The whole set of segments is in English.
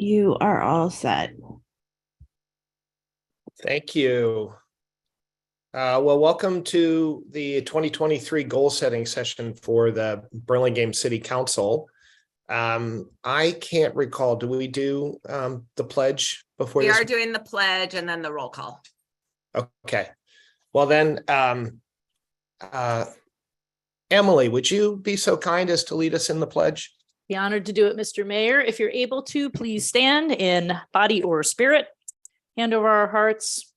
You are all set. Thank you. Well, welcome to the 2023 goal setting session for the Burlingame City Council. I can't recall, do we do the pledge before this? We are doing the pledge and then the roll call. Okay. Well then, Emily, would you be so kind as to lead us in the pledge? Be honored to do it, Mr. Mayor. If you're able to, please stand in body or spirit. Hand over our hearts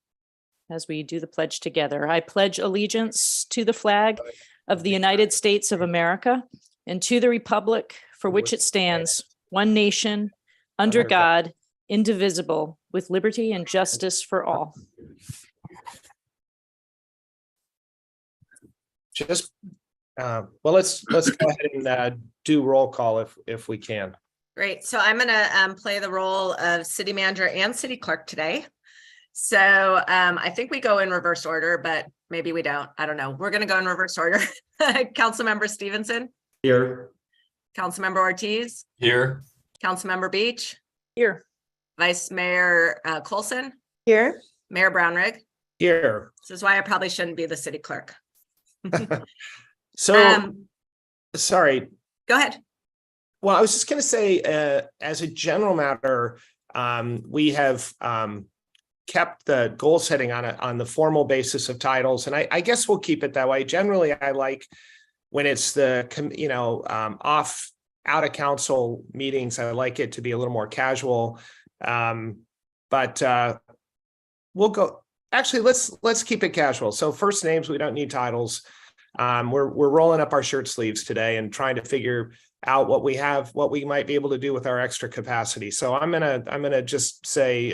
as we do the pledge together. I pledge allegiance to the flag of the United States of America and to the republic for which it stands, one nation, under God, indivisible, with liberty and justice for all. Just, well, let's go ahead and do roll call if we can. Great. So I'm going to play the role of city manager and city clerk today. So I think we go in reverse order, but maybe we don't. I don't know. We're going to go in reverse order. Councilmember Stevenson. Here. Councilmember Ortiz. Here. Councilmember Beach. Here. Vice Mayor Coulson. Here. Mayor Brownrigg. Here. This is why I probably shouldn't be the city clerk. So, sorry. Go ahead. Well, I was just going to say, as a general matter, we have kept the goal setting on the formal basis of titles, and I guess we'll keep it that way. Generally, I like when it's the out of council meetings. I like it to be a little more casual, but we'll go. Actually, let's keep it casual. So first names, we don't need titles. We're rolling up our shirt sleeves today and trying to figure out what we might be able to do with our extra capacity. So I'm gonna just say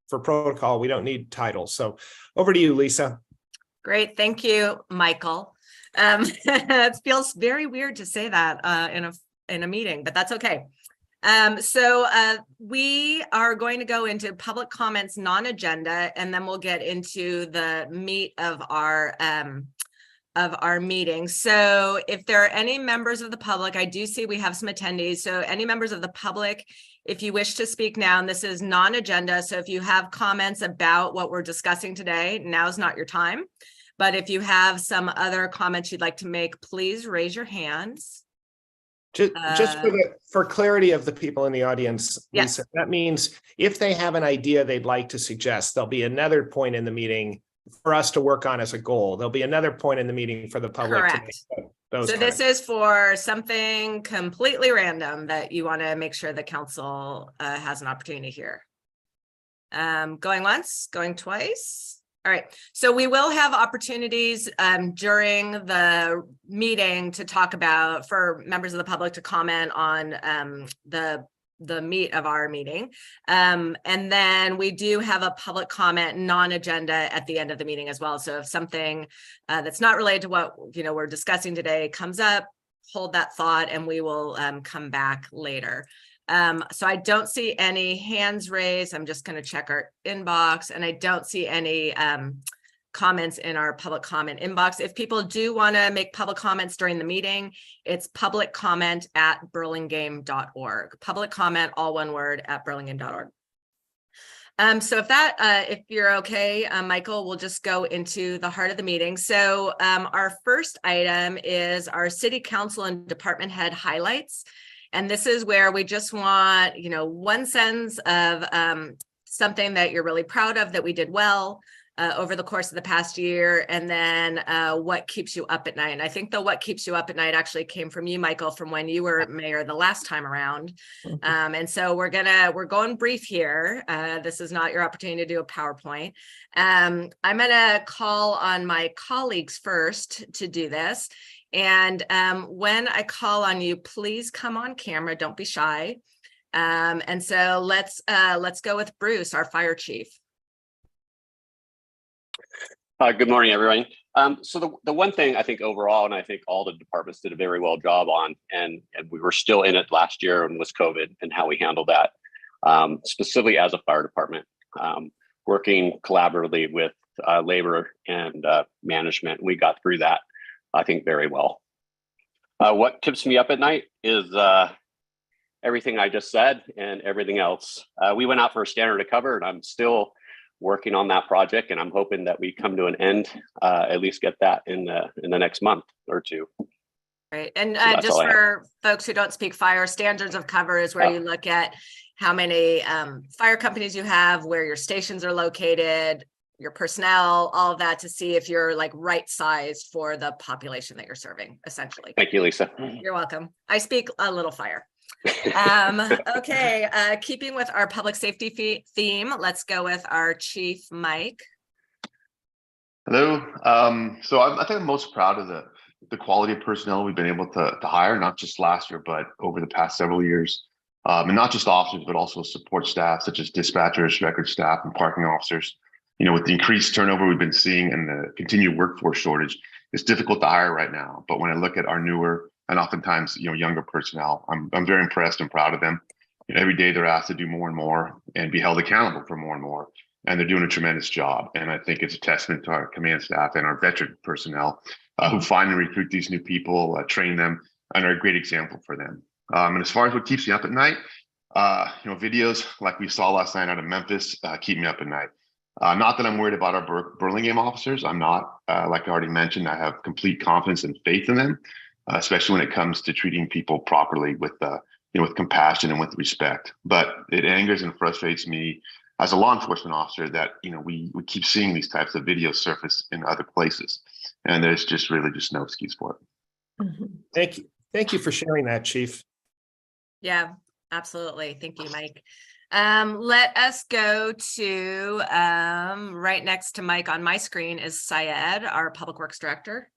for protocol, we don't need titles. So over to you, Lisa. Great, thank you, Michael. It feels very weird to say that in a meeting, but that's okay. So we are going to go into public comments, non-agenda, and then we'll get into the meat of our meeting. So if there are any members of the public, I do see we have some attendees. So any members of the public, if you wish to speak now, and this is non-agenda. So if you have comments about what we're discussing today, now's not your time. But if you have some other comments you'd like to make, please raise your hands. Just for clarity of the people in the audience, yes. Lisa, that means if they have an idea they'd like to suggest, there'll be another point in the meeting for us to work on as a goal. There'll be another point in the meeting for the public. Correct. So this is for something completely random that you want to make sure the council has an opportunity to hear. Going once, going twice. All right, so we will have opportunities during the meeting to talk about, for members of the public to comment on the meat of our meeting. And then we do have a public comment non-agenda at the end of the meeting as well. So if something that's not related to what we're discussing today comes up, hold that thought and we will come back later. So I don't see any hands raised. I'm just going to check our inbox, and I don't see any comments in our public comment inbox. If people do want to make public comments during the meeting, it's publiccomment@burlingame.org. Public comment, all one word, at burlingame.org. So if you're okay, Michael, we'll just go into the heart of the meeting. So our first item is our city council and department head highlights. And this is where we just want, one sense of something that you're really proud of that we did well over the course of the past year, and then what keeps you up at night. And I think what keeps you up at night actually came from you, Michael, from when you were mayor the last time around. And so we're going brief here. This is not your opportunity to do a PowerPoint. I'm gonna call on my colleagues first to do this. And when I call on you, please come on camera. Don't be shy. And so let's go with Bruce, our fire chief. Good morning, everyone. So the one thing I think overall, and I think all the departments did a very well job on, and we were still in it last year and was COVID and how we handled that, specifically as a fire department, working collaboratively with labor and management. We got through that, I think, very well. What keeps me up at night is everything I just said and everything else. We went out for a standard of cover, and I'm still working on that project, and I'm hoping that we come to an end, at least get that in the next month or two. Right. And So that's just all I have. for folks who don't speak fire, standards of cover is where you look at how many fire companies you have, where your stations are located, your personnel, all of that, to see if you're like right sized for the population that you're serving, essentially. Thank you, Lisa. You're welcome. I speak a little fire. Okay, keeping with our public safety theme, let's go with our chief, Mike. Hello. So I think I'm most proud of the quality of personnel we've been able to hire, not just last year, but over the past several years. And not just officers, but also support staff, such as dispatchers, record staff, and parking officers. You know, with the increased turnover we've been seeing and the continued workforce shortage, it's difficult to hire right now. But when I look at our newer and oftentimes, younger personnel, I'm very impressed and proud of them. You know, every day they're asked to do more and more and be held accountable for more and more. And they're doing a tremendous job. And I think it's a testament to our command staff and our veteran personnel who find and recruit these new people, train them, and are a great example for them. And as far as what keeps me up at night, videos like we saw last night out of Memphis keep me up at night. Not that I'm worried about our Burlingame officers. I'm not. Like I already mentioned, I have complete confidence and faith in them, especially when it comes to treating people properly with compassion and with respect. But it angers and frustrates me as a law enforcement officer that we keep seeing these types of videos surface in other places, and there's just really just no excuse for it. Thank you for sharing that, Chief. Yeah, absolutely. Thank you, Mike. Let us go to right next to Mike on my screen is Syed, our Public Works Director.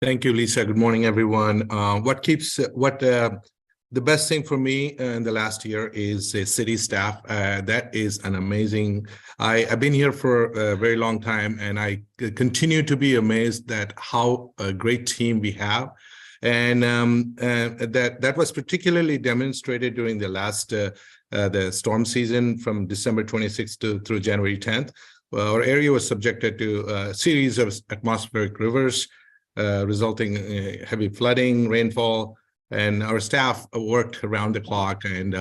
Thank you, Lisa. Good morning, everyone. The best thing for me in the last year is city staff. That is an amazing. I've been here for a very long time, and I continue to be amazed at how a great team we have. And that was particularly demonstrated during the last the storm season from December 26th through January 10th. Our area was subjected to a series of atmospheric rivers, resulting in heavy flooding, rainfall, and our staff worked around the clock and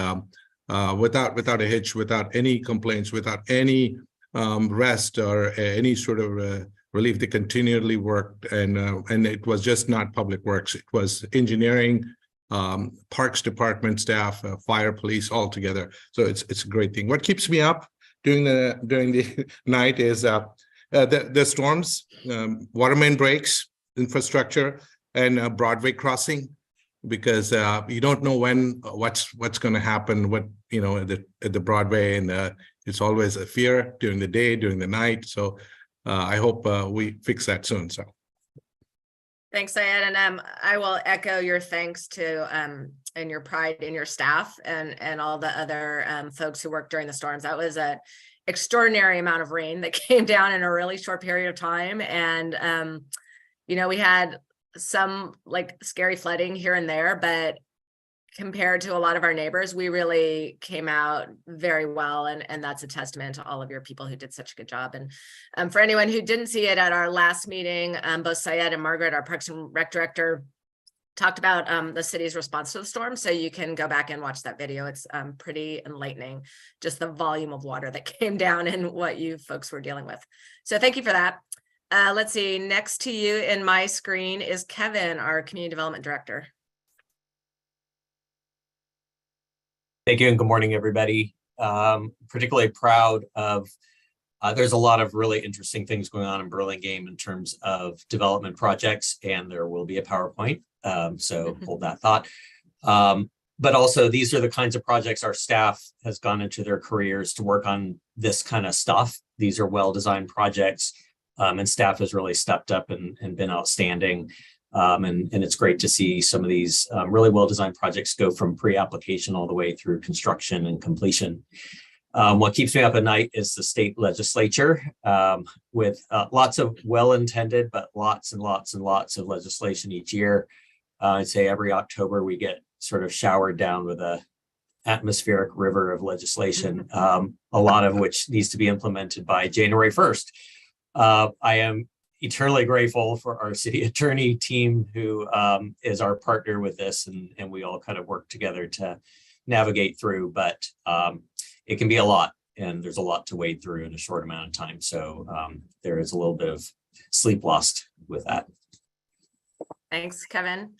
without a hitch, without any complaints, without any rest or any sort of relief. They continually worked, and it was just not public works. It was engineering, parks department staff, fire, police, all together. So it's a great thing. What keeps me up during the night is the storms, water main breaks, infrastructure, and Broadway crossing, because you don't know what's going to happen. At the Broadway, and it's always a fear during the day, during the night. So. I hope we fix that soon. So, thanks, Syed, and I will echo your thanks to and your pride in your staff and all the other folks who worked during the storms. That was an extraordinary amount of rain that came down in a really short period of time, and we had some like scary flooding here and there, but compared to a lot of our neighbors, we really came out very well. And that's a testament to all of your people who did such a good job. And for anyone who didn't see it at our last meeting, both Syed and Margaret, our Parks and Rec Director, talked about the city's response to the storm. So you can go back and watch that video. It's pretty enlightening, just the volume of water that came down and what you folks were dealing with. So thank you for that. Let's see, next to you in my screen is Kevin, our Community Development Director. Thank you and good morning, everybody. Particularly proud of, there's a lot of really interesting things going on in Burlingame in terms of development projects, and there will be a PowerPoint, so hold that thought. But also these are the kinds of projects our staff has gone into their careers to work on this kind of stuff. These are well-designed projects, and staff has really stepped up and been outstanding. And it's great to see some of these really well-designed projects go from pre-application all the way through construction and completion. What keeps me up at night is the state legislature with lots of well-intended, but lots and lots and lots of legislation each year. I'd say every October we get sort of showered down with a atmospheric river of legislation, a lot of which needs to be implemented by January 1st. I am eternally grateful for our city attorney team who is our partner with this, and we all kind of work together to navigate through, but it can be a lot, and there's a lot to wade through in a short amount of time. So there is a little bit of sleep lost with that. Thanks, Kevin.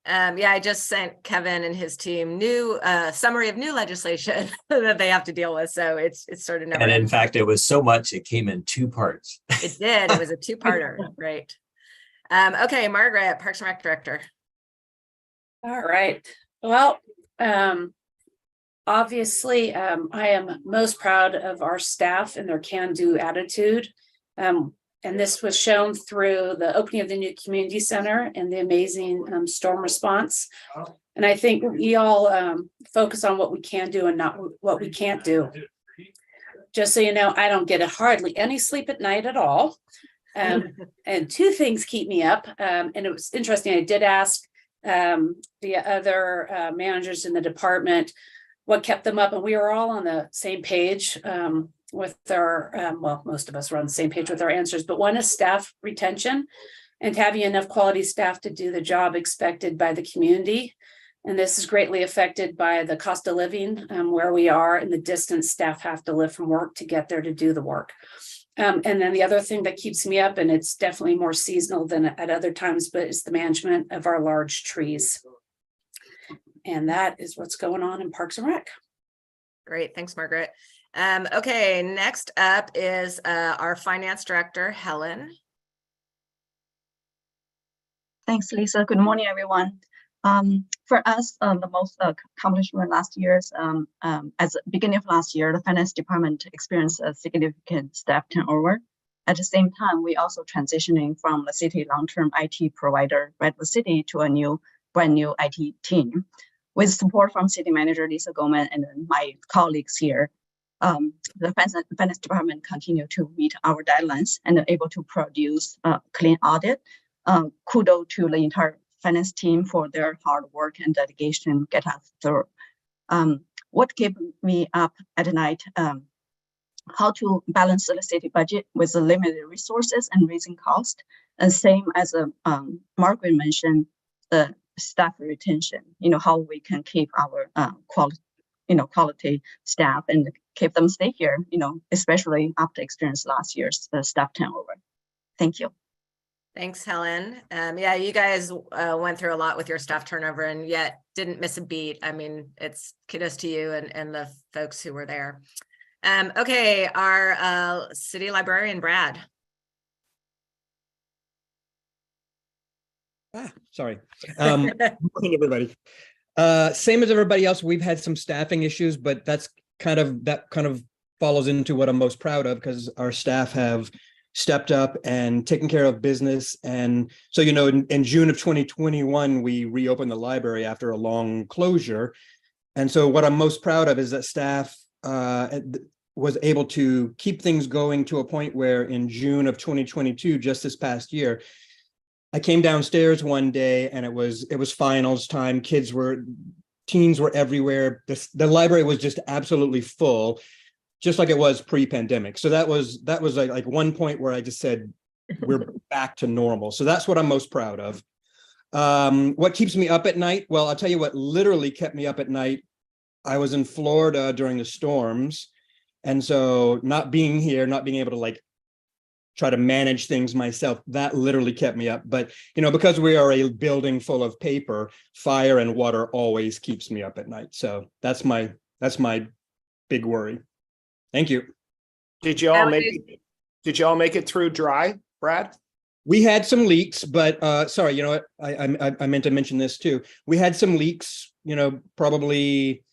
Yeah, I just sent Kevin and his team new summary of new legislation that they have to deal with. So it's sort of never. And in fact, it was so much, it came in 2 parts. It did. It was a 2-parter. Right. Okay, Margaret, Parks and Rec Director. All right. Well, obviously, I am most proud of our staff and their can-do attitude. And this was shown through the opening of the new community center and the amazing storm response. And I think we all focus on what we can do and not what we can't do. Just so you know, I don't get hardly any sleep at night at all. And 2 things keep me up. And it was interesting. I did ask the other managers in the department what kept them up, and we were all on the same page with our, well, most of us were on the same page with our answers, but one is staff retention and having enough quality staff to do the job expected by the community. And this is greatly affected by the cost of living where we are and the distance staff have to live from work to get there to do the work. And then the other thing that keeps me up, and it's definitely more seasonal than at other times, but it's the management of our large trees. And that is what's going on in Parks and Rec. Great. Thanks, Margaret. Okay, next up is our finance director, Helen. Thanks, Lisa. Good morning, everyone. For us, the most accomplishment last year is at the beginning of last year, the finance department experienced a significant staff turnover. At the same time, we also transitioning from the city long-term IT provider, Redwood City, to a brand new IT team. With support from city manager Lisa Goldman and my colleagues here, the finance department continue to meet our deadlines and are able to produce a clean audit. Kudos to the entire finance team for their hard work and dedication get us through. What kept me up at night, how to balance the city budget with the limited resources and raising cost. And same as Margaret mentioned, the staff retention, how we can keep our quality staff and keep them stay here, especially after experience last year's staff turnover. Thank you. Thanks, Helen. Yeah, you guys went through a lot with your staff turnover and yet didn't miss a beat. I mean, it's kudos to you and the folks who were there. Okay, our city librarian, Brad. Sorry. Good morning, everybody. Same as everybody else, we've had some staffing issues, but that kind of follows into what I'm most proud of because our staff have stepped up and taken care of business. And so, in June of 2021, we reopened the library after a long closure. And so what I'm most proud of is that staff was able to keep things going to a point where in June of 2022, just this past year, I came downstairs one day and it was finals time. Teens were everywhere. The library was just absolutely full, just like it was pre-pandemic. So that was like one point where I just said, we're back to normal. So that's what I'm most proud of. What keeps me up at night? Well, I'll tell you what literally kept me up at night. I was in Florida during the storms. And so not being here, not being able to try to manage things myself, that literally kept me up. But, because we are a building full of paper, fire and water always keeps me up at night. So that's my big worry. Thank you. Did you all make it through dry, Brad? We had some leaks, but sorry, you know what? I meant to mention this too. We had some leaks, probably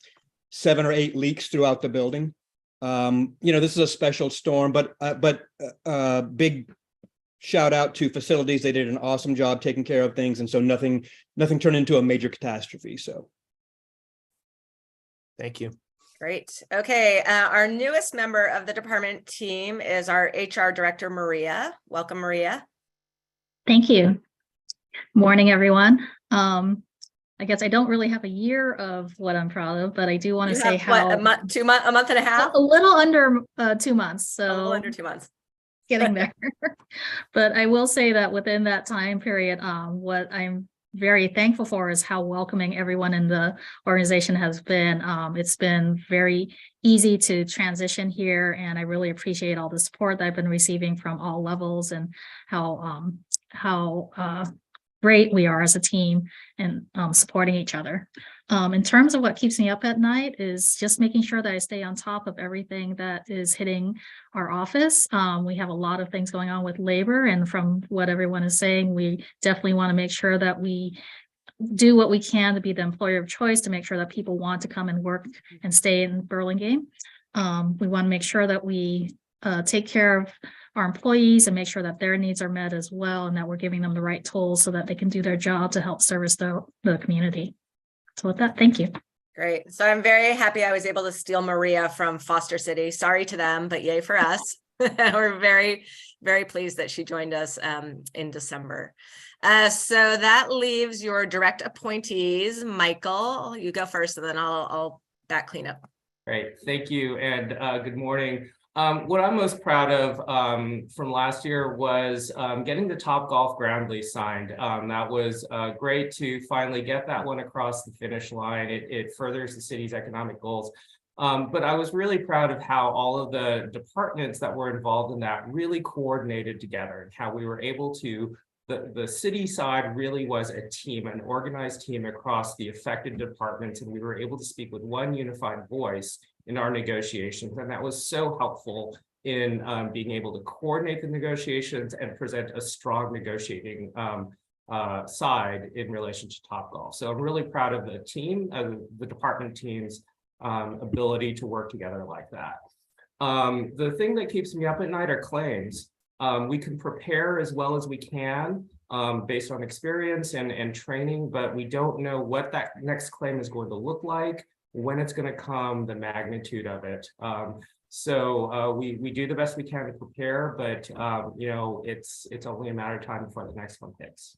7 or 8 leaks throughout the building. This is a special storm, but big shout out to facilities. They did an awesome job taking care of things. And so nothing turned into a major catastrophe. So. Thank you. Great. Okay. Our newest member of the department team is our HR director, Maria. Welcome, Maria. Thank you. Morning, everyone. I guess I don't really have a year of what I'm proud of, but I do want to say how a month and a half, a little under 2 months. So a little under 2 months. getting there. But I will say that within that time period, what I'm very thankful for is how welcoming everyone in the organization has been. It's been very easy to transition here, and I really appreciate all the support that I've been receiving from all levels, and how great we are as a team and supporting each other. In terms of what keeps me up at night is just making sure that I stay on top of everything that is hitting our office. We have a lot of things going on with labor, and from what everyone is saying, we definitely want to make sure that we do what we can to be the employer of choice, to make sure that people want to come and work and stay in Burlingame. We want to make sure that we take care of our employees and make sure that their needs are met as well, and that we're giving them the right tools so that they can do their job to help service the community. So with that, thank you. Great. So I'm very happy I was able to steal Maria from Foster City. Sorry to them, but yay for us. We're very, very pleased that she joined us in December. So that leaves your direct appointees. Michael, you go first, and then I'll back clean up. Great. Thank you. And good morning. What I'm most proud of from last year was getting the Topgolf ground lease signed. That was great to finally get that one across the finish line. It furthers the city's economic goals. But I was really proud of how all of the departments that were involved in that really coordinated together, and how we were able to, the city side really was a team, an organized team across the affected departments, and we were able to speak with one unified voice in our negotiations. And that was so helpful in being able to coordinate the negotiations and present a strong negotiating side in relation to Topgolf. So I'm really proud of the team, the department team's ability to work together like that. The thing that keeps me up at night are claims. We can prepare as well as we can based on experience and training, but we don't know what that next claim is going to look like, when it's going to come, the magnitude of it. So we do the best we can to prepare, but you know, it's only a matter of time before the next one hits.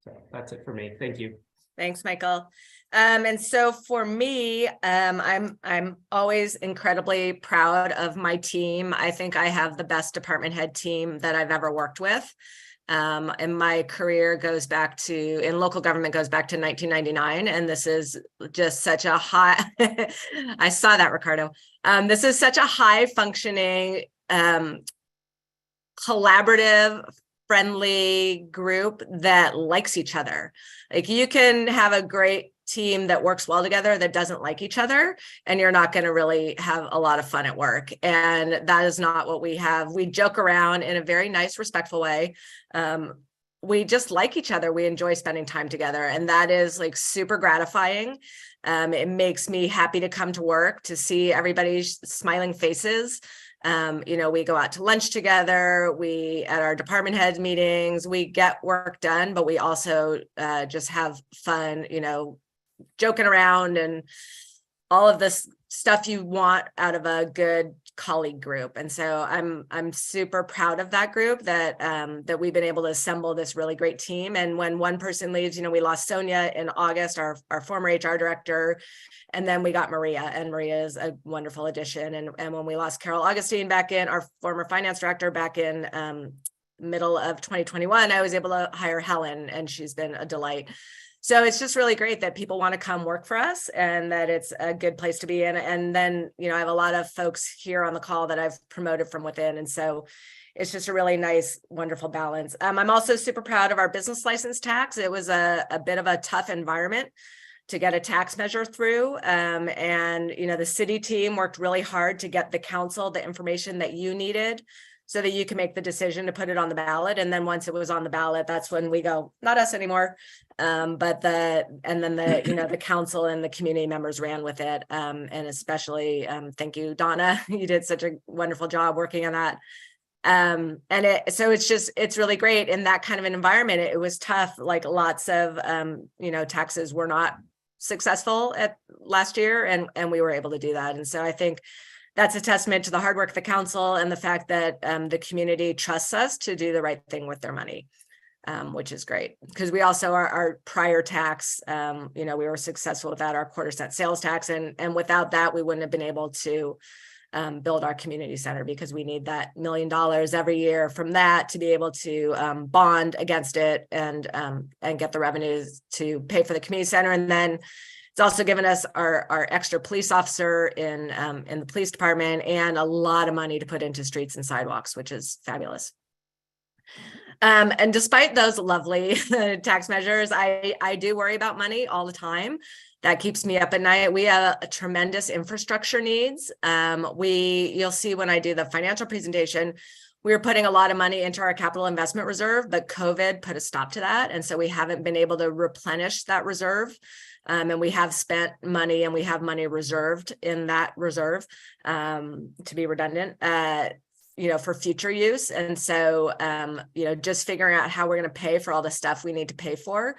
So that's it for me. Thank you. Thanks, Michael. And so for me, I'm always incredibly proud of my team. I think I have the best department head team that I've ever worked with. And my career goes back to, in local government, goes back to 1999. And this is just such a high, I saw that, Ricardo. This is such a high functioning, collaborative, friendly group that likes each other. Like, you can have a great team that works well together that doesn't like each other, and you're not going to really have a lot of fun at work. And that is not what we have. We joke around in a very nice, respectful way. We just like each other. We enjoy spending time together, and that is like super gratifying. It makes me happy to come to work, to see everybody's smiling faces. You know, we go out to lunch together, we, at our department head meetings, we get work done, but we also just have fun, you know, joking around and all of this stuff you want out of a good colleague group. And so I'm super proud of that group, that that we've been able to assemble this really great team. And when one person leaves, you know, we lost Sonia in August, our former HR director, and then we got Maria, and Maria is a wonderful addition. And when we lost Carol Augustine back in, our former finance director, back in middle of 2021, I was able to hire Helen, and she's been a delight. So it's just really great that people want to come work for us, and that it's a good place to be in. And then, you know, I have a lot of folks here on the call that I've promoted from within. And so it's just a really nice, wonderful balance. I'm also super proud of our business license tax. It was a bit of a tough environment to get a tax measure through. And, you know, the city team worked really hard to get the council the information that you needed, so that you can make the decision to put it on the ballot. And then once it was on the ballot, that's when we go, not us anymore. And then the, you know, the council and the community members ran with it. And especially, thank you, Donna, you did such a wonderful job working on that. So it's really great in that kind of an environment. It was tough, like lots of, you know, taxes were not successful at last year, and we were able to do that. And so I think that's a testament to the hard work of the council and the fact that the community trusts us to do the right thing with their money, which is great. Because we also, our prior tax, you know, we were successful with that, our 1/4 cent sales tax. And without that, we wouldn't have been able to build our community center, because we need that $1 million every year from that to be able to bond against it and get the revenues to pay for the community center. And then it's also given us our extra police officer in the police department and a lot of money to put into streets and sidewalks, which is fabulous. And despite those lovely tax measures, I do worry about money all the time. That keeps me up at night. We have a tremendous infrastructure needs. You'll see when I do the financial presentation, we were putting a lot of money into our capital investment reserve, but COVID put a stop to that. And so we haven't been able to replenish that reserve. And we have spent money, and we have money reserved in that reserve, to be redundant, for future use. And so, just figuring out how we're going to pay for all the stuff we need to pay for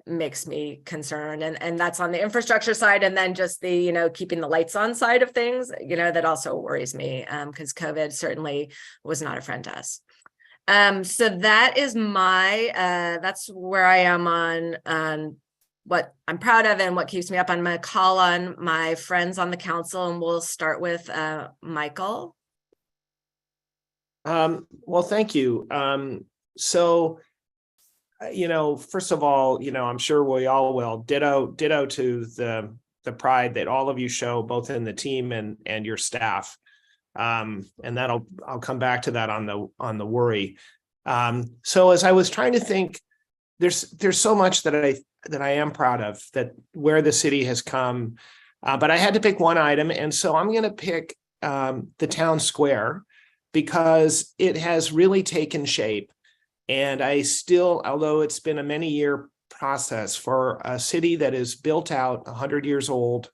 makes me concerned. And that's on the infrastructure side. And then just the, keeping the lights on side of things, that also worries me, because COVID certainly was not a friend to us. So that is that's where I am on what I'm proud of and what keeps me up. I'm going to call on my friends on the council, and we'll start with Michael. Well, thank you. First of all, I'm sure we all will ditto to the pride that all of you show, both in the team and your staff. And I'll come back to that on the worry. So as I was trying to think, there's so much that I am proud of, that where the city has come, but I had to pick one item. And so I'm going to pick the town square, because it has really taken shape. And I still, although it's been a many-year process for a city that is built out 100 years old,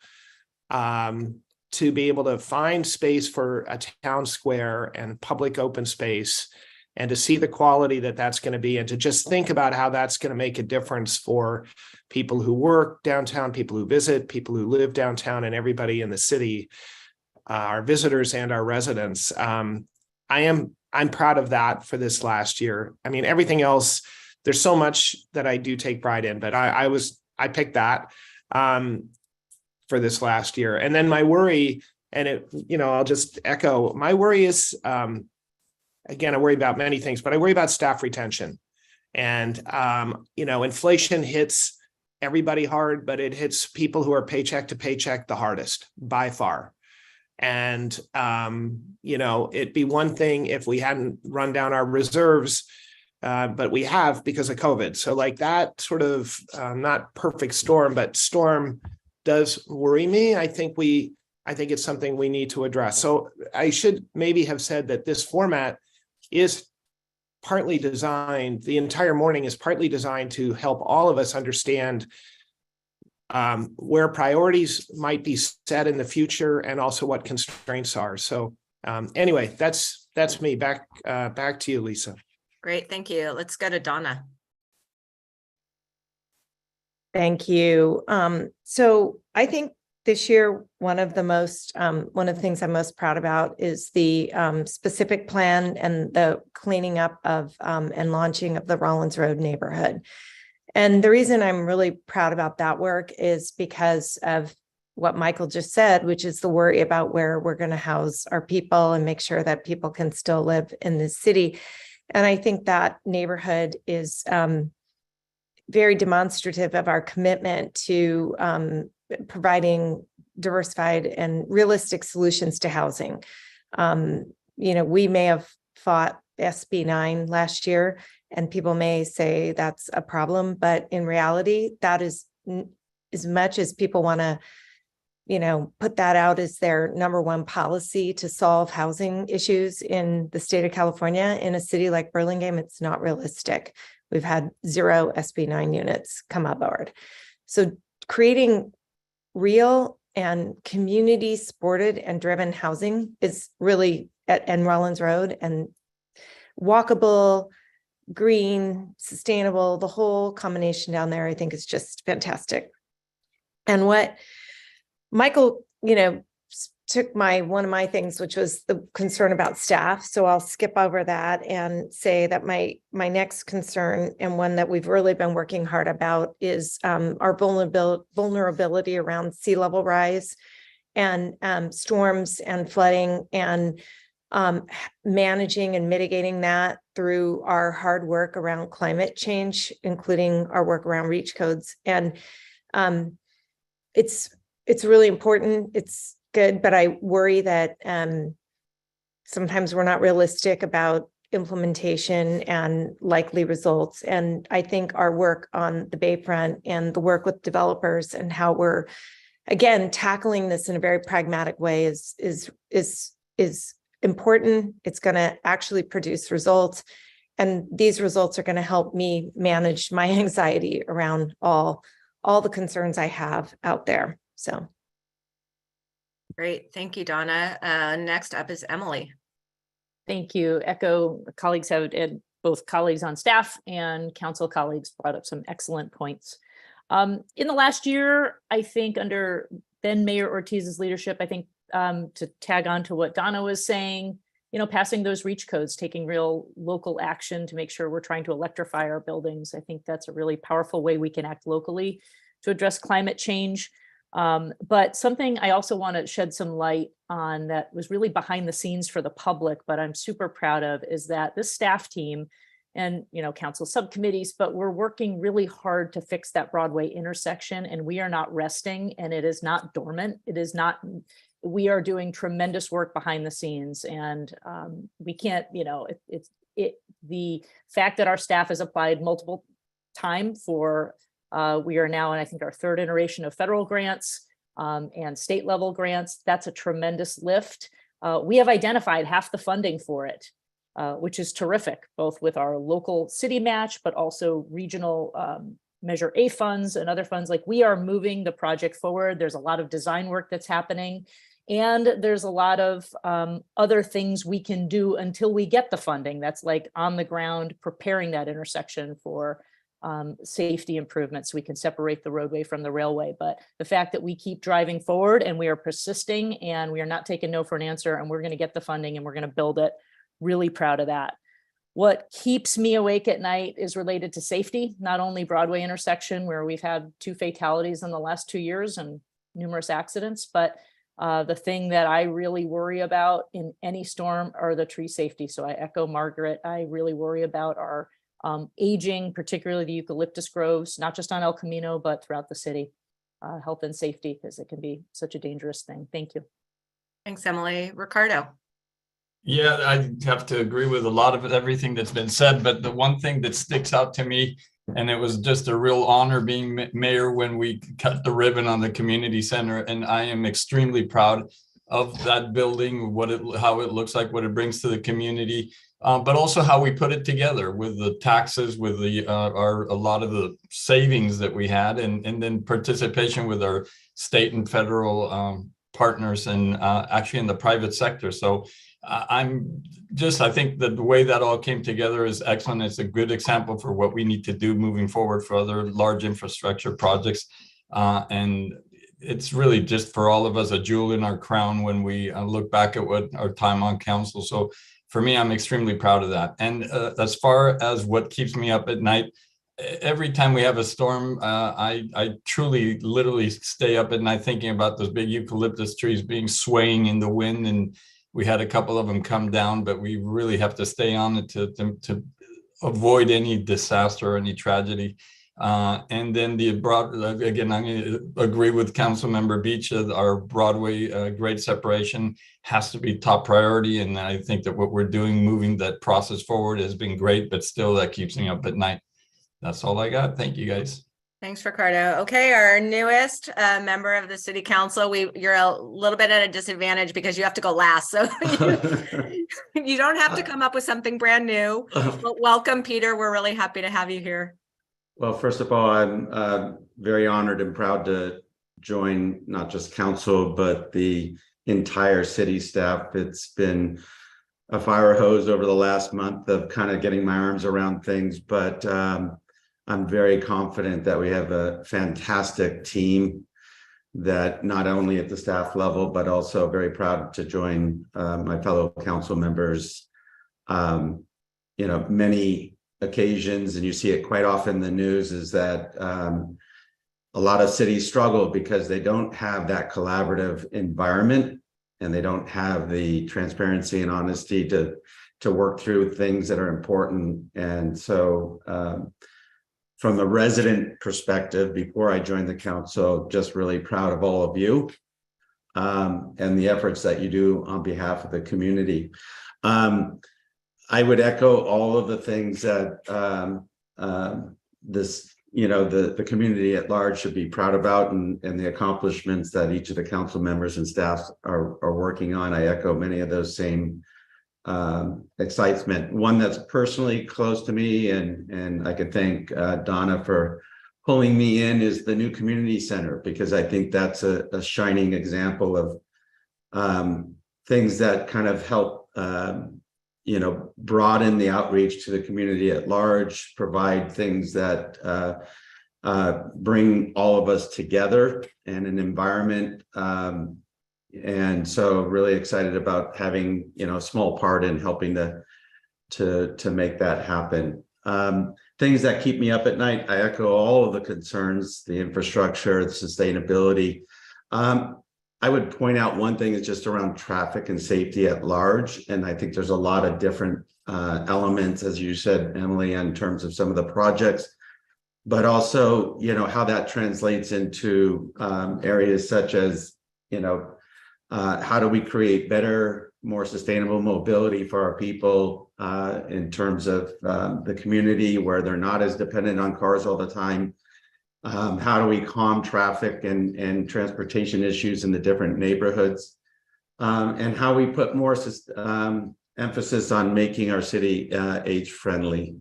to be able to find space for a town square and public open space, and to see the quality that that's going to be, and to just think about how that's going to make a difference for people who work downtown, people who visit, people who live downtown, and everybody in the city, our visitors and our residents. I'm proud of that for this last year. I mean, everything else, there's so much that I do take pride in, but I picked that for this last year. And then my worry, and I'll just echo, my worry is, again, I worry about many things, but I worry about staff retention. And, inflation hits everybody hard, but it hits people who are paycheck to paycheck the hardest by far. And, it'd be one thing if we hadn't run down our reserves, but we have because of COVID. So like that sort of not perfect storm, but storm does worry me. I think it's something we need to address. So I should maybe have said that this format is partly designed, the entire morning is partly designed to help all of us understand where priorities might be set in the future, and also what constraints are. So anyway, that's me. Back to you, Lisa. Great, thank you. Let's go to Donna. Thank you. So I think this year, one of the things I'm most proud about is the specific plan and the cleaning up of and launching of the Rollins Road neighborhood. And the reason I'm really proud about that work is because of what Michael just said, which is the worry about where we're going to house our people and make sure that people can still live in this city. And I think that neighborhood is very demonstrative of our commitment to providing diversified and realistic solutions to housing. We may have fought SB 9 last year, and people may say that's a problem, but in reality, that is, as much as people want to, put that out as their number one policy to solve housing issues in the state of California, in a city like Burlingame, it's not realistic. We've had 0 SB 9 units come aboard. So creating real and community supported and driven housing is really at Rollins Road, and walkable, green, sustainable, the whole combination down there, I think is just fantastic. And what Michael, took one of my things, which was the concern about staff. So I'll skip over that and say that my next concern, and one that we've really been working hard about, is our vulnerability around sea level rise and storms and flooding and managing and mitigating that through our hard work around climate change, including our work around reach codes. And it's really important. It's good, but I worry that sometimes we're not realistic about implementation and likely results. And I think our work on the Bayfront and the work with developers and how we're, again, tackling this in a very pragmatic way is important. It's going to actually produce results. And these results are going to help me manage my anxiety around all the concerns I have out there. So. Great. Thank you, Donna. Next up is Emily. Thank you. Echo colleagues have, both colleagues on staff and council colleagues brought up some excellent points. In the last year, I think under then Mayor Ortiz's leadership, I think to tag on to what Donna was saying, passing those reach codes, taking real local action to make sure we're trying to electrify our buildings. I think that's a really powerful way we can act locally to address climate change. But something I also want to shed some light on that was really behind the scenes for the public, but I'm super proud of, is that this staff team and, council subcommittees, but we're working really hard to fix that Broadway intersection, and we are not resting, and it is not dormant. It is not, we are doing tremendous work behind the scenes, and we can't, the fact that our staff has applied multiple times for we are now in, I think, our third iteration of federal grants and state level grants. That's a tremendous lift. We have identified half the funding for it, which is terrific, both with our local city match, but also regional Measure A funds and other funds. Like, we are moving the project forward. There's a lot of design work that's happening, and there's a lot of other things we can do until we get the funding. That's like on the ground, preparing that intersection for safety improvements, so we can separate the roadway from the railway. But the fact that we keep driving forward and we are persisting and we are not taking no for an answer, and we're going to get the funding and we're going to build it, really proud of that. What keeps me awake at night is related to safety, not only Broadway intersection, where we've had 2 fatalities in the last 2 years and numerous accidents, but the thing that I really worry about in any storm are the tree safety. So I echo Margaret. I really worry about our aging, particularly the eucalyptus groves, not just on El Camino, but throughout the city, health and safety, because it can be such a dangerous thing. Thank you. Thanks, Emily. Ricardo. Yeah, I have to agree with a lot of everything that's been said, but the one thing that sticks out to me, and it was just a real honor being mayor when we cut the ribbon on the community center, and I am extremely proud of that building, how it looks like, what it brings to the community. But also how we put it together with the taxes, with a lot of the savings that we had, and then participation with our state and federal partners, and actually in the private sector. So I think that the way that all came together is excellent. It's a good example for what we need to do moving forward for other large infrastructure projects. And it's really just for all of us a jewel in our crown when we look back at what our time on council. So for me, I'm extremely proud of that. And as far as what keeps me up at night, every time we have a storm, I truly, literally stay up at night thinking about those big eucalyptus trees being swaying in the wind. And we had a couple of them come down, but we really have to stay on it to avoid any disaster or any tragedy. And then again, I'm going to agree with Councilmember Beach. Our Broadway grade separation has to be top priority. And I think that what we're doing, moving that process forward, has been great, but still that keeps me up at night. That's all I got. Thank you, guys. Thanks, Ricardo. Okay, our newest member of the city council, you're a little bit at a disadvantage because you have to go last. So you don't have to come up with something brand new, but welcome, Peter. We're really happy to have you here. Well, first of all, I'm very honored and proud to join not just council, but the entire city staff. It's been a fire hose over the last month of kind of getting my arms around things, but I'm very confident that we have a fantastic team, that not only at the staff level, but also very proud to join my fellow council members. Many occasions, and you see it quite often in the news, is that a a lot of cities struggle because they don't have that collaborative environment, and they don't have the transparency and honesty to work through things that are important. And so from the resident perspective, before I joined the council, just really proud of all of you and the efforts that you do on behalf of the community. I would echo all of the things that the community at large should be proud about, and the accomplishments that each of the council members and staff are working on. I echo many of those same excitement. One that's personally close to me, and I could thank Donna for pulling me in, is the new community center, because I think that's a shining example of things that kind of help broaden the outreach to the community at large, provide things that bring all of us together in an environment. And so really excited about having, a small part in helping to make that happen. Things that keep me up at night, I echo all of the concerns, the infrastructure, the sustainability. I would point out one thing is just around traffic and safety at large. And I think there's a lot of different elements, as you said, Emily, in terms of some of the projects, but also, how that translates into areas such as, how do we create better, more sustainable mobility for our people in terms of the community where they're not as dependent on cars all the time? How do we calm traffic and transportation issues in the different neighborhoods? And how we put more emphasis on making our city age friendly.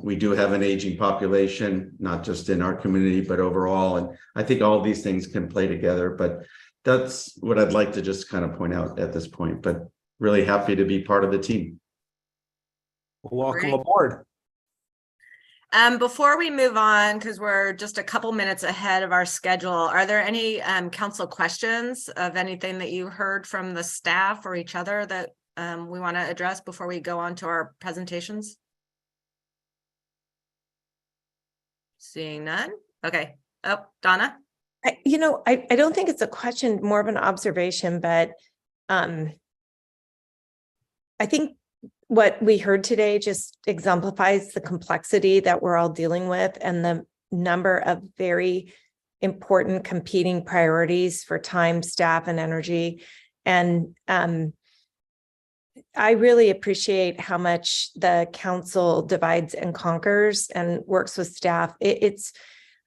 We do have an aging population, not just in our community, but overall. And I think all of these things can play together, but that's what I'd like to just kind of point out at this point, but really happy to be part of the team. Welcome aboard. Before we move on, because we're just a couple minutes ahead of our schedule, are there any council questions of anything that you heard from the staff or each other that we want to address before we go on to our presentations? Seeing none. Okay. Oh, Donna. I don't think it's a question, more of an observation, but I think what we heard today just exemplifies the complexity that we're all dealing with and the number of very important competing priorities for time, staff, and energy. And I really appreciate how much the council divides and conquers and works with staff. It's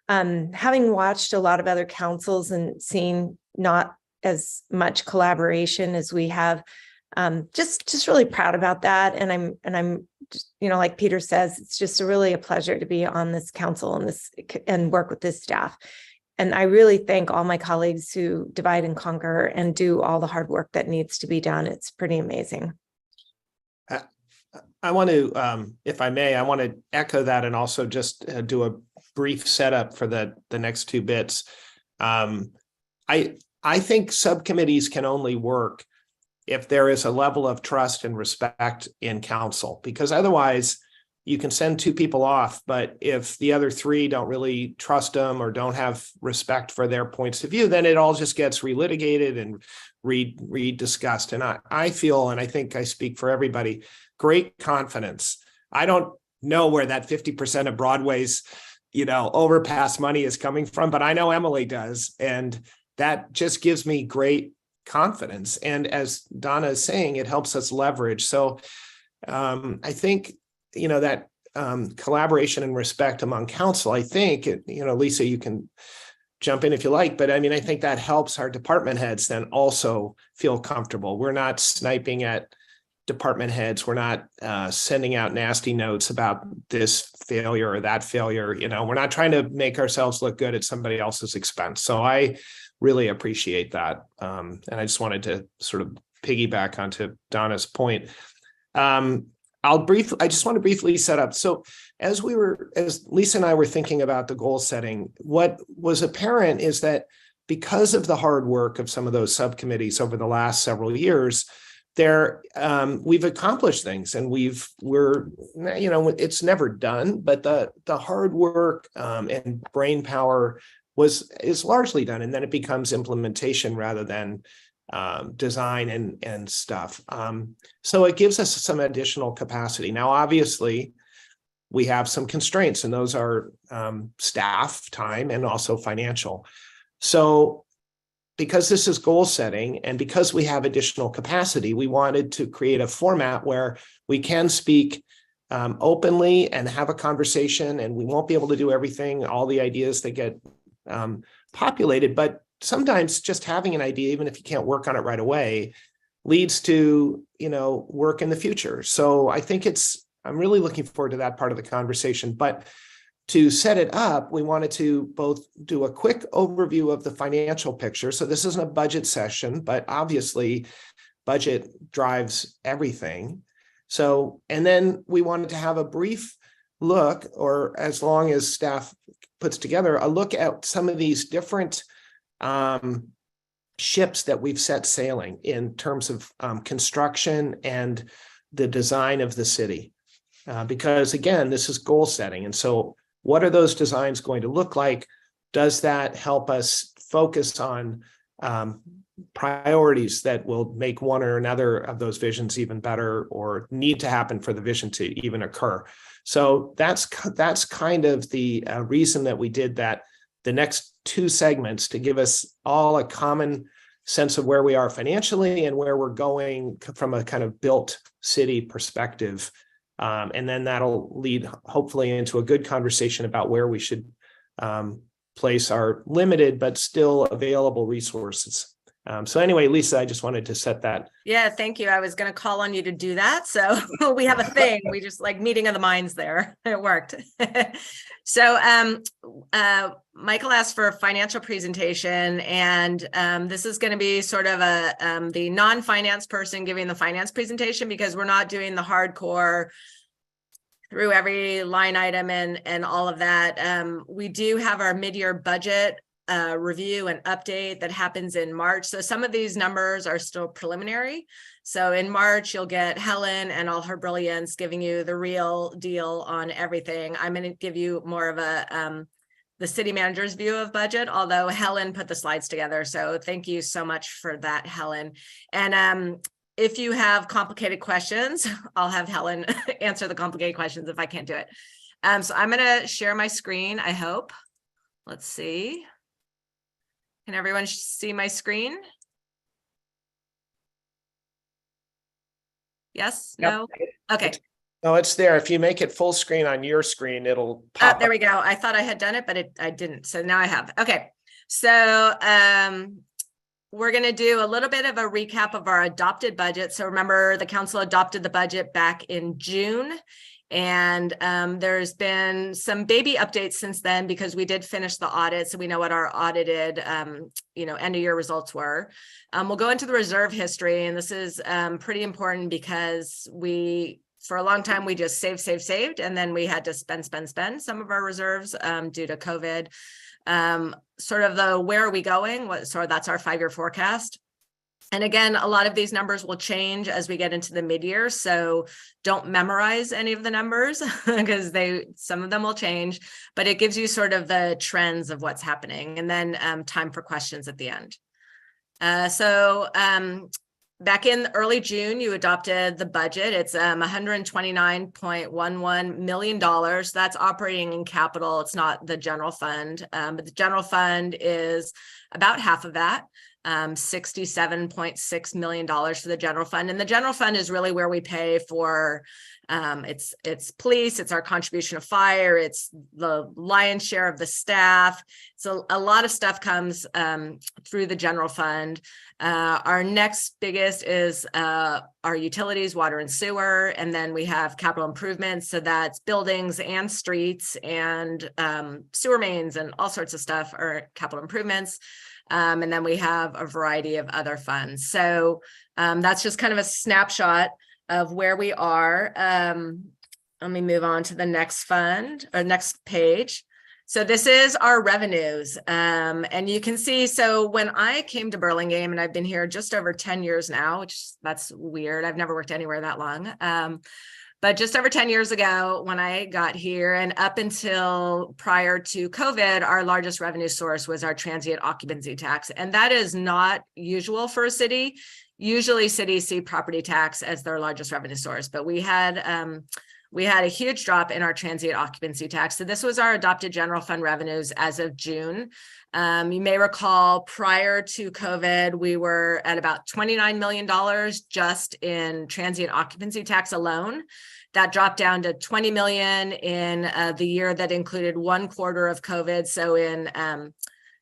having watched a lot of other councils and seen not as much collaboration as we have. Just really proud about that. And I'm just, like Peter says, it's just really a pleasure to be on this council and work with this staff. And I really thank all my colleagues who divide and conquer and do all the hard work that needs to be done. It's pretty amazing. I want to, if I may, I want to echo that and also just do a brief setup for the next two bits. I think subcommittees can only work if there is a level of trust and respect in council, because otherwise you can send two people off, but if the other three don't really trust them or don't have respect for their points of view, then it all just gets relitigated and rediscussed. And I feel, and I think I speak for everybody, great confidence. I don't know where that 50% of Broadway's, overpass money is coming from, but I know Emily does. And that just gives me great confidence. And as Donna is saying, it helps us leverage. So I think, that collaboration and respect among council, I think, Lisa, you can jump in if you like, but I think that helps our department heads then also feel comfortable. We're not sniping at department heads. We're not sending out nasty notes about this failure or that failure. We're not trying to make ourselves look good at somebody else's expense. So I really appreciate that. And I just wanted to sort of piggyback onto Donna's point. I just want to briefly set up. So as Lisa and I were thinking about the goal setting, what was apparent is that because of the hard work of some of those subcommittees over the last several years, we've accomplished things, and it's never done, but the hard work and brain power is largely done, and then it becomes implementation rather than design and stuff. So it gives us some additional capacity. Now, obviously, we have some constraints, and those are staff time and also financial. So because this is goal setting, and because we have additional capacity, we wanted to create a format where we can speak openly and have a conversation, and we won't be able to do everything, all the ideas that get populated, but sometimes just having an idea, even if you can't work on it right away, leads to, work in the future. So I think I'm really looking forward to that part of the conversation. But to set it up, we wanted to both do a quick overview of the financial picture. So this isn't a budget session, but obviously budget drives everything. So, and then we wanted to have a brief look, or as long as staff puts together, a look at some of these different ships that we've set sailing in terms of construction and the design of the city. Because again, this is goal setting. And so what are those designs going to look like? Does that help us focus on priorities that will make one or another of those visions even better, or need to happen for the vision to even occur? So that's kind of the reason that we did that, the next two segments, to give us all a common sense of where we are financially and where we're going from a kind of built city perspective. And then that'll lead hopefully into a good conversation about where we should place our limited but still available resources. So anyway, Lisa, I just wanted to set that. Yeah, thank you. I was going to call on you to do that. So we have a thing. We just like meeting of the minds there. It worked. So Michael asked for a financial presentation, and this is going to be sort of the non-finance person giving the finance presentation, because we're not doing the hardcore through every line item and all of that. We do have our mid-year budget review and update that happens in March. So some of these numbers are still preliminary. So in March, you'll get Helen and all her brilliance giving you the real deal on everything. I'm going to give you more of the city manager's view of budget, although Helen put the slides together. So thank you so much for that, Helen. And if you have complicated questions, I'll have Helen answer the complicated questions if I can't do it. So I'm going to share my screen, I hope. Let's see. Can everyone see my screen? Yes? Yep. No? Okay. No, it's there. If you make it full screen on your screen, it'll pop There up. we go. I thought I had done it, but I didn't. So now I have. Okay. So we're going to do a little bit of a recap of our adopted budget. So remember, the council adopted the budget back in June. And there's been some baby updates since then, because we did finish the audit. So we know what our audited, end of year results were. We'll go into the reserve history. And this is pretty important, because for a long time, we just saved. And then we had to spend some of our reserves due to COVID. Sort of the where are we going? So that's our 5-year forecast. And again, a lot of these numbers will change as we get into the mid-year. So don't memorize any of the numbers, because some of them will change, but it gives you sort of the trends of what's happening, and then time for questions at the end. So back in early June, you adopted the budget. It's $129.11 million. That's operating in capital. It's not the general fund, but the general fund is about half of that. $67.6 million for the general fund. And the general fund is really where we pay for it's police, it's our contribution of fire, it's the lion's share of the staff. So a lot of stuff comes through the general fund. Our next biggest is our utilities, water and sewer. And then we have capital improvements. So that's buildings and streets and sewer mains and all sorts of stuff are capital improvements. And then we have a variety of other funds. So that's just kind of a snapshot of where we are. Let me move on to the next fund or next page. So this is our revenues. And you can see, so when I came to Burlingame, and I've been here just over 10 years now, which that's weird. I've never worked anywhere that long. But just over 10 years ago, when I got here and up until prior to COVID, our largest revenue source was our transient occupancy tax. And that is not usual for a city. Usually cities see property tax as their largest revenue source, but we had a huge drop in our transient occupancy tax. So this was our adopted general fund revenues as of June. You may recall prior to COVID, we were at about $29 million just in transient occupancy tax alone. That dropped down to 20 million in the year that included 1 quarter of COVID. So in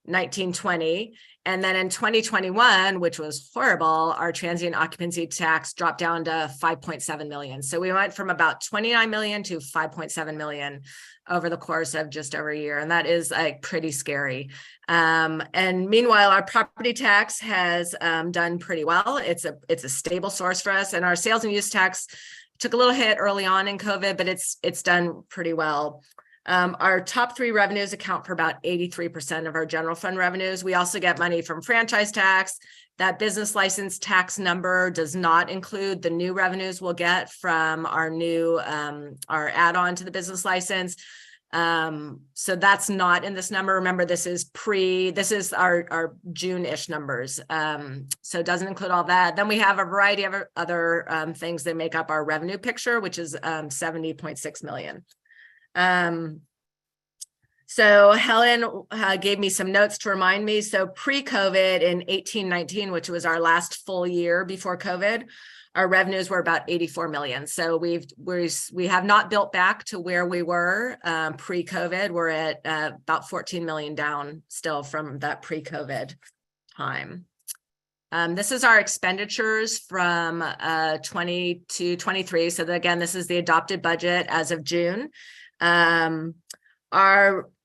1920. And then in 2021, which was horrible, our transient occupancy tax dropped down to 5.7 million. So we went from about 29 million to 5.7 million over the course of just over a year. And that is like pretty scary. And meanwhile, our property tax has done pretty well. It's a stable source for us. And our sales and use tax took a little hit early on in COVID, but it's done pretty well. Our top 3 revenues account for about 83% of our general fund revenues. We also get money from franchise tax. That business license tax number does not include the new revenues we'll get from our new, our add-on to the business license. So that's not in this number. Remember, this is our June-ish numbers. So it doesn't include all that. Then we have a variety of other things that make up our revenue picture, which is 70.6 million. So Helen gave me some notes to remind me. So pre-COVID in 18-19, which was our last full year before COVID, our revenues were about 84 million. So we have not built back to where we were pre-COVID. We're at about 14 million down still from that pre-COVID time. This is our expenditures from 20 to 23. So again, this is the adopted budget as of June. Our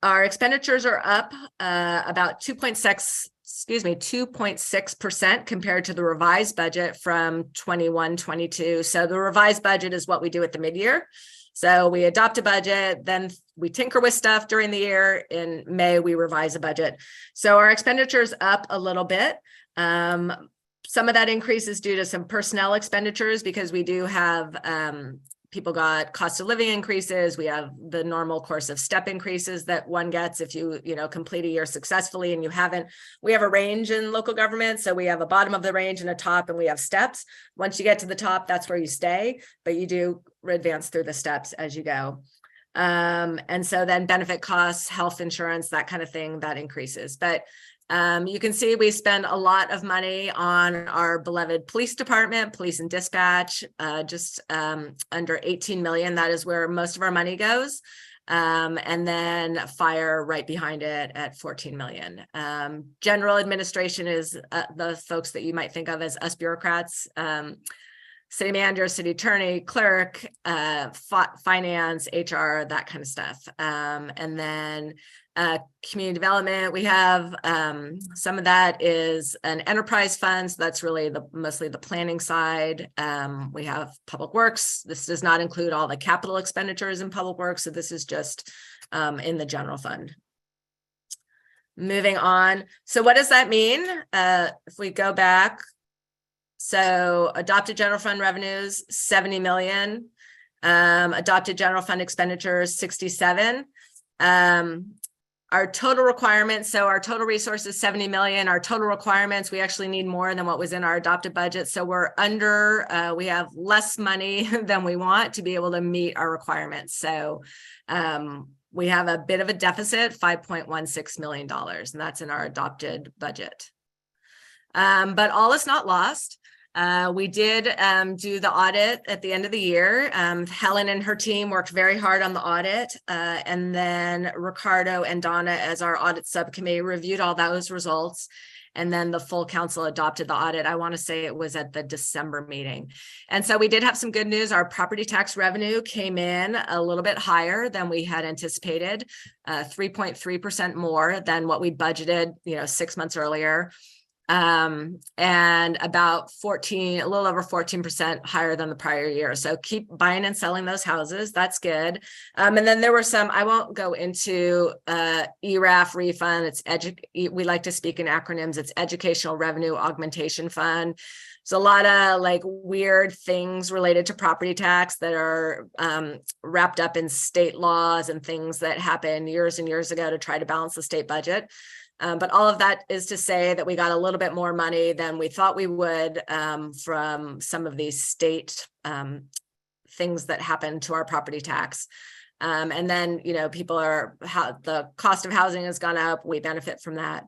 expenditures are up about 2.6% compared to the revised budget from 21-22. So the revised budget is what we do at the mid-year. So we adopt a budget, then we tinker with stuff during the year. In May, we revise a budget. So our expenditures up a little bit. Some of that increase is due to some personnel expenditures because we do have people got cost of living increases. We have the normal course of step increases that one gets if you complete a year successfully and you haven't. We have a range in local government. So we have a bottom of the range and a top, and we have steps. Once you get to the top, that's where you stay, but you do advance through the steps as you go. And so then benefit costs, health insurance, that kind of thing, that increases. But you can see we spend a lot of money on our beloved police department, police and dispatch, just under 18 million. That is where most of our money goes. And then fire right behind it at 14 million. General administration is the folks that you might think of as us bureaucrats. City manager, city attorney, clerk, finance, HR, that kind of stuff. And then community development, we have some of that is an enterprise fund. So that's really mostly the planning side. We have public works. This does not include all the capital expenditures in public works. So this is just in the general fund. Moving on. So what does that mean? If we go back, so adopted general fund revenues, 70 million, adopted general fund expenditures, 67. Our total requirements, so our total resources, 70 million. Our total requirements, we actually need more than what was in our adopted budget. So we're under, we have less money than we want to be able to meet our requirements. So we have a bit of a deficit, $5.16 million, and that's in our adopted budget. But all is not lost. We did do the audit at the end of the year. Helen and her team worked very hard on the audit. And then Ricardo and Donna, as our audit subcommittee, reviewed all those results. And then the full council adopted the audit. I want to say it was at the December meeting. And so we did have some good news. Our property tax revenue came in a little bit higher than we had anticipated, 3.3% more than what we budgeted, 6 months earlier. and about a little over 14% higher than the prior year. So keep buying and selling those houses. That's good. And then there were some, I won't go into ERAF refund. We like to speak in acronyms. It's Educational Revenue Augmentation Fund. So a lot of like weird things related to property tax that are wrapped up in state laws and things that happened years and years ago to try to balance the state budget. But all of that is to say that we got a little bit more money than we thought we would from some of these state things that happen to our property tax. And then, the cost of housing has gone up. We benefit from that.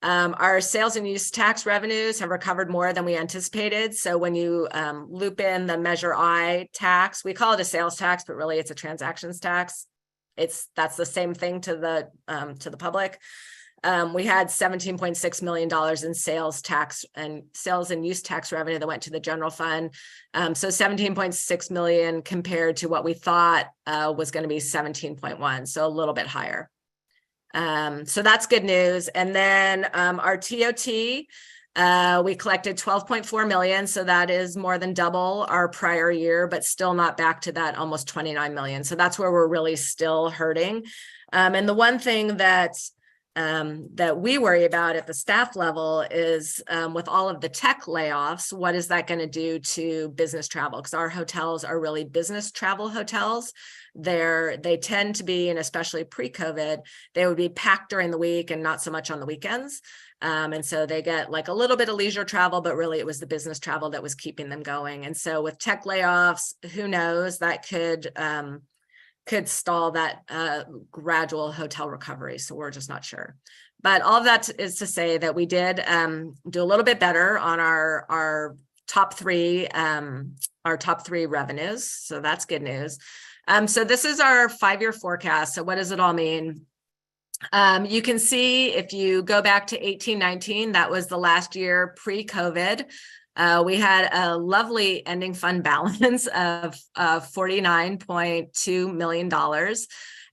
Our sales and use tax revenues have recovered more than we anticipated. So when you loop in the Measure I tax, we call it a sales tax, but really it's a transactions tax. That's the same thing to the public. We had $17.6 million in sales and use tax revenue that went to the general fund. So 17.6 million compared to what we thought was going to be 17.1, so a little bit higher. So that's good news. And then our TOT, we collected 12.4 million. So that is more than double our prior year, but still not back to that almost 29 million. So that's where we're really still hurting. And the one thing that we worry about at the staff level is with all of the tech layoffs, what is that going to do to business travel? Because our hotels are really business travel hotels. They tend to be, and especially pre-COVID, they would be packed during the week and not so much on the weekends. And so they get like a little bit of leisure travel, but really it was the business travel that was keeping them going. And so with tech layoffs, who knows, that could stall that gradual hotel recovery. So we're just not sure. But all of that is to say that we did do a little bit better on our top three revenues. So that's good news. So this is our 5-year forecast. So what does it all mean? You can see if you go back to 18-19, that was the last year pre-COVID. We had a lovely ending fund balance of $49.2 million.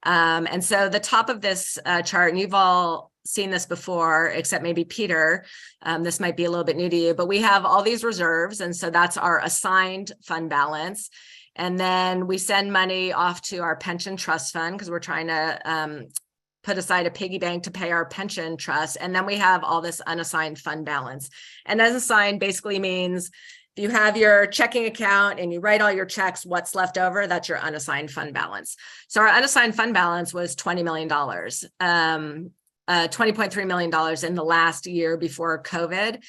And so the top of this chart, and you've all seen this before, except maybe Peter, this might be a little bit new to you, but we have all these reserves. And so that's our assigned fund balance. And then we send money off to our pension trust fund because we're trying to put aside a piggy bank to pay our pension trust. And then we have all this unassigned fund balance. And unassigned basically means if you have your checking account and you write all your checks, what's left over, that's your unassigned fund balance. So our unassigned fund balance was $20 million, $20.3 million in the last year before COVID.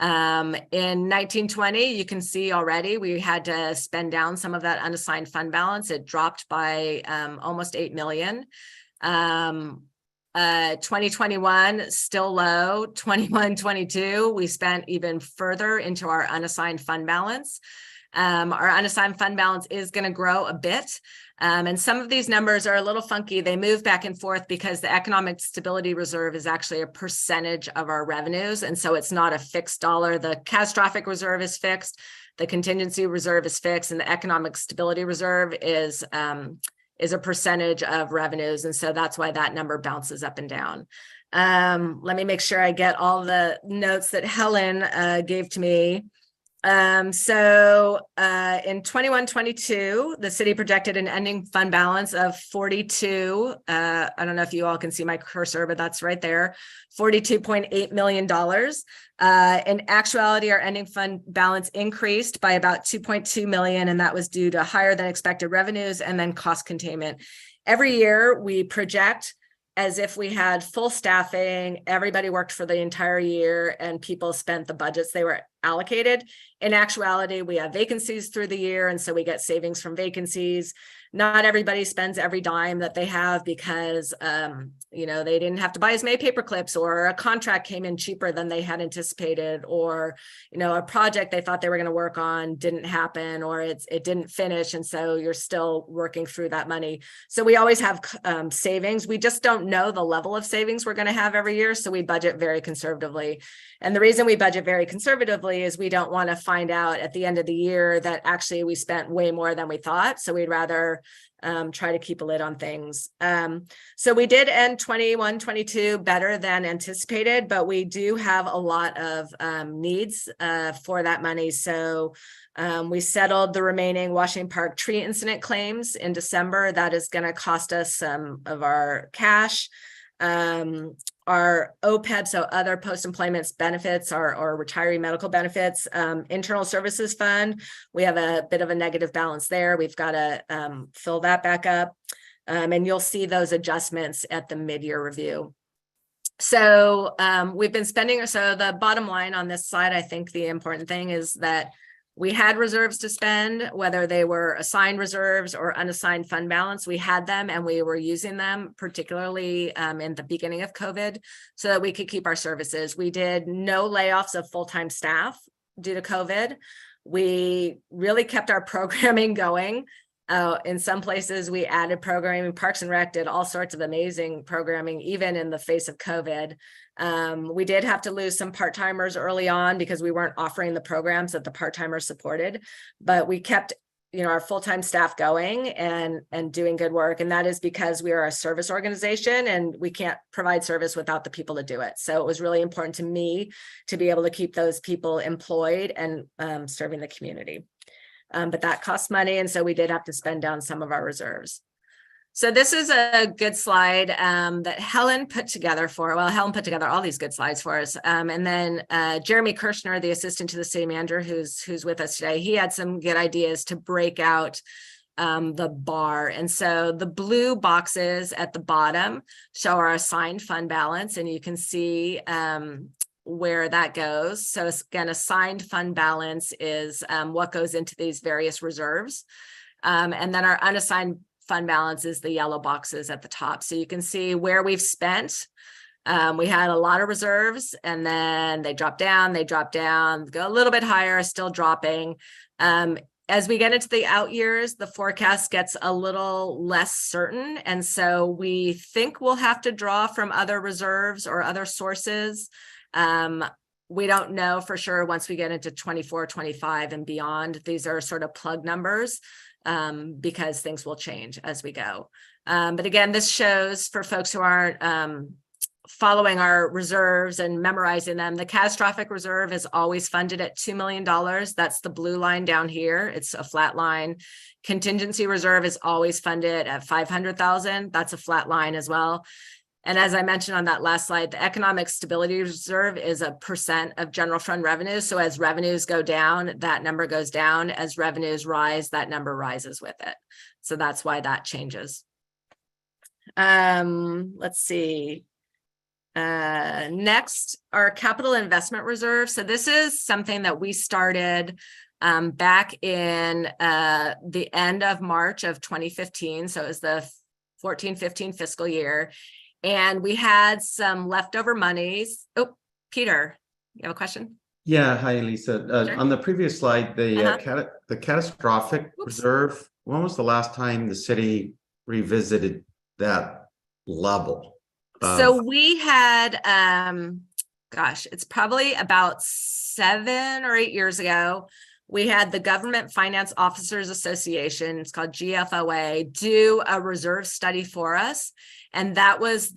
In 1920, you can see already we had to spend down some of that unassigned fund balance. It dropped by almost 8 million. 2021 still low. 21-22 we spent even further into our unassigned fund balance. Our unassigned fund balance is going to grow a bit. And some of these numbers are a little funky. They move back and forth because the economic stability reserve is actually a percentage of our revenues. And so it's not a fixed dollar. The catastrophic reserve is fixed. The contingency reserve is fixed, and the economic stability reserve is a percentage of revenues. And so that's why that number bounces up and down. Let me make sure I get all the notes that Helen gave to me. So in 21-22, the city projected an ending fund balance of 42. I don't know if you all can see my cursor, but that's right there, $42.8 million. In actuality, our ending fund balance increased by about 2.2 million, and that was due to higher than expected revenues and then cost containment. Every year we project as if we had full staffing, everybody worked for the entire year, and people spent the budgets they were allocated. In actuality, we have vacancies through the year, and so we get savings from vacancies. Not everybody spends every dime that they have because, they didn't have to buy as many paper clips, or a contract came in cheaper than they had anticipated, or, a project they thought they were going to work on didn't happen, or it didn't finish. And so you're still working through that money. So we always have savings. We just don't know the level of savings we're going to have every year. So we budget very conservatively. And the reason we budget very conservatively typically is we don't want to find out at the end of the year that actually we spent way more than we thought. So we'd rather try to keep a lid on things. So we did end 21-22 better than anticipated, but we do have a lot of needs for that money. So we settled the remaining Washington Park tree incident claims in December. That is going to cost us some of our cash. Our OPEB, so other post-employment benefits, or retiree medical benefits, internal services fund, we have a bit of a negative balance there. We've got to fill that back up. And you'll see those adjustments at the mid-year review. So we've been spending, so the bottom line on this slide, I think the important thing is that we had reserves to spend, whether they were assigned reserves or unassigned fund balance. We had them and we were using them, particularly in the beginning of COVID, so that we could keep our services. We did no layoffs of full-time staff due to COVID. We really kept our programming going. In some places, we added programming. Parks and Rec did all sorts of amazing programming, even in the face of COVID. We did have to lose some part-timers early on because we weren't offering the programs that the part-timers supported, but we kept, our full-time staff going and doing good work. And that is because we are a service organization and we can't provide service without the people to do it. So it was really important to me to be able to keep those people employed and serving the community. But that costs money. And so we did have to spend down some of our reserves. So this is a good slide that Helen put together Helen put together all these good slides for us. And then Jeremy Kirshner, the assistant to the city manager, who's with us today, he had some good ideas to break out the bar. And so the blue boxes at the bottom show our assigned fund balance, and you can see where that goes. So again, assigned fund balance is what goes into these various reserves. And then our unassigned fund balance is the yellow boxes at the top. So you can see where we've spent. We had a lot of reserves and then they drop down, go a little bit higher, still dropping. As we get into the out years, the forecast gets a little less certain. And so we think we'll have to draw from other reserves or other sources. We don't know for sure once we get into 24, 25 and beyond. These are sort of plug numbers because things will change as we go. But again, this shows for folks who aren't following our reserves and memorizing them, the catastrophic reserve is always funded at $2 million. That's the blue line down here. It's a flat line. Contingency reserve is always funded at $500,000. That's a flat line as well. And as I mentioned on that last slide, the economic stability reserve is a % of general fund revenue. So as revenues go down, that number goes down. As revenues rise, that number rises with it. So that's why that changes. Let's see. Next, our capital investment reserve. So this is something that we started back in the end of March of 2015. So it was the 14-15 fiscal year. And we had some leftover monies. Oh, Peter, you have a question? Yeah, hi, Lisa. Sure. On the previous slide, the catastrophic reserve, when was the last time the city revisited that level? So we had, gosh, it's probably about 7 or 8 years ago. We had the Government Finance Officers Association, it's called GFOA, do a reserve study for us. And that was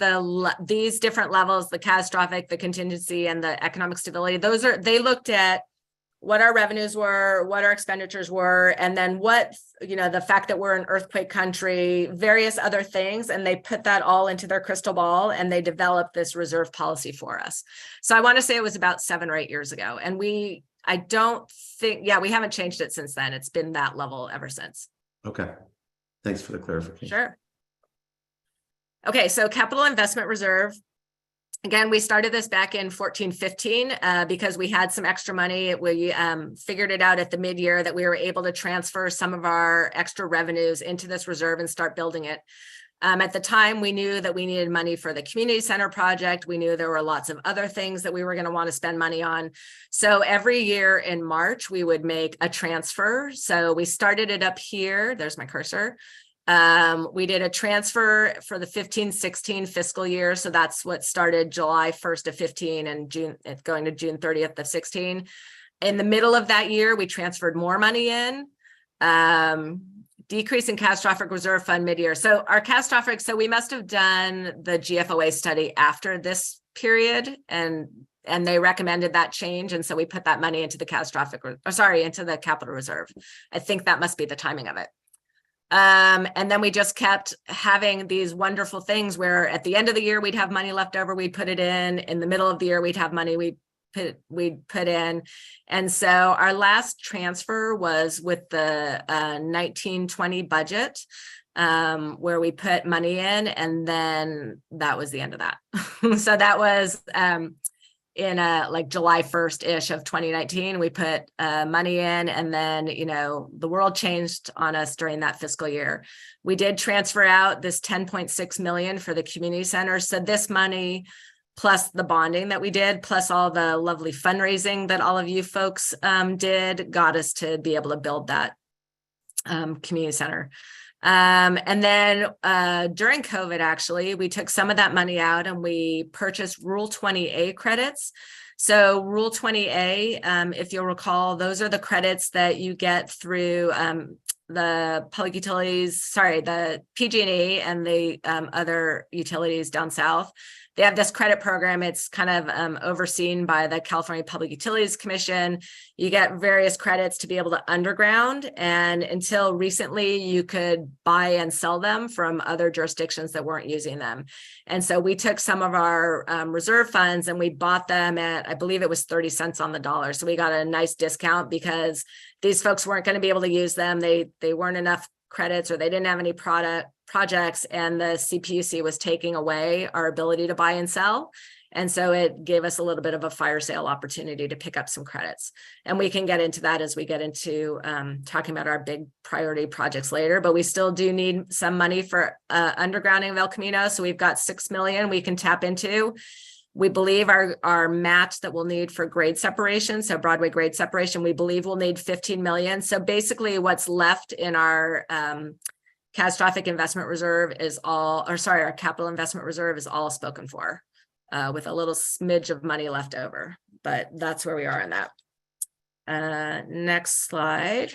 these different levels, the catastrophic, the contingency, and the economic stability. They looked at what our revenues were, what our expenditures were, and then what, the fact that we're an earthquake country, various other things. And they put that all into their crystal ball and they developed this reserve policy for us. So I want to say it was about 7 or 8 years ago. And I don't think, we haven't changed it since then. It's been that level ever since. Okay. Thanks for the clarification. Sure. Okay, so capital investment reserve. Again, we started this back in 14-15 because we had some extra money. We figured it out at the mid-year that we were able to transfer some of our extra revenues into this reserve and start building it. At the time, we knew that we needed money for the community center project. We knew there were lots of other things that we were going to want to spend money on. So every year in March, we would make a transfer. So we started it up here. There's my cursor. We did a transfer for the 15-16 fiscal year. So that's what started July 1st of 15 and going to June 30th of 16. In the middle of that year, we transferred more money in. Decrease in catastrophic reserve fund mid-year. So our catastrophic, so we must have done the GFOA study after this period, and they recommended that change. And so we put that money into the into the capital reserve. I think that must be the timing of it. And then we just kept having these wonderful things where at the end of the year, we'd have money left over, we'd put it in the middle of the year, we'd have money we'd put in. And so our last transfer was with the 1920 budget, where we put money in, and then that was the end of that. So that was in like July 1st-ish of 2019, we put money in, and then, you know, the world changed on us during that fiscal year. We did transfer out this 10.6 million for the community center. So this money, plus the bonding that we did, plus all the lovely fundraising that all of you folks did, got us to be able to build that community center. And then during COVID, actually, we took some of that money out and we purchased Rule 20A credits. So Rule 20A, if you'll recall, those are the credits that you get through the public utilities, the PG&E and the other utilities down south. They have this credit program. It's kind of overseen by the California Public Utilities Commission. You get various credits to be able to underground. And until recently, you could buy and sell them from other jurisdictions that weren't using them. And so we took some of our reserve funds and we bought them at, I believe it was 30 cents on the dollar. So we got a nice discount because these folks weren't going to be able to use them. They weren't enough credits, or they didn't have any projects, and the CPUC was taking away our ability to buy and sell. And so it gave us a little bit of a fire sale opportunity to pick up some credits. And we can get into that as we get into talking about our big priority projects later, but we still do need some money for undergrounding of El Camino. So we've got 6 million we can tap into. We believe our match that we'll need for grade separation, so Broadway grade separation, we believe we'll need 15 million. So basically what's left in our catastrophic investment reserve is all, our capital investment reserve is all spoken for, with a little smidge of money left over, but that's where we are in that. Next slide.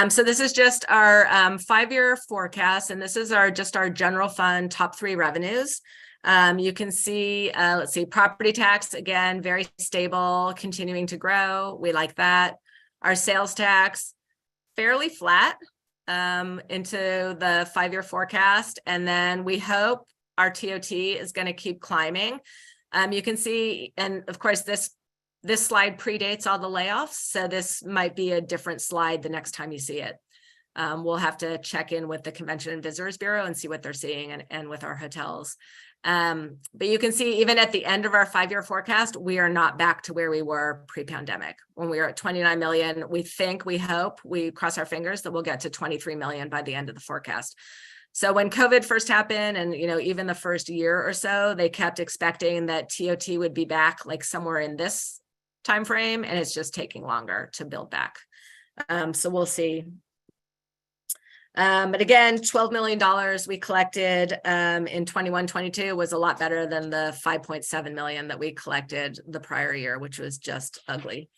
So this is just our 5-year forecast, and this is just our general fund top 3 revenues. You can see, let's see, property tax, again, very stable, continuing to grow. We like that. Our sales tax, fairly flat into the 5-year forecast. And then we hope our TOT is going to keep climbing. You can see, and of course, this slide predates all the layoffs. So this might be a different slide the next time you see it. We'll have to check in with the Convention and Visitors Bureau and see what they're seeing, and with our hotels. But you can see even at the end of our 5-year forecast, we are not back to where we were pre-pandemic. When we were at 29 million, we hope, we cross our fingers that we'll get to 23 million by the end of the forecast. So when COVID first happened, and even the first year or so, they kept expecting that TOT would be back like somewhere in this time frame, and it's just taking longer to build back. So we'll see. But again, $12 million we collected in 21-22 was a lot better than the 5.7 million that we collected the prior year, which was just ugly.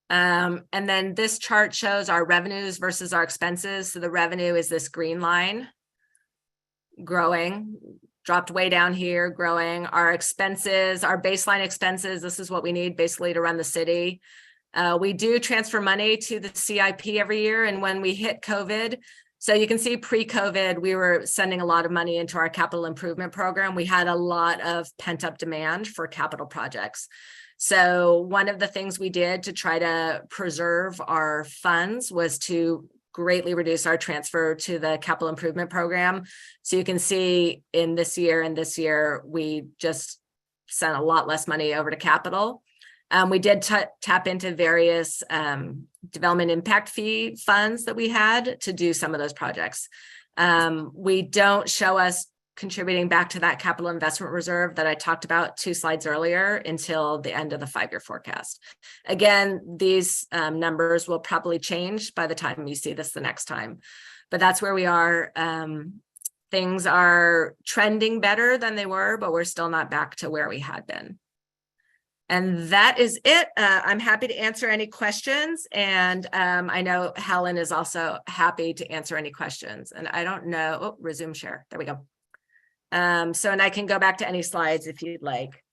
And then this chart shows our revenues versus our expenses. So the revenue is this green line, growing, dropped way down here, growing. Our expenses, our baseline expenses, this is what we need basically to run the city. We do transfer money to the CIP every year. And when we hit COVID, so you can see pre-COVID, we were sending a lot of money into our capital improvement program. We had a lot of pent-up demand for capital projects. So one of the things we did to try to preserve our funds was to greatly reduce our transfer to the capital improvement program. So you can see in this year and this year, we just sent a lot less money over to capital. We did tap into various development impact fee funds that we had to do some of those projects. We don't show us contributing back to that capital investment reserve that I talked about 2 slides earlier until the end of the 5-year forecast. Again, these numbers will probably change by the time you see this the next time, but that's where we are. Things are trending better than they were, but we're still not back to where we had been. And that is it. I'm happy to answer any questions. And I know Helen is also happy to answer any questions. And I don't know, oh, resume share. There we go. So, and I can go back to any slides if you'd like.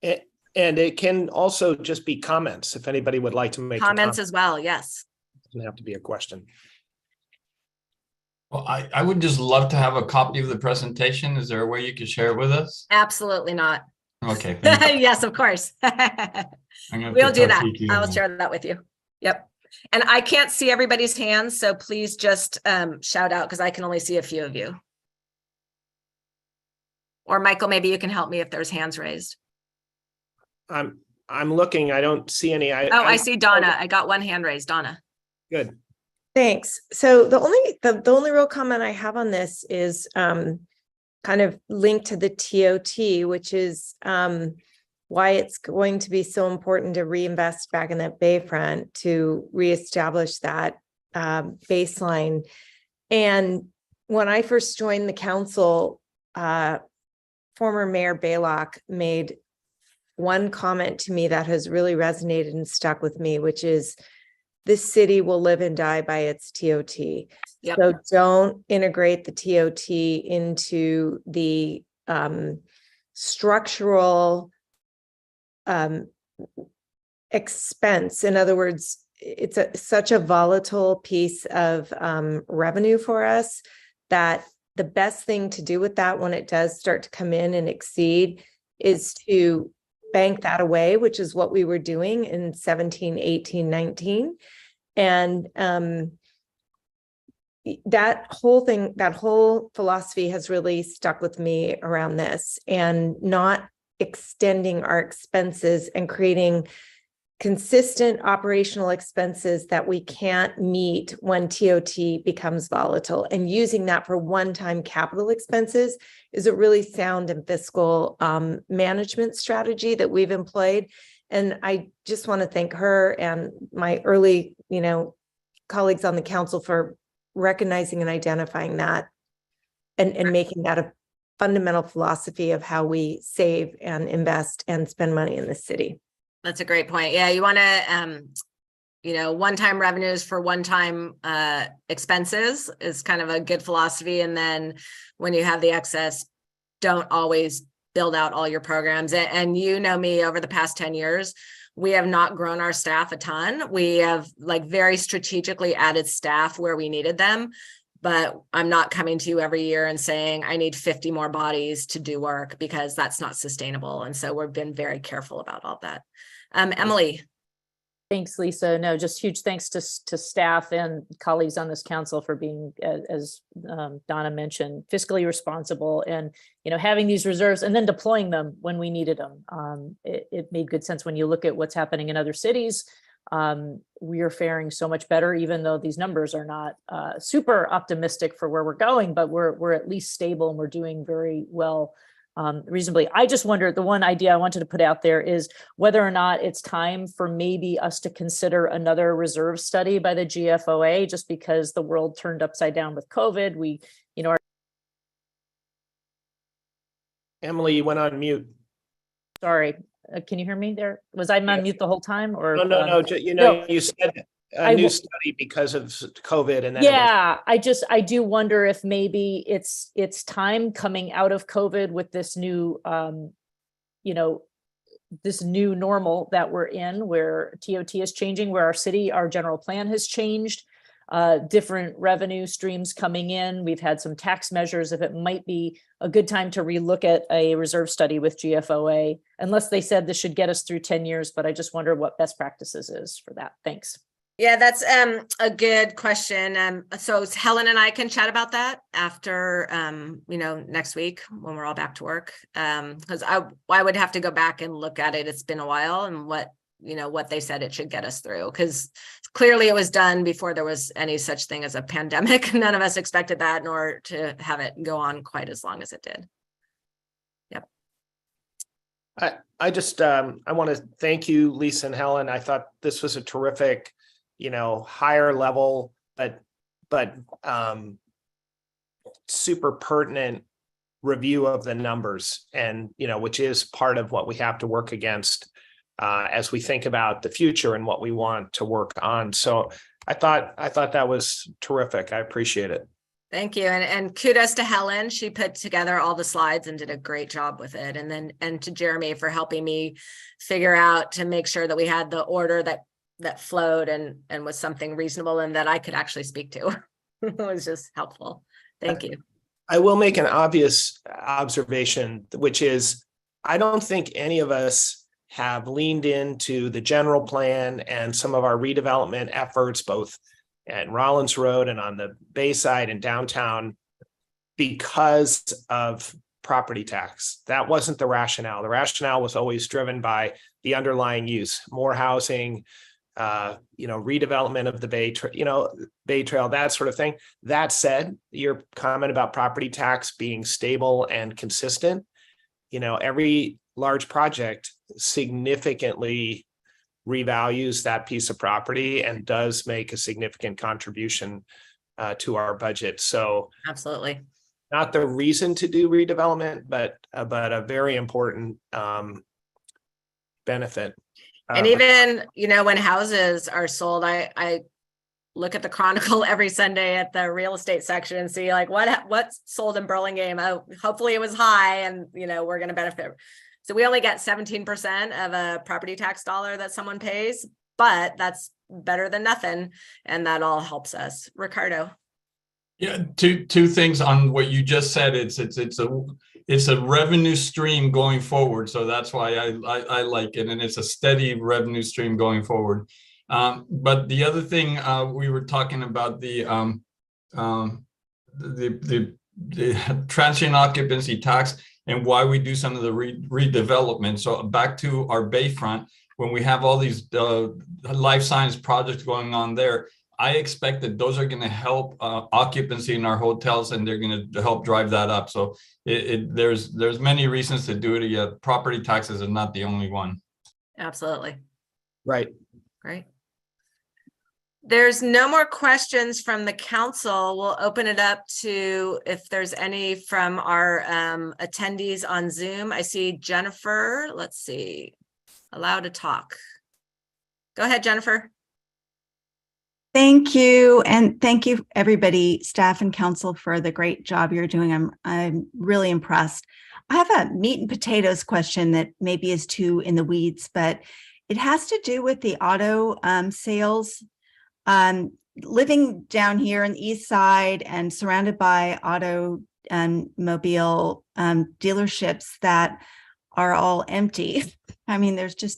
And it can also just be comments if anybody would like to make Comments as well. Yes. It doesn't have to be a question. Well, I would just love to have a copy of the presentation. Is there a way you could share it with us? Absolutely not. Okay. Yes, of course. We'll do that. I'll Then. share that with you. Yep. And I can't see everybody's hands, so please just shout out because I can only see a few of you. Or Michael, maybe you can help me if there's hands raised. I'm looking. I don't see any. I see Donna. I got one hand raised. Donna. Good. Thanks. So the only real comment I have on this is kind of linked to the TOT, which is why it's going to be so important to reinvest back in that Bayfront to reestablish that baseline. And when I first joined the council, former Mayor Baylock made one comment to me that has really resonated and stuck with me, which is this city will live and die by its TOT. Yep. So don't integrate the TOT into the structural expense. In other words, it's such a volatile piece of revenue for us that the best thing to do with that when it does start to come in and exceed is to bank that away, which is what we were doing in 17, 18, 19. And that whole philosophy has really stuck with me around this, and not extending our expenses and creating consistent operational expenses that we can't meet when TOT becomes volatile, and using that for one-time capital expenses is a really sound and fiscal management strategy that we've employed. And I just want to thank her and my early, colleagues on the council for recognizing and identifying that and making that a fundamental philosophy of how we save and invest and spend money in the city. That's a great point. Yeah, you want to, one-time revenues for one-time expenses is kind of a good philosophy. And then when you have the excess, don't always build out all your programs. And me, over the past 10 years, we have not grown our staff a ton. We have very strategically added staff where we needed them. But I'm not coming to you every year and saying I need 50 more bodies to do work, because that's not sustainable. And so we've been very careful about all that. Emily. Thanks, Lisa. No, just huge thanks to staff and colleagues on this council for being, as Donna mentioned, fiscally responsible and, having these reserves and then deploying them when we needed them. It made good sense when you look at what's happening in other cities. We are faring so much better, even though these numbers are not super optimistic for where we're going, but we're at least stable and we're doing very well. Reasonably. I just wonder, the one idea I wanted to put out there is whether or not it's time for maybe us to consider another reserve study by the GFOA, just because the world turned upside down with COVID. We, Emily, you went on mute. Sorry, can you hear me there? Was I on mute the whole time? Or no. No. You said a new study because of COVID, and then yeah, I do wonder if maybe it's time coming out of COVID with this new this new normal that we're in, where TOT is changing, where our general plan has changed, different revenue streams coming in. We've had some tax measures. If it might be a good time to relook at a reserve study with GFOA, unless they said this should get us through 10 years, but I just wonder what best practices is for that. Thanks. Yeah, that's a good question. So Helen and I can chat about that after, next week when we're all back to work. Because I would have to go back and look at it. It's been a while, and what they said it should get us through. Because clearly it was done before there was any such thing as a pandemic. None of us expected that, nor to have it go on quite as long as it did. Yep. I just I want to thank you, Lisa and Helen. I thought this was a terrific, higher level, but super pertinent review of the numbers, and which is part of what we have to work against as we think about the future and what we want to work on. So I thought that was terrific. I appreciate it. Thank you. And kudos to Helen. She put together all the slides and did a great job with it. And to Jeremy for helping me figure out to make sure that we had the order that flowed and was something reasonable and that I could actually speak to. It was just helpful. Thank you. I will make an obvious observation, which is I don't think any of us have leaned into the general plan and some of our redevelopment efforts, both at Rollins Road and on the Bayside and downtown, because of property tax. That wasn't the rationale. The rationale was always driven by the underlying use, more housing, redevelopment of the Bay Trail, that sort of thing. That said, your comment about property tax being stable and consistent, every large project significantly revalues that piece of property and does make a significant contribution to our budget. So absolutely not the reason to do redevelopment, but a very important benefit. And even, when houses are sold, I look at the Chronicle every Sunday at the real estate section and see like what's sold in Burlingame. Oh, hopefully it was high and, we're going to benefit. So we only get 17% of a property tax dollar that someone pays, but that's better than nothing. And that all helps us. Ricardo. Yeah, two things on what you just said. It's a revenue stream going forward. So that's why I like it. And it's a steady revenue stream going forward. But the other thing we were talking about the transient occupancy tax and why we do some of the redevelopment. So back to our bayfront, when we have all these life science projects going on there, I expect that those are going to help occupancy in our hotels, and they're going to help drive that up. So there's many reasons to do it. Yeah, property taxes are not the only one. Absolutely. Right. Great. There's no more questions from the council. We'll open it up to if there's any from our attendees on Zoom. I see Jennifer. Let's see. Allowed to talk. Go ahead, Jennifer. Thank you. And thank you, everybody, staff and council, for the great job you're doing. I'm really impressed. I have a meat and potatoes question that maybe is too in the weeds, but it has to do with the auto sales. Living down here on the east side and surrounded by automobile dealerships that are all empty. I mean, there's just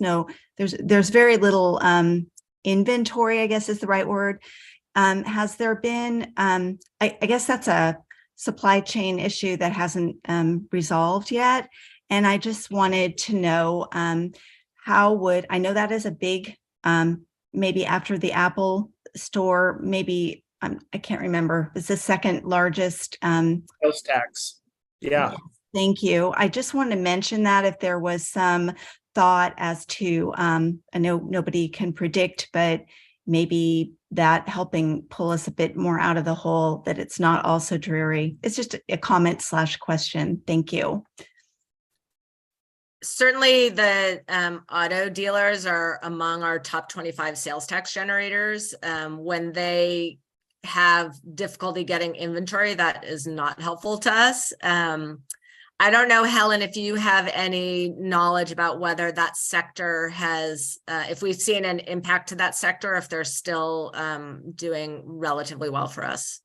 there's very little inventory, I guess is the right word. Has there been, I guess that's a supply chain issue that hasn't resolved yet. And I just wanted to know I know that is a big, maybe after the Apple store, maybe I can't remember, it's the second largest sales tax. Yeah. Thank you. I just wanted to mention that if there was some thought as to, I know nobody can predict, but maybe that helping pull us a bit more out of the hole, that it's not all so dreary. It's just a comment / question. Thank you. Certainly the auto dealers are among our top 25 sales tax generators. When they have difficulty getting inventory, that is not helpful to us. I don't know, Helen, if you have any knowledge about whether that sector has, if we've seen an impact to that sector, if they're still doing relatively well for us.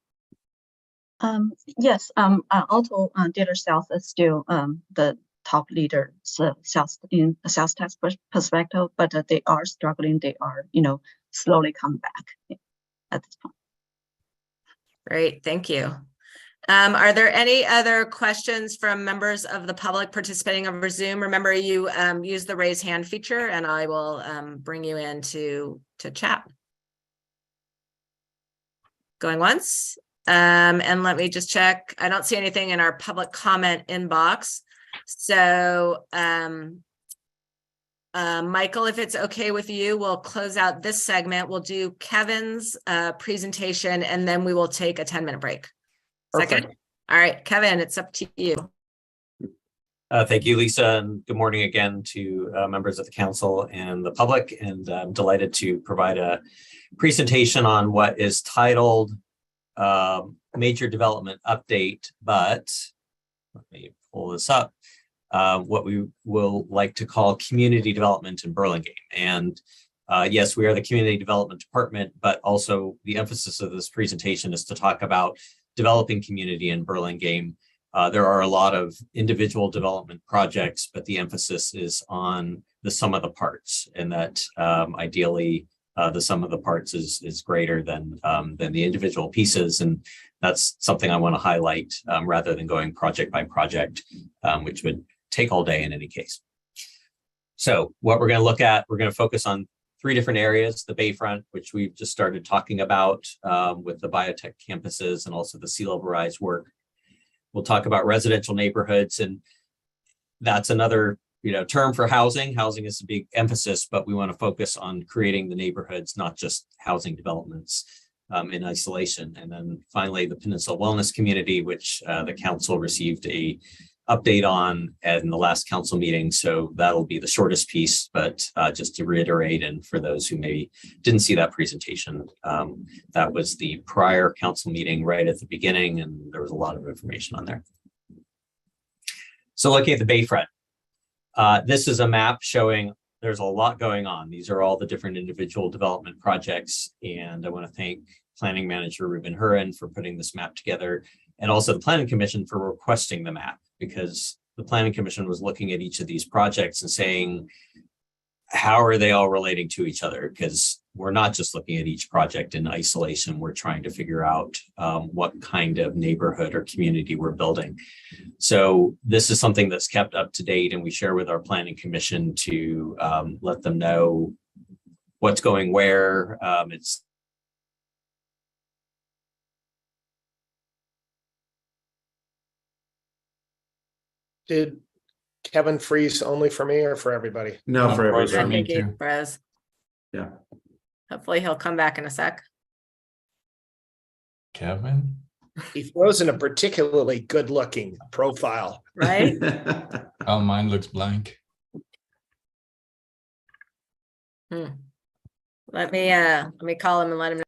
Yes, auto dealer sales is still the top leader sales in a sales tax perspective, but they are struggling. They are, slowly come back at this point. Great, thank you. Are there any other questions from members of the public participating over Zoom? Remember, you use the raise hand feature and I will bring you in to chat. Going once. And let me just check. I don't see anything in our public comment inbox. So Michael, if it's okay with you, we'll close out this segment. We'll do Kevin's presentation and then we will take a 10-minute break. Second. All right, Kevin, it's up to you. Thank you, Lisa, and good morning again to members of the council and the public. And I'm delighted to provide a presentation on what is titled Major Development Update, but let me pull this up. What we will like to call community development in Burlingame. And yes, we are the community development department, but also the emphasis of this presentation is to talk about developing community in Burlingame. There are a lot of individual development projects, but the emphasis is on the sum of the parts, and that ideally the sum of the parts is greater than the individual pieces. And that's something I want to highlight rather than going project by project, which would take all day in any case. So what we're going to look at, we're going to focus on 3 different areas: the Bayfront, which we've just started talking about with the biotech campuses and also the sea level rise work. We'll talk about residential neighborhoods, and that's another term for housing. Housing is a big emphasis, but we want to focus on creating the neighborhoods, not just housing developments in isolation. And then finally, the Peninsula Wellness Community, which the council received a update on in the last council meeting. So that'll be the shortest piece, but just to reiterate, and for those who maybe didn't see that presentation, that was the prior council meeting right at the beginning, and there was a lot of information on there. So looking at the Bayfront, this is a map showing there's a lot going on. These are all the different individual development projects, and I want to thank Planning Manager Ruben Hurin for putting this map together, and also the Planning Commission for requesting the map, because the Planning Commission was looking at each of these projects and saying, how are they all relating to each other? Because we're not just looking at each project in isolation. We're trying to figure out what kind of neighborhood or community we're building. So this is something that's kept up to date, and we share with our Planning Commission to let them know what's going where. Did Kevin freeze only for me or for everybody? No, for froze for everybody. me too. Brez. Yeah. Hopefully he'll come back in a sec. Kevin? He throws in a particularly good looking profile. Right? Oh, mine looks blank. Let me call him and let him know.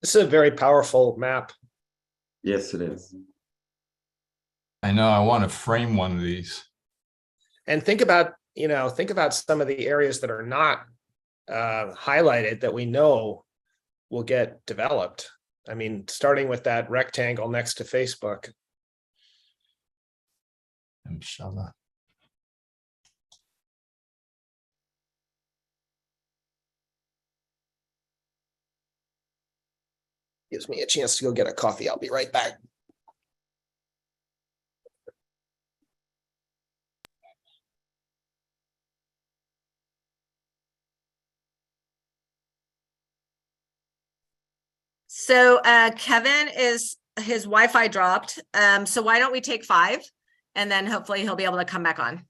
This is a very powerful map. Yes, it is. I know, I want to frame one of these. And think about some of the areas that are not highlighted that we know will get developed. I mean, starting with that rectangle next to Facebook. Inshallah. Gives me a chance to go get a coffee. I'll be right back. So Kevin his Wi-Fi dropped. So why don't we take 5, and then hopefully he'll be able to come back on.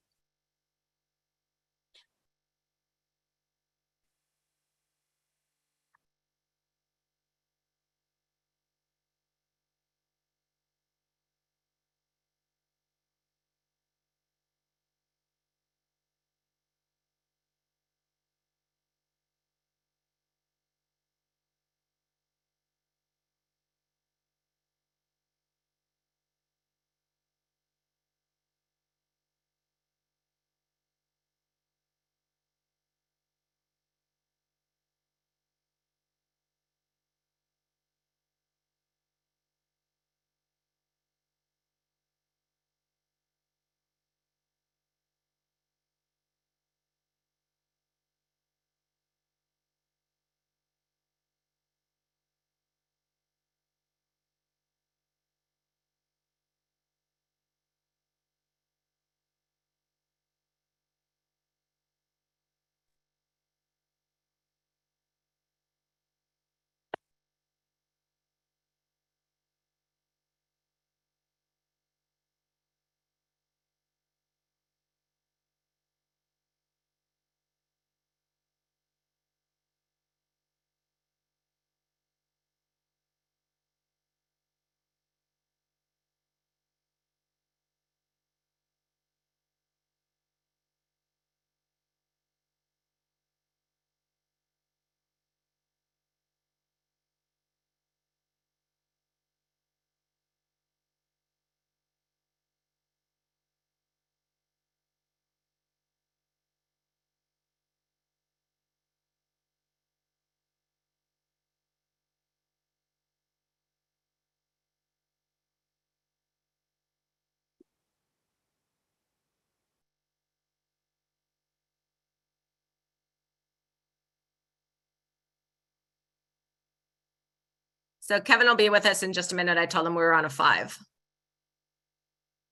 So Kevin will be with us in just a minute. I told him we were on a 5.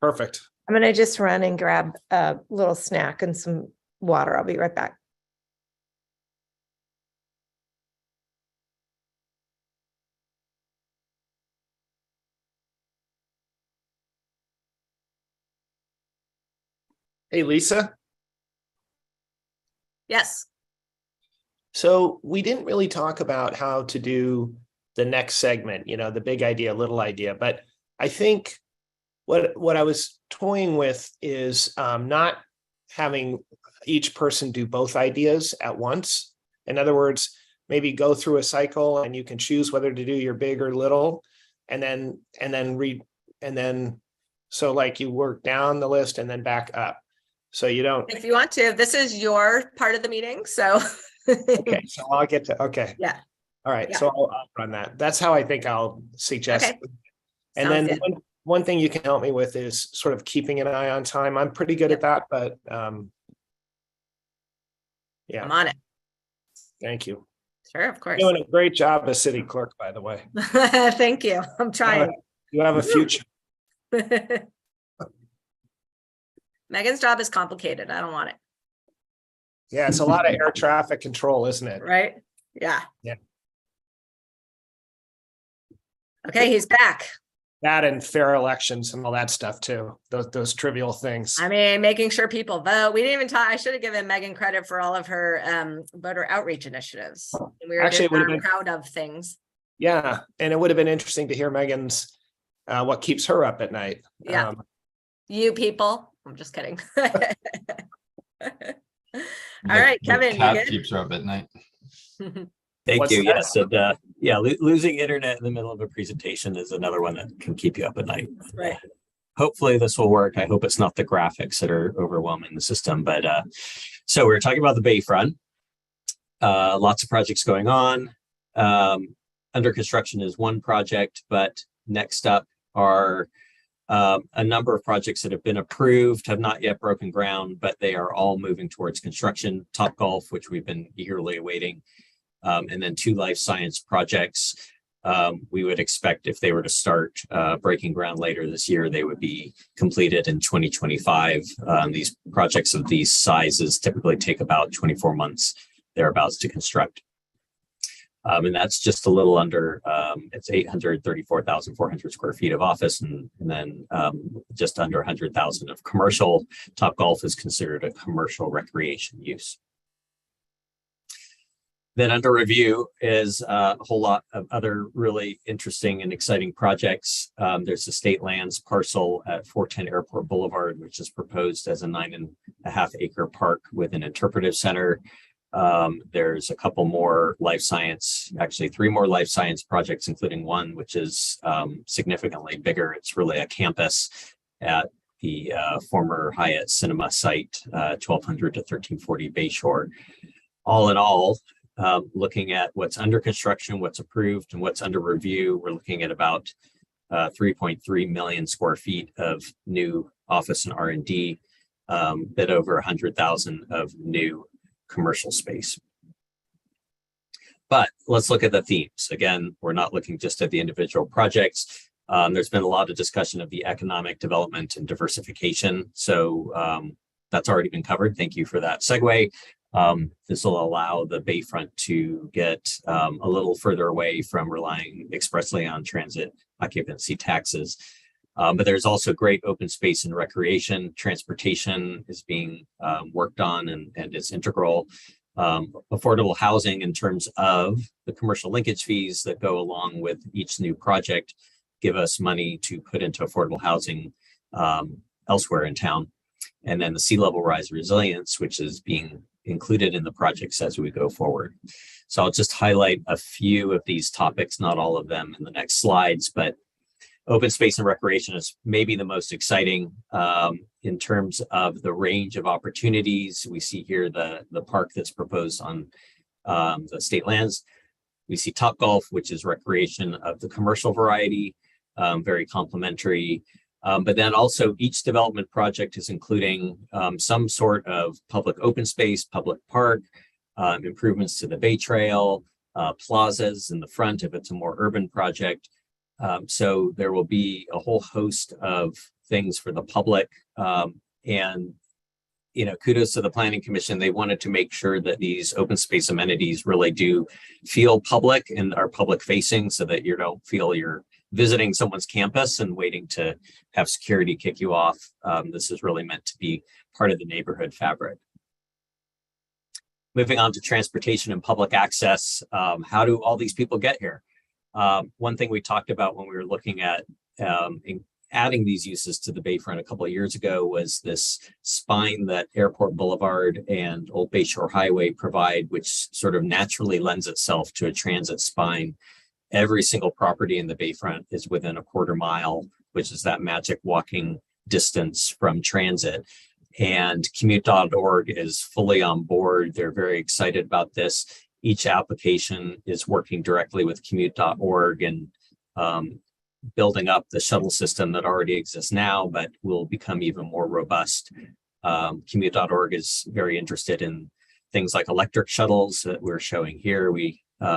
Perfect. I'm gonna just run and grab a little snack and some water. I'll be right back. Hey, Lisa. Yes. So we didn't really talk about how to do the next segment, the big idea, little idea, but I think what I was toying with is not having each person do both ideas at once. In other words, maybe go through a cycle and you can choose whether to do your big or little, and then read, and then so like you work down the list and then back up. So you don't. If you want to, this is your part of the meeting. So. Okay, so I'll get to, okay. Yeah. All right, Yeah. so I'll run that. That's how I think I'll suggest. Okay. And Sounds then good. one thing you can help me with is sort of keeping an eye on time. I'm pretty good at that, but yeah, I'm on it. thank you. Sure, of course. Doing a great job as city clerk, by the way. Thank you. I'm trying. You have a future. Megan's job is complicated. I don't want it. Yeah, it's a lot of air traffic control, isn't it? Right? Yeah. Yeah. Okay, he's back. That and fair elections and all that stuff too. Those trivial things. I mean, making sure people vote. We didn't even talk. I should have given Megan credit for all of her voter outreach initiatives. We were Actually, it would have doing been proud of things. Yeah, and it would have been interesting to hear Megan's what keeps her up at night. Yeah. You people. I'm just kidding. All right, Kevin, you Cat good? keeps her up at night. Thank What's you. that? Yes. And yeah, losing internet in the middle of a presentation is another one that can keep you up at night. Right. Hopefully this will work. I hope it's not the graphics that are overwhelming the system. But so we're talking about the Bayfront. Lots of projects going on. Under construction is one project, but next up are a number of projects that have been approved, have not yet broken ground, but they are all moving towards construction. Topgolf, which we've been eagerly awaiting, and then 2 life science projects. We would expect if they were to start breaking ground later this year, they would be completed in 2025. These projects of these sizes typically take about 24 months thereabouts to construct. And that's just a little under, it's 834,400 square feet of office, and then just under 100,000 of commercial. Topgolf is considered a commercial recreation use. Then under review is a whole lot of other really interesting and exciting projects. There's the state lands parcel at 410 Airport Boulevard, which is proposed as a 9.5 acre park with an interpretive center. There's a couple more life science, actually 3 more life science projects, including one which is significantly bigger. It's really a campus at the former Hyatt Cinema site, 1200 to 1340 Bayshore. All in all, looking at what's under construction, what's approved, and what's under review, we're looking at about 3.3 million square feet of new office and R&D, bit over 100,000 of new commercial space. But let's look at the themes. Again, we're not looking just at the individual projects. There's been a lot of discussion of the economic development and diversification. So that's already been covered. Thank you for that segue. This will allow the Bayfront to get a little further away from relying expressly on transit occupancy taxes. But there's also great open space and recreation. Transportation is being worked on and is integral. Affordable housing in terms of the commercial linkage fees that go along with each new project give us money to put into affordable housing elsewhere in town. And then the sea level rise resilience, which is being included in the projects as we go forward. So I'll just highlight a few of these topics, not all of them in the next slides, but open space and recreation is maybe the most exciting in terms of the range of opportunities. We see here the park that's proposed on the state lands. We see Topgolf, which is recreation of the commercial variety, very complementary. But then also each development project is including some sort of public open space, public park, improvements to the Bay Trail, plazas in the front if it's a more urban project. So there will be a whole host of things for the public. And kudos to the Planning Commission. They wanted to make sure that these open space amenities really do feel public and are public facing, so that you don't feel you're visiting someone's campus and waiting to have security kick you off. This is really meant to be part of the neighborhood fabric. Moving on to transportation and public access. How do all these people get here? One thing we talked about when we were looking at adding these uses to the Bayfront a couple of years ago was this spine that Airport Boulevard and Old Bayshore Highway provide, which sort of naturally lends itself to a transit spine. Every single property in the Bayfront is within a quarter mile, which is that magic walking distance from transit. And commute.org is fully on board. They're very excited about this. Each application is working directly with commute.org and building up the shuttle system that already exists now, but will become even more robust. Commute.org is very interested in things like electric shuttles that we're showing here.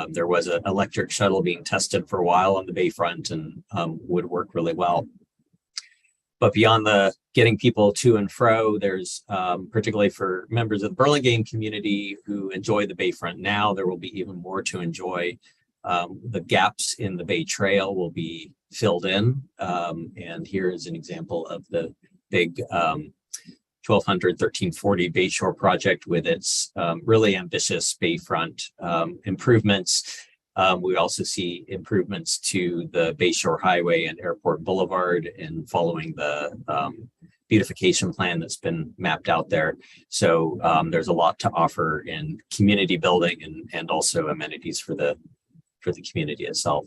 There was an electric shuttle being tested for a while on the Bayfront and would work really well. But beyond the getting people to and fro, there's particularly for members of the Burlingame community who enjoy the Bayfront now, there will be even more to enjoy. The gaps in the Bay Trail will be filled in. And here is an example of the big 1200-1340 Bayshore project with its really ambitious Bayfront improvements. We also see improvements to the Bayshore Highway and Airport Boulevard and following the beautification plan that's been mapped out there. So there's a lot to offer in community building and also amenities for the community itself.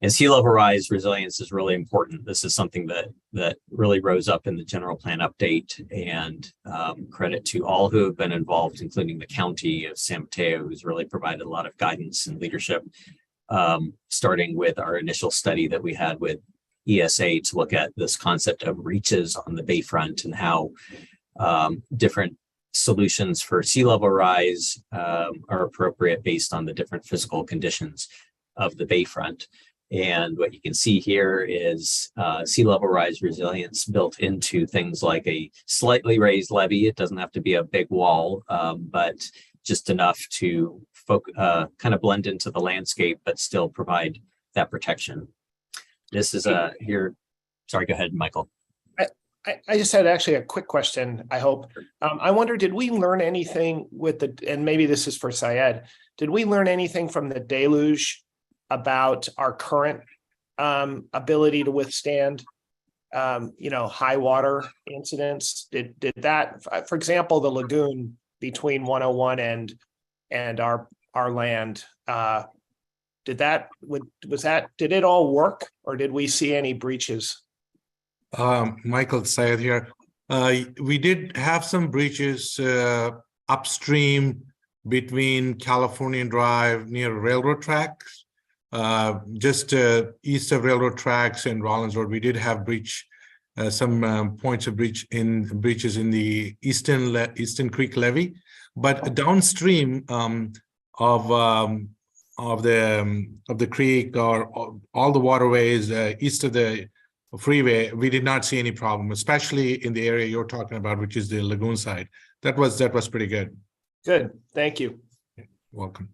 And sea level rise resilience is really important. This is something that really rose up in the general plan update, and credit to all who have been involved, including the county of San Mateo, who's really provided a lot of guidance and leadership, starting with our initial study that we had with ESA to look at this concept of reaches on the Bayfront and how different solutions for sea level rise are appropriate based on the different physical conditions of the Bayfront. And what you can see here is sea level rise resilience built into things like a slightly raised levee. It doesn't have to be a big wall, but just enough to kind of blend into the landscape, but still provide that protection. This is here. Sorry, go ahead, Michael. I just had actually a quick question, I hope. I wonder, did we learn anything with and maybe this is for Syed, did we learn anything from the deluge about our current ability to withstand, high water incidents? Did that, for example, the lagoon between 101 and our land, did it all work, or did we see any breaches? Michael, Syed here. We did have some breaches upstream between California Drive near railroad tracks. Just east of railroad tracks and Rollins Road, we did have some points of breaches in the Eastern Creek levee, but downstream of the creek or all the waterways east of the freeway, we did not see any problem, especially in the area you're talking about, which is the lagoon side. That was pretty good. Good, thank you. Welcome.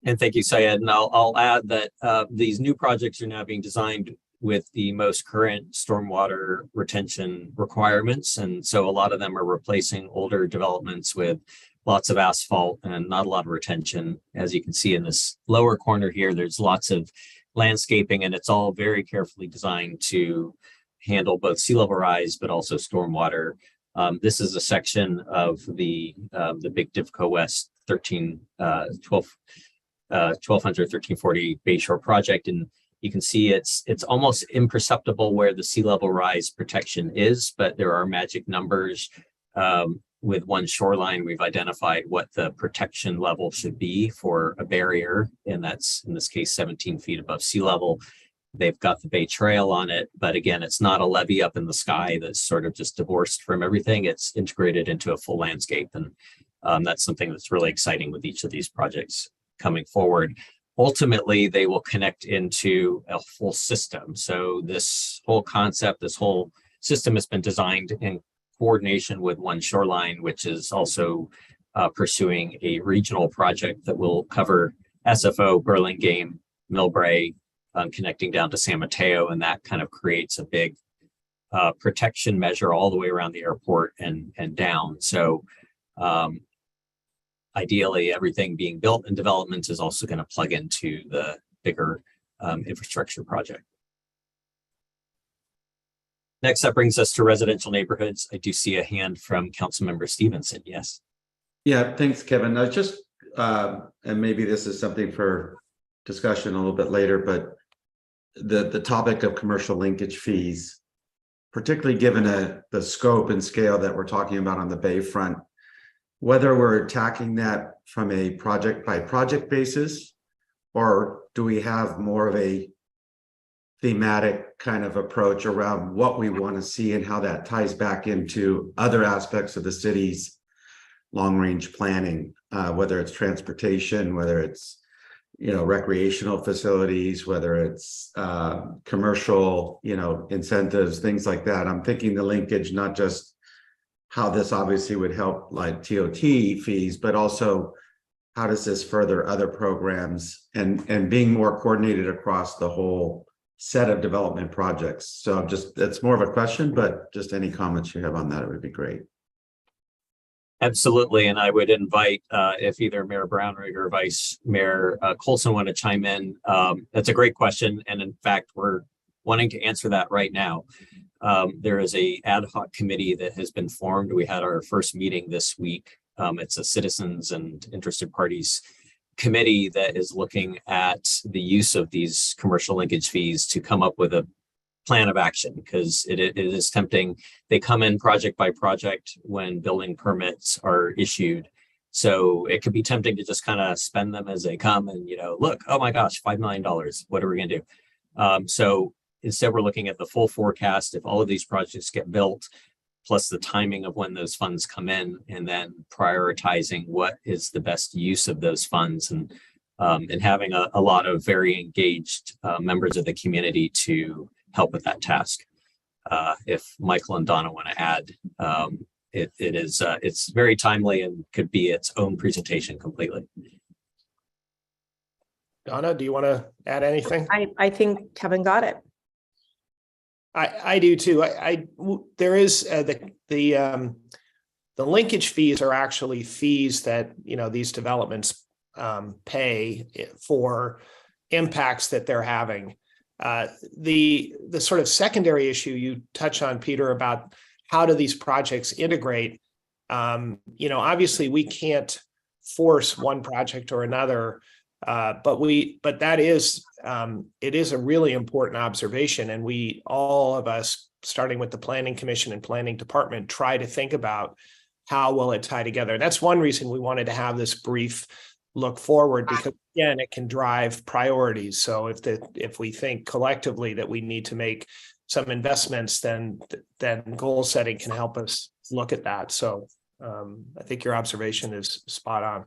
And thank you, Syed. And I'll add that these new projects are now being designed with the most current stormwater retention requirements. And so a lot of them are replacing older developments with lots of asphalt and not a lot of retention. As you can see in this lower corner here, there's lots of landscaping, and it's all very carefully designed to handle both sea level rise, but also stormwater. This is a section of the Big Divco West 1200-1340 Bayshore project, and you can see it's almost imperceptible where the sea level rise protection is, but there are magic numbers. With one shoreline, we've identified what the protection level should be for a barrier, and that's in this case 17 feet above sea level. They've got the Bay Trail on it, but again, it's not a levee up in the sky that's sort of just divorced from everything. It's integrated into a full landscape, and That's something that's really exciting with each of these projects coming forward. Ultimately, they will connect into a full system. So this whole concept, this whole system has been designed in coordination with One Shoreline, which is also pursuing a regional project that will cover SFO, Burlingame, Millbrae, connecting down to San Mateo, and that kind of creates a big protection measure all the way around the airport and down. So ideally, everything being built in development is also going to plug into the bigger infrastructure project. Next, that brings us to residential neighborhoods. I do see a hand from Councilmember Stevenson. Yes. Yeah, thanks, Kevin. I just, and maybe this is something for discussion a little bit later, but the topic of commercial linkage fees, particularly given the scope and scale that we're talking about on the Bayfront, whether we're attacking that from a project by project basis, or do we have more of a thematic kind of approach around what we want to see and how that ties back into other aspects of the city's long-range planning, whether it's transportation, whether it's recreational facilities, whether it's commercial incentives, things like that. I'm thinking the linkage, not just how this obviously would help like TOT fees, but also how does this further other programs and being more coordinated across the whole set of development projects. So it's more of a question, but just any comments you have on that, it would be great. Absolutely. And I would invite if either Mayor Brownrigg or Vice Mayor Colson want to chime in. That's a great question. And in fact, we're wanting to answer that right now. There is a ad hoc committee that has been formed. We had our first meeting this week. It's a citizens and interested parties committee that is looking at the use of these commercial linkage fees to come up with a plan of action, because it is tempting. They come in project by project when building permits are issued. So it could be tempting to just kind of spend them as they come and, look, oh my gosh, $5 million. What are we going to do? So instead, we're looking at the full forecast. If all of these projects get built, plus the timing of when those funds come in, and then prioritizing what is the best use of those funds, and having a lot of very engaged members of the community to help with that task. If Michael and Donna want to add, it's very timely and could be its own presentation completely. Donna, do you want to add anything? I think Kevin got it. I do too. There is the linkage fees are actually fees that these developments pay for impacts that they're having. The sort of secondary issue you touch on, Peter, about how do these projects integrate? Obviously we can't force one project or another, but that is it is a really important observation, and all of us, starting with the Planning Commission and Planning Department, try to think about how will it tie together. That's one reason we wanted to have this brief look forward, because again, it can drive priorities. So if we think collectively that we need to make some investments, then goal setting can help us look at that. So I think your observation is spot on.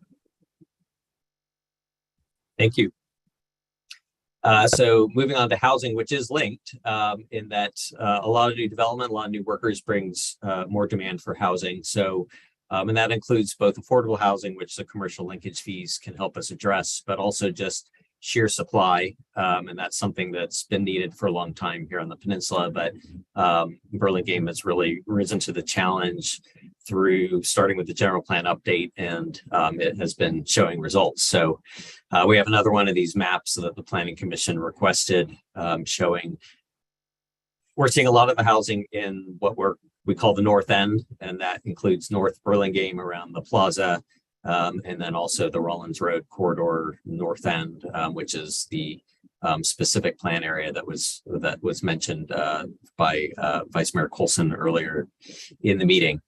Thank you. So moving on to housing, which is linked in that a lot of new development, a lot of new workers brings more demand for housing. So, and that includes both affordable housing, which the commercial linkage fees can help us address, but also just sheer supply. And that's something that's been needed for a long time here on the peninsula, but Burlingame has really risen to the challenge through starting with the general plan update, and it has been showing results. So we have another one of these maps that the Planning Commission requested, showing we're seeing a lot of the housing in what we call the North End, and that includes North Burlingame around the plaza, and then also the Rollins Road corridor, North End, which is the specific plan area that was mentioned by Vice Mayor Colson earlier in the meeting.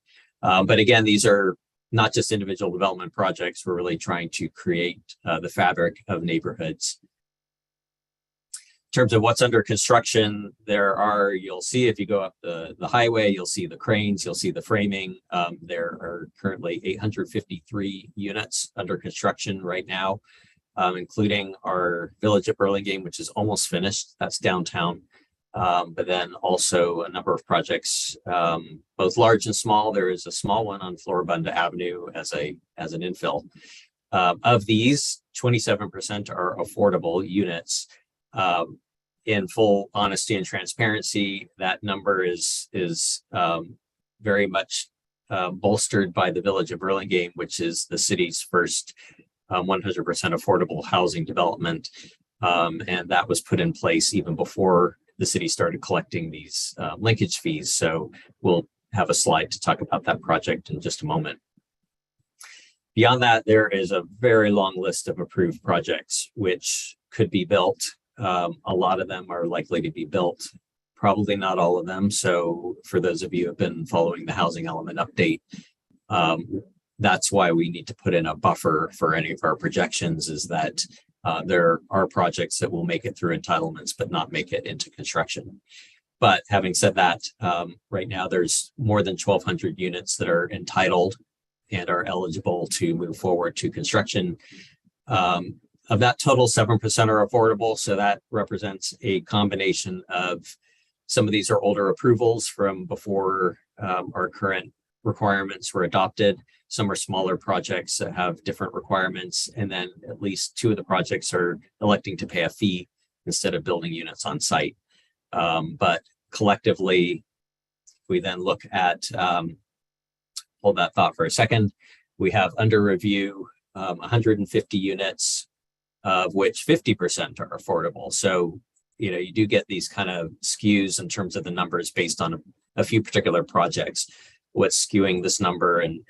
But again, these are not just individual development projects. We're really trying to create the fabric of neighborhoods. terms of what's under construction, you'll see if you go up the highway, you'll see the cranes, you'll see the framing. There are currently 853 units under construction right now, including our Village at Burlingame, which is almost finished. That's downtown. But then also a number of projects, both large and small. There is a small one on Floribunda Avenue as an infill. Of these, 27% are affordable units. In full honesty and transparency, that number is very much bolstered by the Village of Burlingame, which is the city's first 100% affordable housing development. And that was put in place even before the city started collecting these linkage fees. So we'll have a slide to talk about that project in just a moment. Beyond that, there is a very long list of approved projects which could be built. A lot of them are likely to be built, probably not all of them. So for those of you who have been following the housing element update, that's why we need to put in a buffer for any of our projections, is that there are projects that will make it through entitlements, but not make it into construction. But having said that, right now there's more than 1,200 units that are entitled and are eligible to move forward to construction. Of that total, 7% are affordable. So that represents a combination of some of these are older approvals from before our current requirements were adopted. Some are smaller projects that have different requirements. And then at least 2 of the projects are electing to pay a fee instead of building units on site. But collectively, we then look at, hold that thought for a second. We have under review 150 units, of which 50% are affordable. So, you do get these kind of skews in terms of the numbers based on a few particular projects. What's skewing this number and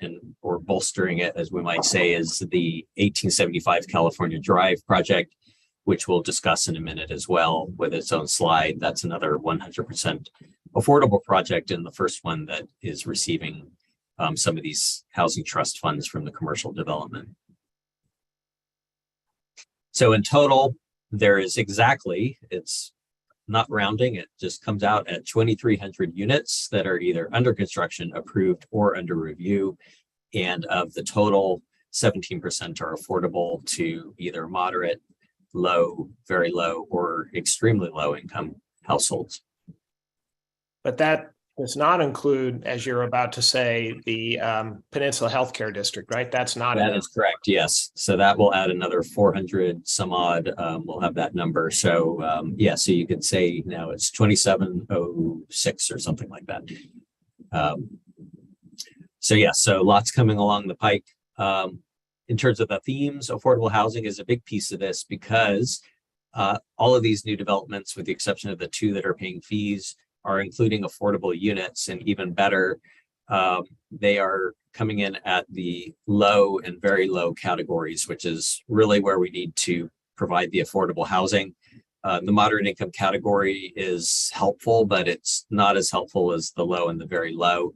or bolstering it, as we might say, is the 1875 California Drive project, which we'll discuss in a minute as well with its own slide. That's another 100% affordable project, and the first one that is receiving some of these housing trust funds from the commercial development. So in total, there is exactly, it's not rounding, it just comes out at 2,300 units that are either under construction, approved, or under review. And of the total, 17% are affordable to either moderate, low, very low, or extremely low income households. But that does not include, as you're about to say, the Peninsula Healthcare District, right? That's not. That is correct, yes. So that will add another 400 some odd. We'll have that number. So yeah, so you could say now it's 2706 or something like that. So yeah, so lots coming along the pike. In terms of the themes, affordable housing is a big piece of this because all of these new developments, with the exception of the 2 that are paying fees, are including affordable units, and even better, they are coming in at the low and very low categories, which is really where we need to provide the affordable housing. The moderate income category is helpful, but it's not as helpful as the low and the very low.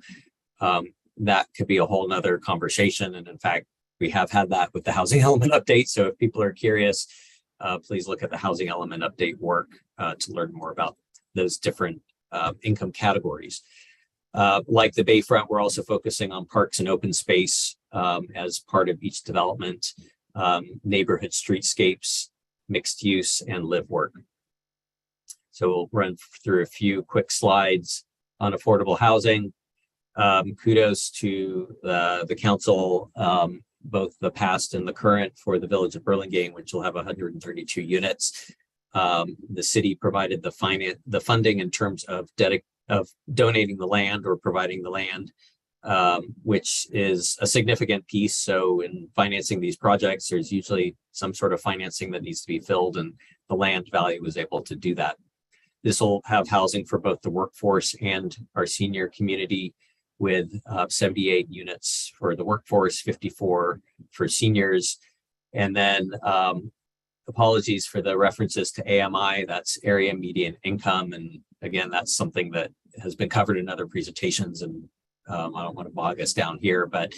That could be a whole nother conversation. And in fact, we have had that with the housing element update. So if people are curious, please look at the housing element update work to learn more about those different income categories. Like the Bayfront, we're also focusing on parks and open space as part of each development, neighborhood streetscapes, mixed use, and live work. So we'll run through a few quick slides on affordable housing. Kudos to the council, both the past and the current, for the Village of Burlingame, which will have 132 units. The city provided the funding in terms of donating the land or providing the land, which is a significant piece. So in financing these projects, there's usually some sort of financing that needs to be filled, and the land value was able to do that. This will have housing for both the workforce and our senior community, with 78 units for the workforce, 54 for seniors. And then apologies for the references to AMI, that's area median income. And again, that's something that has been covered in other presentations, and I don't want to bog us down here, but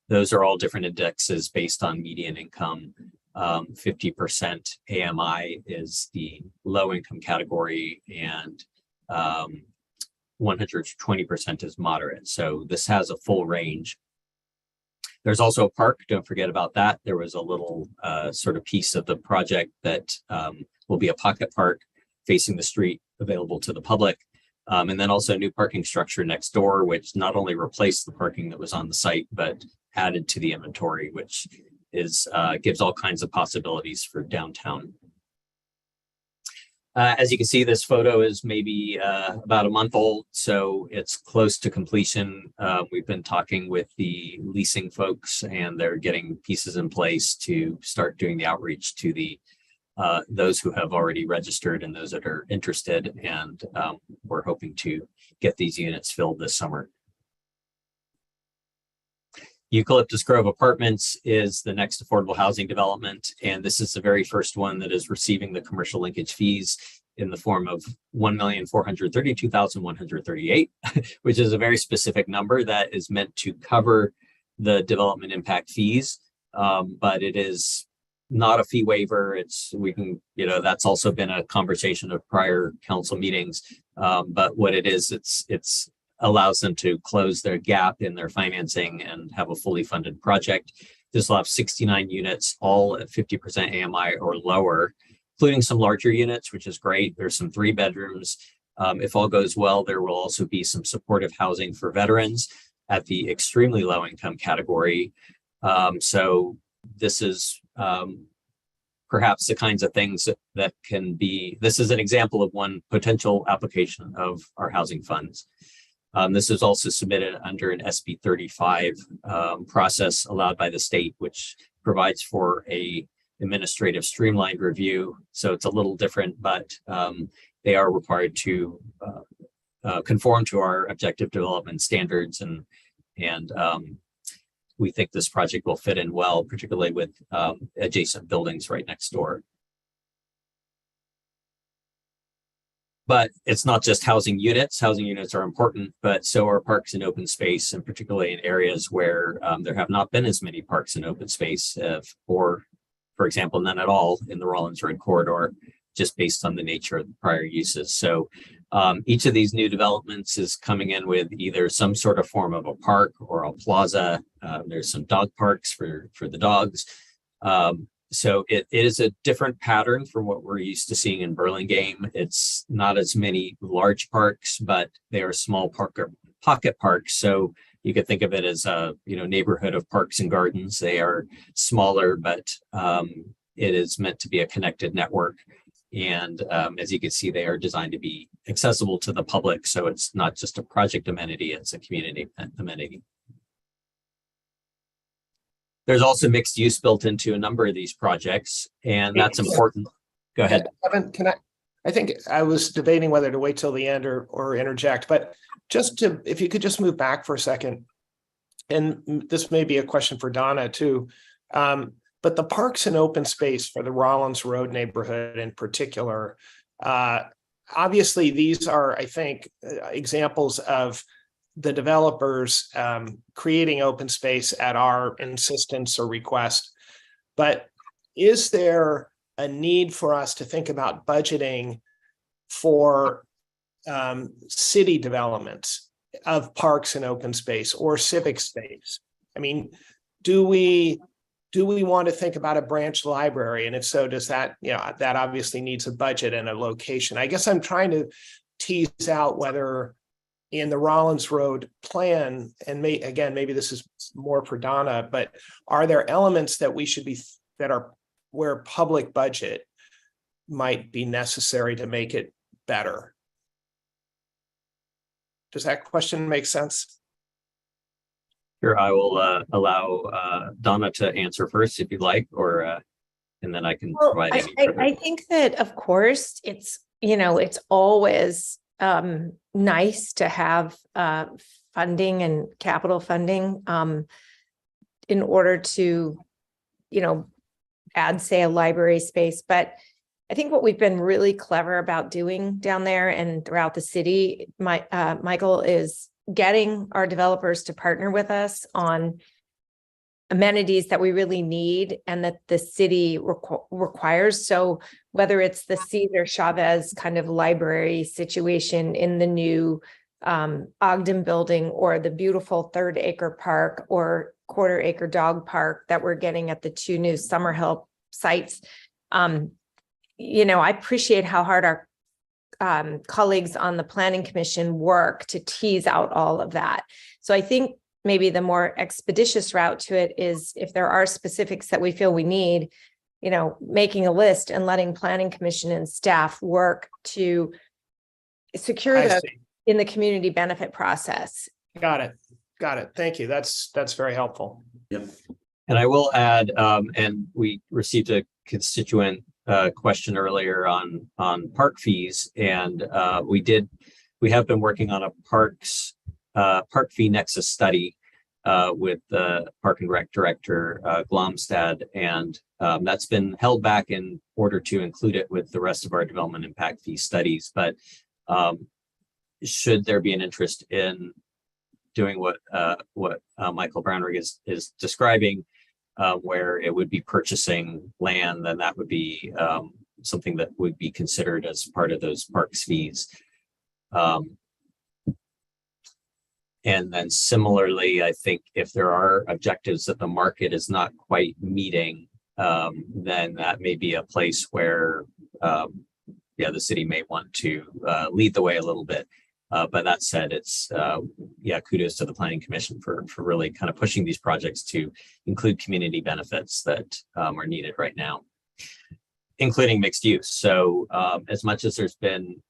those are all different indexes based on median income 50% AMI is the low income category, and 120% is moderate. So this has a full range. There's also a park. Don't forget about that. There was a little sort of piece of the project that will be a pocket park facing the street, available to the public. And then also a new parking structure next door, which not only replaced the parking that was on the site, but added to the inventory, which is gives all kinds of possibilities for downtown. As you can see, this photo is maybe about a month old, so it's close to completion. We've been talking with the leasing folks, and they're getting pieces in place to start doing the outreach to the those who have already registered and those that are interested. And we're hoping to get these units filled this summer. Eucalyptus Grove Apartments is the next affordable housing development, and this is the very first one that is receiving the commercial linkage fees in the form of $1,432,138, which is a very specific number that is meant to cover the development impact fees, but it is not a fee waiver. That's also been a conversation of prior council meetings, but what it is, it's allows them to close their gap in their financing and have a fully funded project. This will have 69 units, all at 50% AMI or lower, including some larger units, which is great. There's some 3 bedrooms. If all goes well, there will also be some supportive housing for veterans at the extremely low income category. So this is perhaps the kinds of things that can be, this is an example of one potential application of our housing funds. This is also submitted under an SB 35 process allowed by the state, which provides for a administrative streamlined review. So it's a little different, but they are required to conform to our objective development standards. And we think this project will fit in well, particularly with adjacent buildings right next door. But it's not just housing units. Housing units are important, but so are parks and open space, and particularly in areas where there have not been as many parks and open space, or, for example, none at all in the Rollins Road corridor, just based on the nature of the prior uses. So each of these new developments is coming in with either some sort of form of a park or a plaza. There's some dog parks for the dogs. So it is a different pattern from what we're used to seeing in Burlingame. It's not as many large parks, but they are small pocket parks. So you could think of it as a neighborhood of parks and gardens. They are smaller, but it is meant to be a connected network. And as you can see, they are designed to be accessible to the public. So it's not just a project amenity, it's a community amenity. There's also mixed use built into a number of these projects, and that's important. Go ahead. Kevin, I think I was debating whether to wait till the end or interject, but if you could just move back for a second, and this may be a question for Donna too, but the parks and open space for the Rollins Road neighborhood in particular, obviously these are, I think, examples of the developers creating open space at our insistence or request. But is there a need for us to think about budgeting for city developments of parks and open space or civic space? I mean, do we want to think about a branch library? And if so, does that, that obviously needs a budget and a location. I guess I'm trying to tease out whether in the Rollins Road plan, and maybe this is more for Donna, but are there elements that we should be, that are where public budget might be necessary to make it better? Does that question make sense? Sure, I will allow Donna to answer first if you'd like, or and then I can provide any further. I think that, of course, it's always nice to have funding and capital funding in order to, add, say, a library space. But I think what we've been really clever about doing down there and throughout the city, Michael, is getting our developers to partner with us on amenities that we really need and that the city requires. So whether it's the Cesar Chavez kind of library situation in the new Ogden building, or the beautiful 3rd-acre park or 1/4-acre dog park that we're getting at the 2 new Summerhill sites. I appreciate how hard our colleagues on the Planning Commission work to tease out all of that. So I think maybe the more expeditious route to it is, if there are specifics that we feel we need, making a list and letting Planning Commission and staff work to secure I those see. in the community benefit process. Got it. Thank you. That's very helpful. Yep. And I will add, and we received a constituent question earlier on park fees, and we have been working on a park fee nexus study with the Park and Rec Director Glomstad, and that's been held back in order to include it with the rest of our development impact fee studies. But should there be an interest in doing what Michael Brownrigg is describing, where it would be purchasing land, then that would be something that would be considered as part of those parks fees. And then similarly, I think if there are objectives that the market is not quite meeting, then that may be a place where, the city may want to lead the way a little bit. But that said, it's, kudos to the Planning Commission for really kind of pushing these projects to include community benefits that are needed right now, including mixed use. So as much as there's been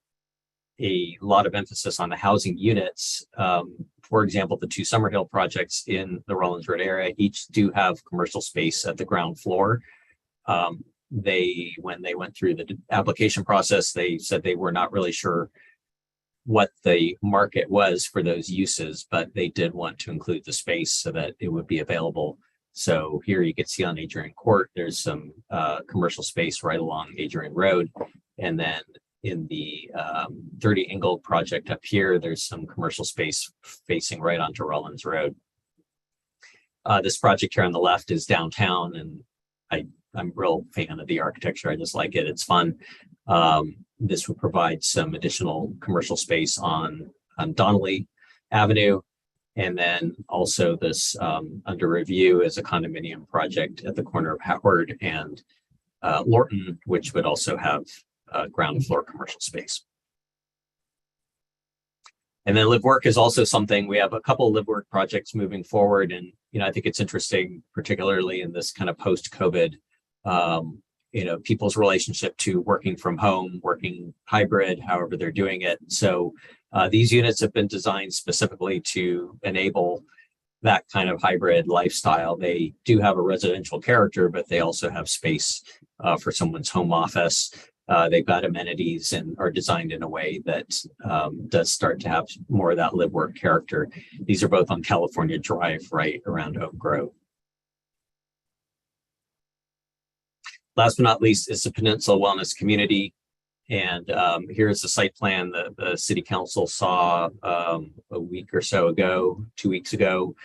a lot of emphasis on the housing units, for example, the 2 Summerhill projects in the Rollins Road area, each do have commercial space at the ground floor. When they went through the application process, they said they were not really sure what the market was for those uses, but they did want to include the space so that it would be available. So here you can see on Adrian Court, there's some commercial space right along Adrian Road. And then in the 30 Ingold project up here, there's some commercial space facing right onto Rollins Road. This project here on the left is downtown, and I'm a real fan of the architecture. I just like it. It's fun. This would provide some additional commercial space on Donnelly Avenue. And then also this under review is a condominium project at the corner of Howard and Lorton, which would also have ground floor commercial space. And then live work is also something, we have a couple of live work projects moving forward. And, I think it's interesting, particularly in this kind of post-COVID, people's relationship to working from home, working hybrid, however they're doing it. So these units have been designed specifically to enable that kind of hybrid lifestyle. They do have a residential character, but they also have space for someone's home office. They've got amenities and are designed in a way that does start to have more of that live work character. These are both on California Drive, right around Oak Grove. Last but not least is the Peninsula Wellness Community. And here's the site plan that the city council saw a week or so ago, 2 weeks ago.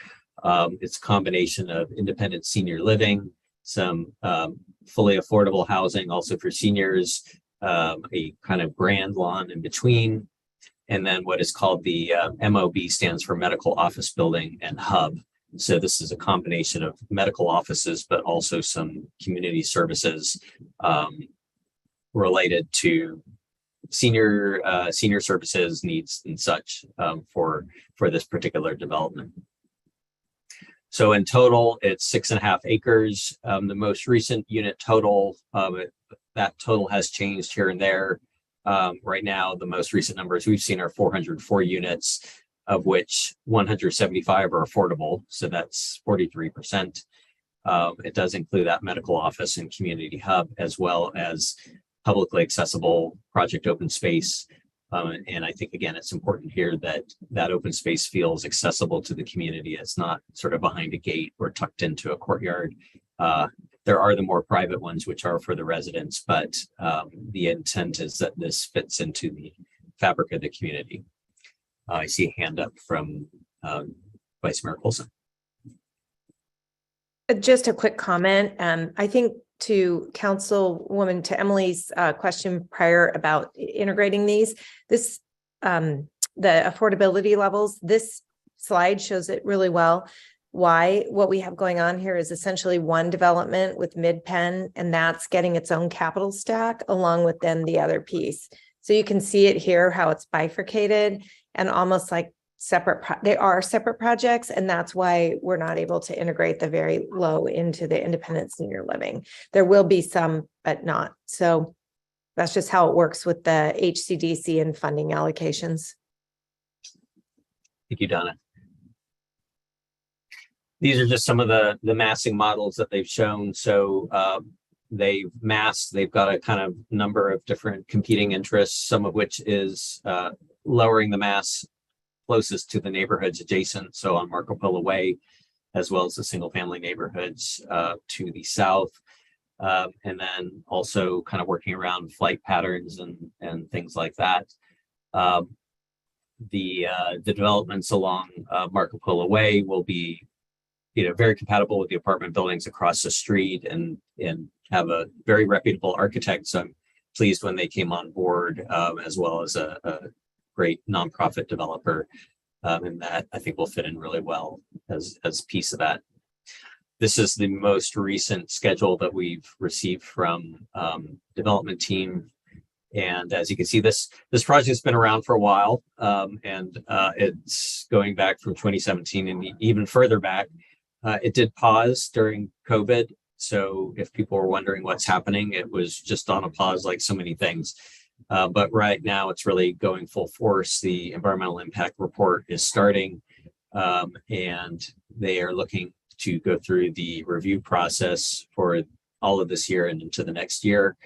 It's a combination of independent senior living, some fully affordable housing also for seniors, a kind of grand lawn in between, and then what is called the MOB, stands for Medical Office Building and Hub. So this is a combination of medical offices, but also some community services related to senior services needs and such for this particular development. So in total, it's 6.5 acres. The most recent unit total, that total has changed here and there. Right now, the most recent numbers we've seen are 404 units, of which 175 are affordable. So that's 43%. It does include that medical office and community hub, as well as publicly accessible project open space. And I think, again, it's important here that that open space feels accessible to the community. It's not sort of behind a gate or tucked into a courtyard. There are the more private ones, which are for the residents, but the intent is that this fits into the fabric of the community. I see a hand up from Vice Mayor Colson. Just a quick comment. I think to to Emily's question prior about integrating these, this the affordability levels, this slide shows it really well. Why what we have going on here is essentially one development with Mid-Penn, and that's getting its own capital stack along with then the other piece. So you can see it here, how it's bifurcated and almost like they are separate projects, and that's why we're not able to integrate the very low into the independent senior living. There will be some, but not. So that's just how it works with the HCDC and funding allocations. Thank you, Donna. These are just some of the massing models that they've shown. So they've got a kind of number of different competing interests, some of which is lowering the mass closest to the neighborhoods adjacent, so on Marco Polo Way, as well as the single family neighborhoods to the south. And then also kind of working around flight patterns and things like that. The developments along Marco Polo Way will be very compatible with the apartment buildings across the street and have a very reputable architect. So I'm pleased when they came on board, as well as a great nonprofit developer, and that I think will fit in really well as a piece of that. This is the most recent schedule that we've received from development team. And as you can see, this project has been around for a while, and it's going back from 2017 and even further back. It did pause during COVID. So if people were wondering what's happening, it was just on a pause like so many things. But right now it's really going full force. The environmental impact report is starting, and they are looking to go through the review process for all of this year and into the next year.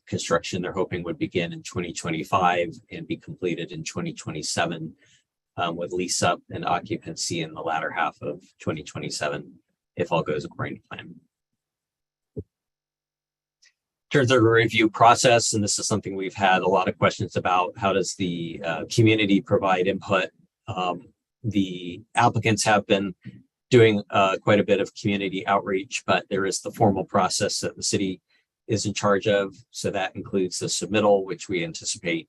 Construction, they're hoping, would begin in 2025 and be completed in 2027, with lease up and occupancy in the latter half of 2027, if all goes according to plan. In terms of the review process, and this is something we've had a lot of questions about, how does the community provide input? The applicants have been doing quite a bit of community outreach, but there is the formal process that the city is in charge of. So that includes the submittal, which we anticipate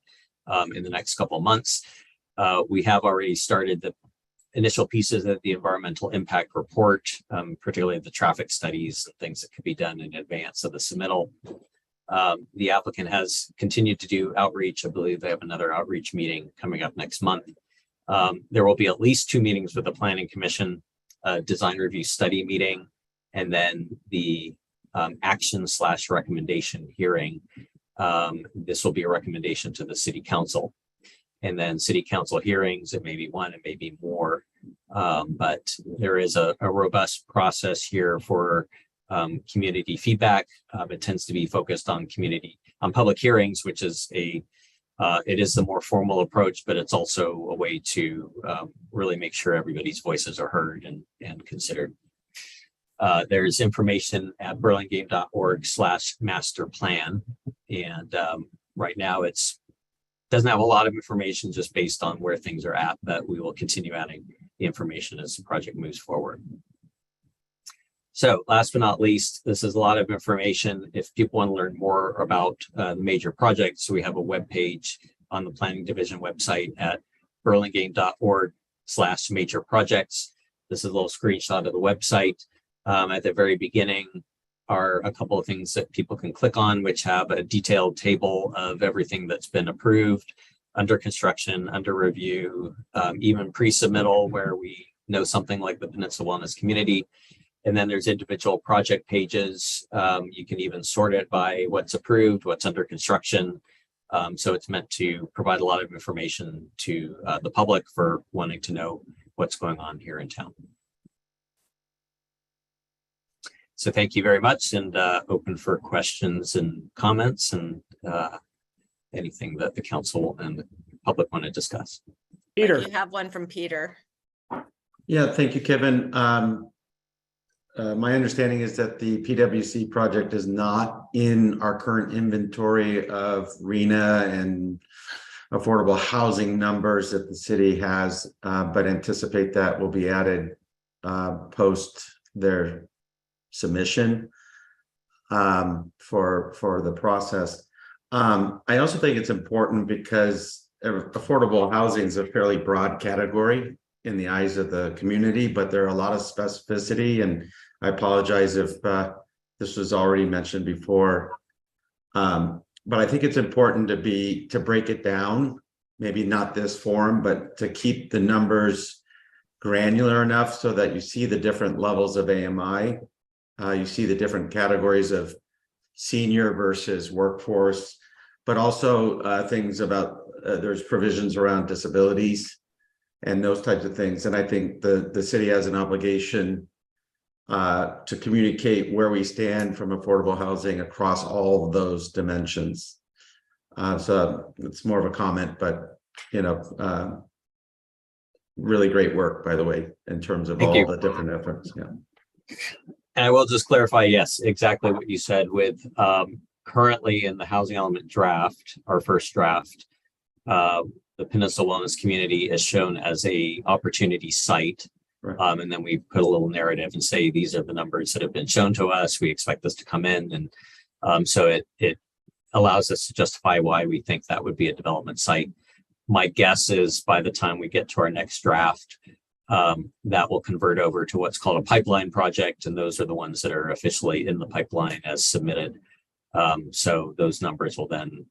in the next couple of months. We have already started the initial pieces of the environmental impact report, particularly the traffic studies and things that could be done in advance of the submittal. The applicant has continued to do outreach. I believe they have another outreach meeting coming up next month. There will be at least 2 meetings with the Planning Commission, design review study meeting, and then the action/recommendation hearing. This will be a recommendation to the City Council. And then City Council hearings, it may be one, it may be more, but there is a robust process here for community feedback. It tends to be focused on public hearings, which is it is the more formal approach, but it's also a way to really make sure everybody's voices are heard and considered. There's information at burlingame.org/master plan. And right now doesn't have a lot of information just based on where things are at, but we will continue adding the information as the project moves forward. So last but not least, this is a lot of information. If people want to learn more about the major projects, we have a webpage on the Planning Division website at burlingame.org/major projects. This is a little screenshot of the website. At the very beginning are a couple of things that people can click on, which have a detailed table of everything that's been approved, under construction, under review, even pre-submittal, where we know something like the Peninsula Wellness Community. And then there's individual project pages. You can even sort it by what's approved, what's under construction. So it's meant to provide a lot of information to the public for wanting to know what's going on here in town. So thank you very much, and open for questions and comments and anything that the council and the public want to discuss. Peter. You have one from Peter. Yeah, thank you, Kevin. My understanding is that the PWC project is not in our current inventory of RHNA and affordable housing numbers that the city has, but anticipate that will be added post their submission for the process. I also think it's important because affordable housing is a fairly broad category in the eyes of the community, but there are a lot of specificity, and I apologize if this was already mentioned before. But I think it's important to break it down, maybe not this form, but to keep the numbers granular enough so that you see the different levels of AMI. You see the different categories of senior versus workforce, but also things about there's provisions around disabilities and those types of things. And I think the city has an obligation to communicate where we stand from affordable housing across all of those dimensions. So it's more of a comment, but really great work, by the way, in terms of all the different efforts. Yeah. And I will just clarify, yes, exactly what you said with currently in the housing element draft, our first draft, the Peninsula Wellness Community is shown as a opportunity site. Right. And then we put a little narrative and say, these are the numbers that have been shown to us. We expect this to come in. And so it allows us to justify why we think that would be a development site. My guess is by the time we get to our next draft, that will convert over to what's called a pipeline project. And those are the ones that are officially in the pipeline as submitted. So those numbers will then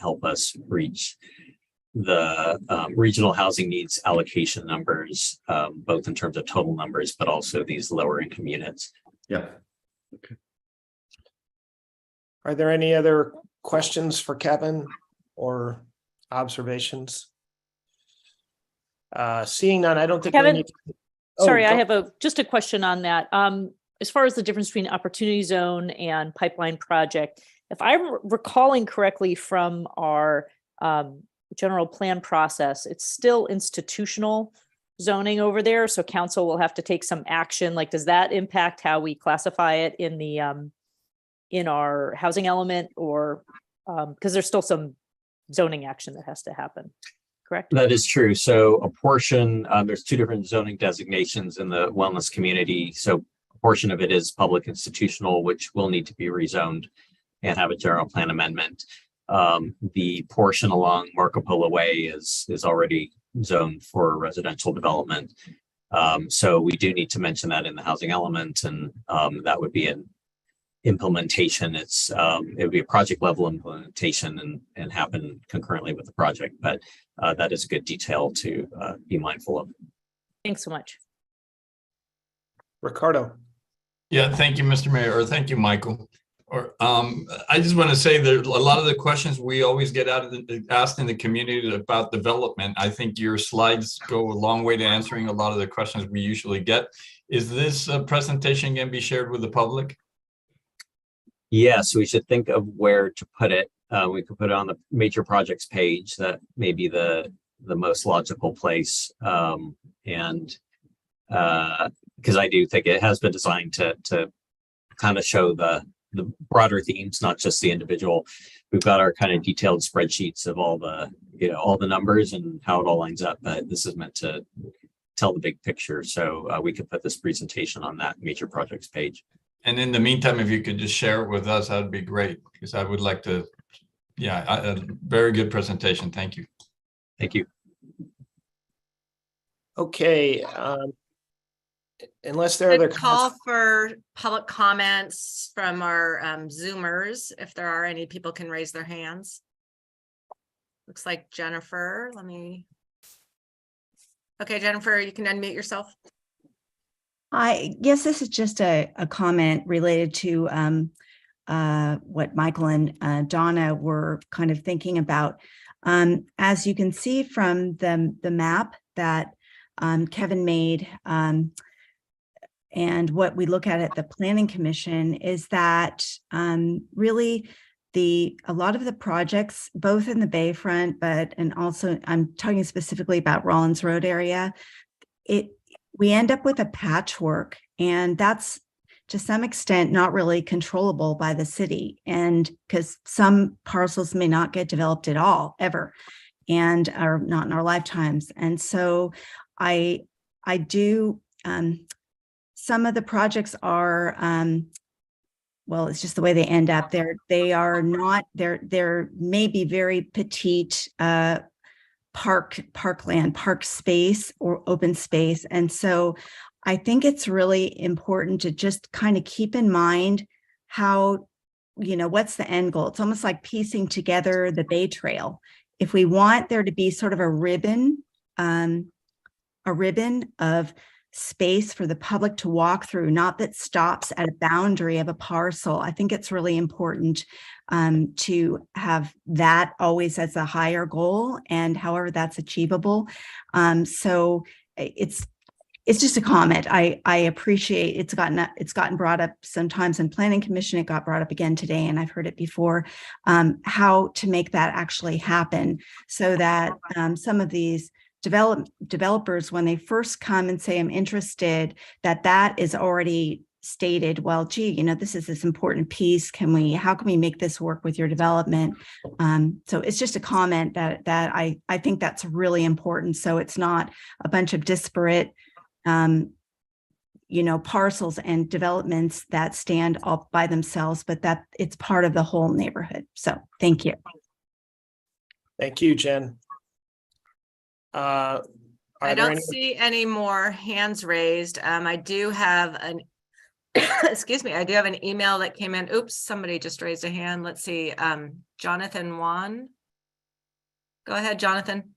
help us reach the regional housing needs allocation numbers, both in terms of total numbers, but also these lower income units. Yeah. Okay. Are there any other questions for Kevin or observations? Seeing none, I don't think Kevin, we need to... Sorry, I have just a question on that. As far as the difference between opportunity zone and pipeline project, if I'm recalling correctly from our general plan process, it's still institutional zoning over there. So council will have to take some action. Like, does that impact how we classify it in the in our housing element, or because there's still some zoning action that has to happen, correct? That is true. So a portion, there's two different zoning designations in the wellness community. So a portion of it is public institutional, which will need to be rezoned and have a general plan amendment. The portion along Marco Polo Way is already zoned for residential development. So we do need to mention that in the housing element, and that would be an implementation. It would be a project level implementation and happen concurrently with the project, but that is a good detail to be mindful of. Thanks so much. Ricardo. Yeah, thank you, Mr. Mayor, or thank you, Michael. Or I just want to say that a lot of the questions we always get asked in the community about development, I think your slides go a long way to answering a lot of the questions we usually get. Is this presentation going to be shared with the public? Yes, we should think of where to put it. We could put it on the major projects page. That may be the most logical place. And because I do think it has been designed to kind of show the broader themes, not just the individual. We've got our kind of detailed spreadsheets of all the, all the numbers and how it all lines up, but this is meant to tell the big picture. So we could put this presentation on that major projects page. And in the meantime, if you could just share it with us, that would be great, because I would like to, a very good presentation. Thank you. Thank you. Okay. Unless there are other call for public comments from our Zoomers, if there are any, people can raise their hands. Looks like Jennifer, okay, Jennifer, you can unmute yourself. Yes, this is just a comment related to what Michael and Donna were kind of thinking about. As you can see from the map that Kevin made, and what we look at the Planning Commission is that really a lot of the projects, both in the Bayfront, and also I'm talking specifically about Rollins Road area, we end up with a patchwork, and that's to some extent not really controllable by the city, and because some parcels may not get developed at all ever, and are not in our lifetimes. And so I do some of the projects are, well, it's just the way they end up. They're maybe very petite parkland, park space or open space. And so I think it's really important to just kind of keep in mind how, what's the end goal? It's almost like piecing together the Bay Trail. If we want there to be sort of a ribbon of space for the public to walk through, not that stops at a boundary of a parcel, I think it's really important to have that always as a higher goal, and however that's achievable. So it's just a comment. I appreciate it's gotten brought up sometimes in Planning Commission. It got brought up again today, and I've heard it before, how to make that actually happen so that some of these developers, when they first come and say, I'm interested, that is already stated, well, gee, this is this important piece. How can we make this work with your development? So it's just a comment that I think that's really important. So it's not a bunch of disparate parcels and developments that stand all by themselves, but that it's part of the whole neighborhood. So thank you. Thank you, Jen. I don't see any more hands raised. I do have an excuse me, I do have an email that came in. Oops, somebody just raised a hand. Let's see. Jonathan Wan. Go ahead, Jonathan.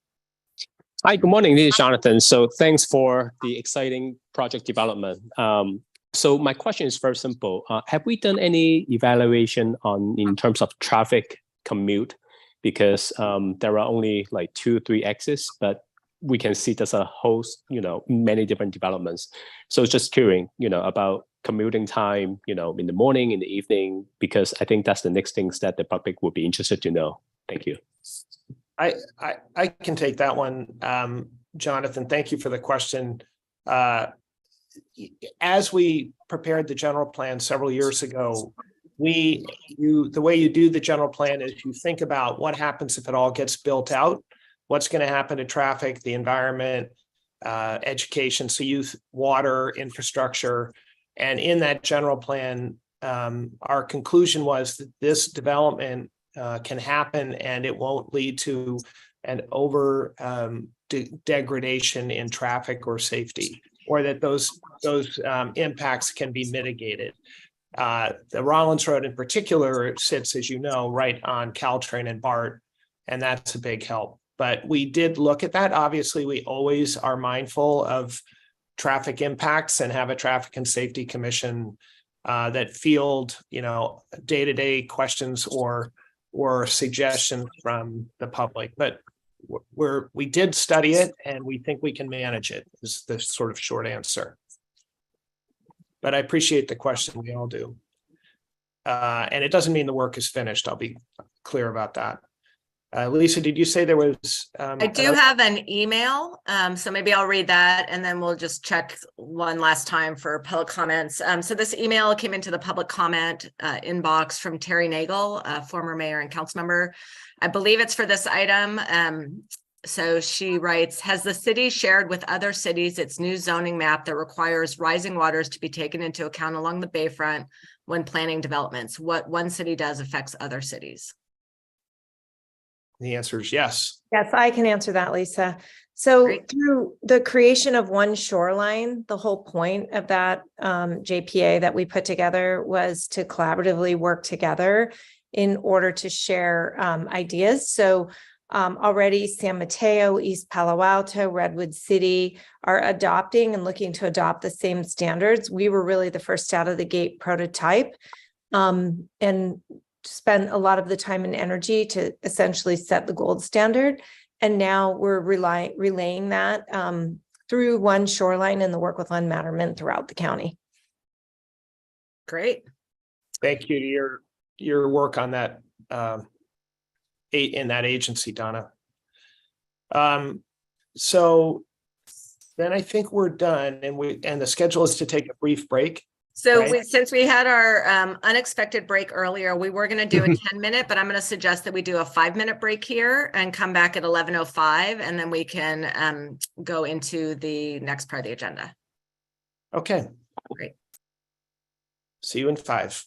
Hi, good morning. This is Jonathan. So thanks for the exciting project development. So my question is very simple. Have we done any evaluation in terms of traffic commute? Because there are only like 2-3 exits, but we can see there's a host, many different developments. So just curious, about commuting time, in the morning, in the evening, because I think that's the next things that the public would be interested to know. Thank you. I can take that one, Jonathan. Thank you for the question. As we prepared the general plan several years ago, the way you do the general plan is you think about what happens if it all gets built out, what's going to happen to traffic, the environment, education, so youth, water, infrastructure. And in that general plan, our conclusion was that this development can happen and it won't lead to an over degradation in traffic or safety, or that those impacts can be mitigated. The Rollins Road in particular sits, as you know, right on Caltrain and BART, and that's a big help. But we did look at that. Obviously, we always are mindful of traffic impacts and have a traffic and safety commission that field, day-to-day questions or suggestions from the public. But we did study it, and we think we can manage it, is the sort of short answer. But I appreciate the question. We all do. And it doesn't mean the work is finished. I'll be clear about that. Lisa, did you say there was? I do have an email, so maybe I'll read that and then we'll just check one last time for public comments. So this email came into the public comment inbox from Terry Nagel, former mayor and council member. I believe it's for this item. So she writes, has the city shared with other cities its new zoning map that requires rising waters to be taken into account along the bayfront when planning developments? What one city does affects other cities. The answer is yes. Yes, I can answer that, Lisa. So through the creation of one shoreline, the whole point of that JPA that we put together was to collaboratively work together in order to share ideas. So already San Mateo, East Palo Alto, Redwood City are adopting and looking to adopt the same standards. We were really the first out of the gate prototype. And spent a lot of the time and energy to essentially set the gold standard. And now we're relaying that through one shoreline and the work with land matterment throughout the county. Great. Thank you to your work on that in that agency, Donna. So then I think we're done, and the schedule is to take a brief break. So right? since we had our unexpected break earlier, we were going to do a 10-minute, but I'm going to suggest that we do a 5-minute break here and come back at 11:05, and then we can go into the next part of the agenda. Okay. Great. See you in 5.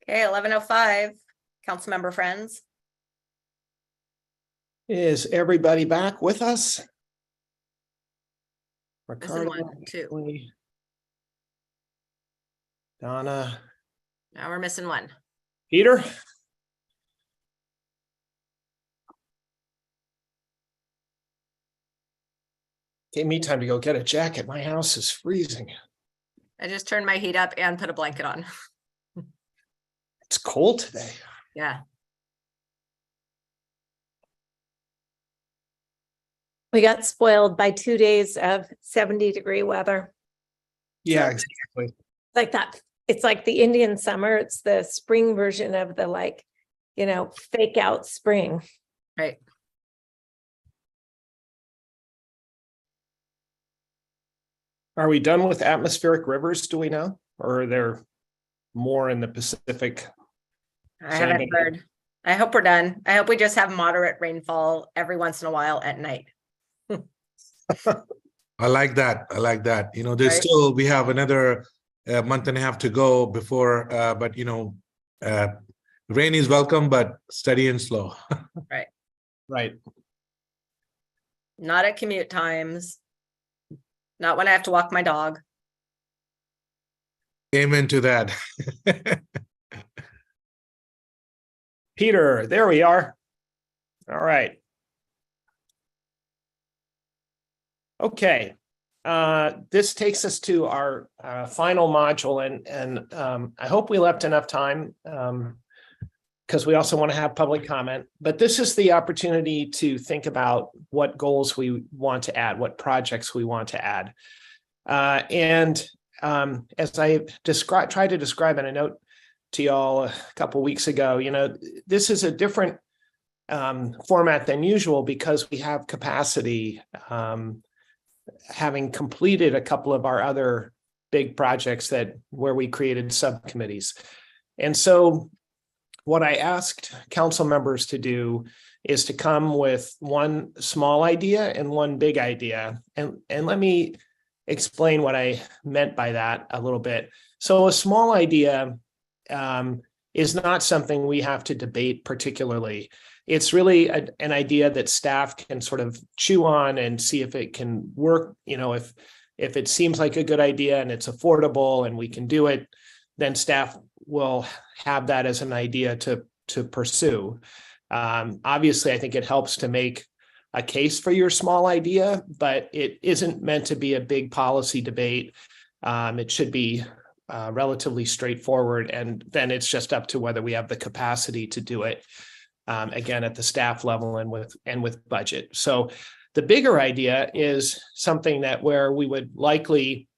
Okay, 11:05, council member friends. Is everybody back with us? Missing Ricardo, 1, 2. Donna, Now we're missing 1. Peter? Gave me time to go get a jacket. My house is freezing. I just turned my heat up and put a blanket on. cold today. Yeah. We got spoiled by 2 days of 70-degree weather. Yeah, exactly. Like that. It's like the Indian summer. It's the spring version of the fake out spring. Right. Are we done with atmospheric rivers? Do we know? Or are there more in the Pacific? I haven't heard. I hope we're done. I hope we just have moderate rainfall every once in a while at night. I like that. I like that. There's Right. still, we have another month and a half to go before, but rain is welcome, but steady and slow. Right. Right. Not at commute times. Not when I have to walk my dog. Amen to that. Peter, there we are. All right. Okay. This takes us to our final module, and I hope we left enough time because we also want to have public comment. But this is the opportunity to think about what goals we want to add, what projects we want to add. As I tried to describe in a note to y'all a couple of weeks ago, this is a different format than usual because we have capacity, having completed a couple of our other big projects where we created subcommittees. And so what I asked council members to do is to come with one small idea and one big idea. And let me explain what I meant by that a little bit. So a small idea is not something we have to debate particularly. It's really an idea that staff can sort of chew on and see if it can work. If it seems like a good idea and it's affordable and we can do it, then staff will have that as an idea to pursue. Obviously, I think it helps to make a case for your small idea, but it isn't meant to be a big policy debate. It should be relatively straightforward, and then it's just up to whether we have the capacity to do it. Again, at the staff level and with budget. So the bigger idea is something where we would likely,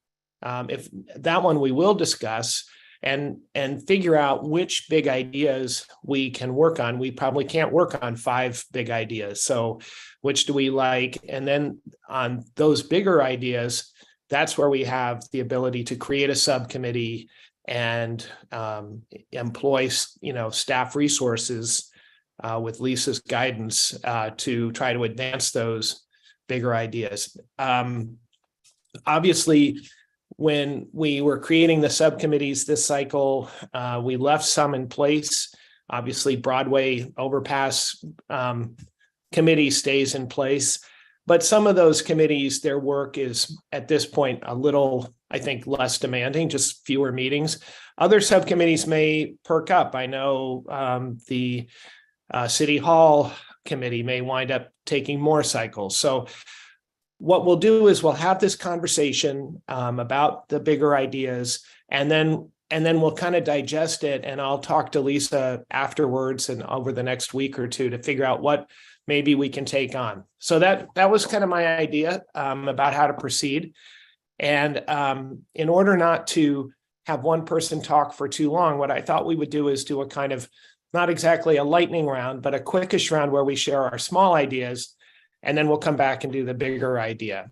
if that one we will discuss and figure out which big ideas we can work on. We probably can't work on 5 big ideas. So which do we like? And then on those bigger ideas, that's where we have the ability to create a subcommittee and employ, staff resources with Lisa's guidance to try to advance those bigger ideas. Obviously, when we were creating the subcommittees this cycle, we left some in place. Obviously, Broadway overpass committee stays in place, but some of those committees, their work is at this point a little, I think, less demanding, just fewer meetings. Other subcommittees may perk up. I know the City Hall committee may wind up taking more cycles. So what we'll do is we'll have this conversation about the bigger ideas, and then we'll kind of digest it, and I'll talk to Lisa afterwards and over the next week or two to figure out what maybe we can take on. So that was kind of my idea about how to proceed. And in order not to have one person talk for too long, what I thought we would do is do a kind of, not exactly a lightning round, but a quickish round where we share our small ideas, and then we'll come back and do the bigger idea.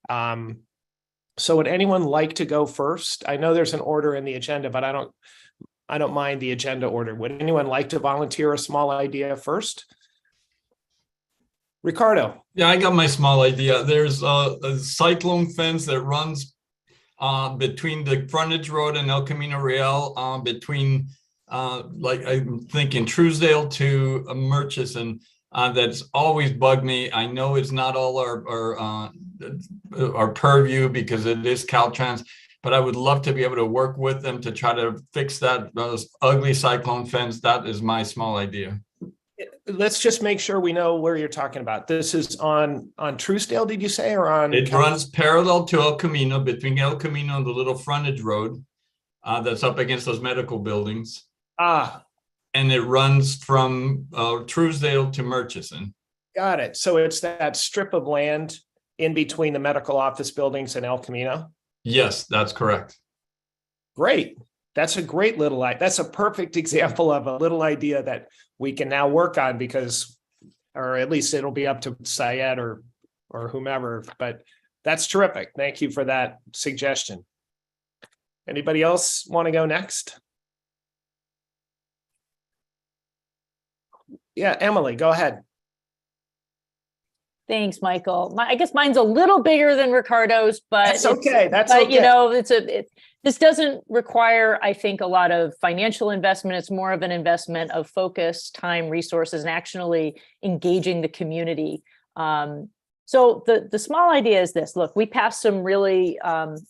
So would anyone like to go first? I know there's an order in the agenda, but I don't mind the agenda order. Would anyone like to volunteer a small idea first? Ricardo. Yeah, I got my small idea. There's a cyclone fence that runs between the frontage road and El Camino Real, between like I'm thinking Truesdale to Murchison. That's always bugged me. I know it's not all our purview because it is Caltrans, but I would love to be able to work with them to try to fix those ugly cyclone fence. That is my small idea. Let's just make sure we know where you're talking about. This is on Truesdale, did you say, or on? It runs parallel to El Camino, between El Camino and the little frontage road that's up against those medical buildings. and it runs from Truesdale to Murchison. Got it. So it's that strip of land in between the medical office buildings and El Camino? Yes, that's correct. Great. That's a great little, that's a perfect example of a little idea that we can now work on because, or at least it'll be up to Syed or whomever, but that's terrific. Thank you for that suggestion. Anybody else want to go next? Yeah, Emily, go ahead. Thanks, Michael. I guess mine's a little bigger than Ricardo's, but That's okay. That's but okay. You know, this doesn't require, I think, a lot of financial investment. It's more of an investment of focus, time, resources, and actually engaging the community. So the small idea is this. Look, we passed some really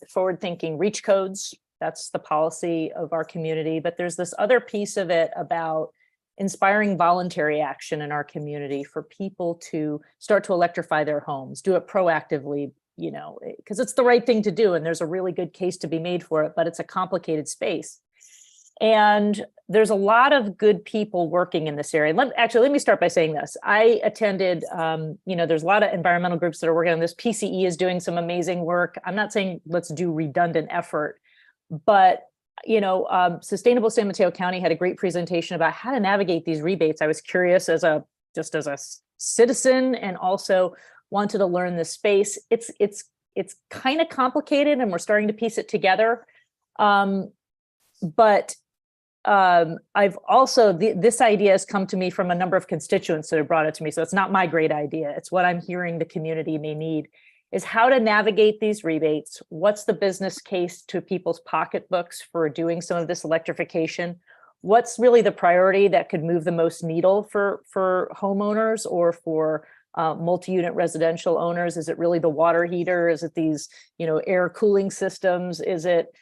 forward-thinking reach codes. That's the policy of our community. But there's this other piece of it about inspiring voluntary action in our community for people to start to electrify their homes, do it proactively, you know, because it's the right thing to do. And there's a really good case to be made for it, but it's a complicated space. And there's a lot of good people working in this area. Let me start by saying this. I attended, you know, there's a lot of environmental groups that are working on this. PCE is doing some amazing work. I'm not saying let's do redundant effort, but you know, Sustainable San Mateo County had a great presentation about how to navigate these rebates. I was curious as a citizen and also wanted to learn this space. It's kind of complicated and we're starting to piece it together. But I've also, this idea has come to me from a number of constituents that have brought it to me. So it's not my great idea. It's what I'm hearing the community may need. Is how to navigate these rebates. What's the business case to people's pocketbooks for doing some of this electrification? What's really the priority that could move the most needle for homeowners or for multi-unit residential owners? Is it really the water heater? Is it these, you know, air cooling systems? Is it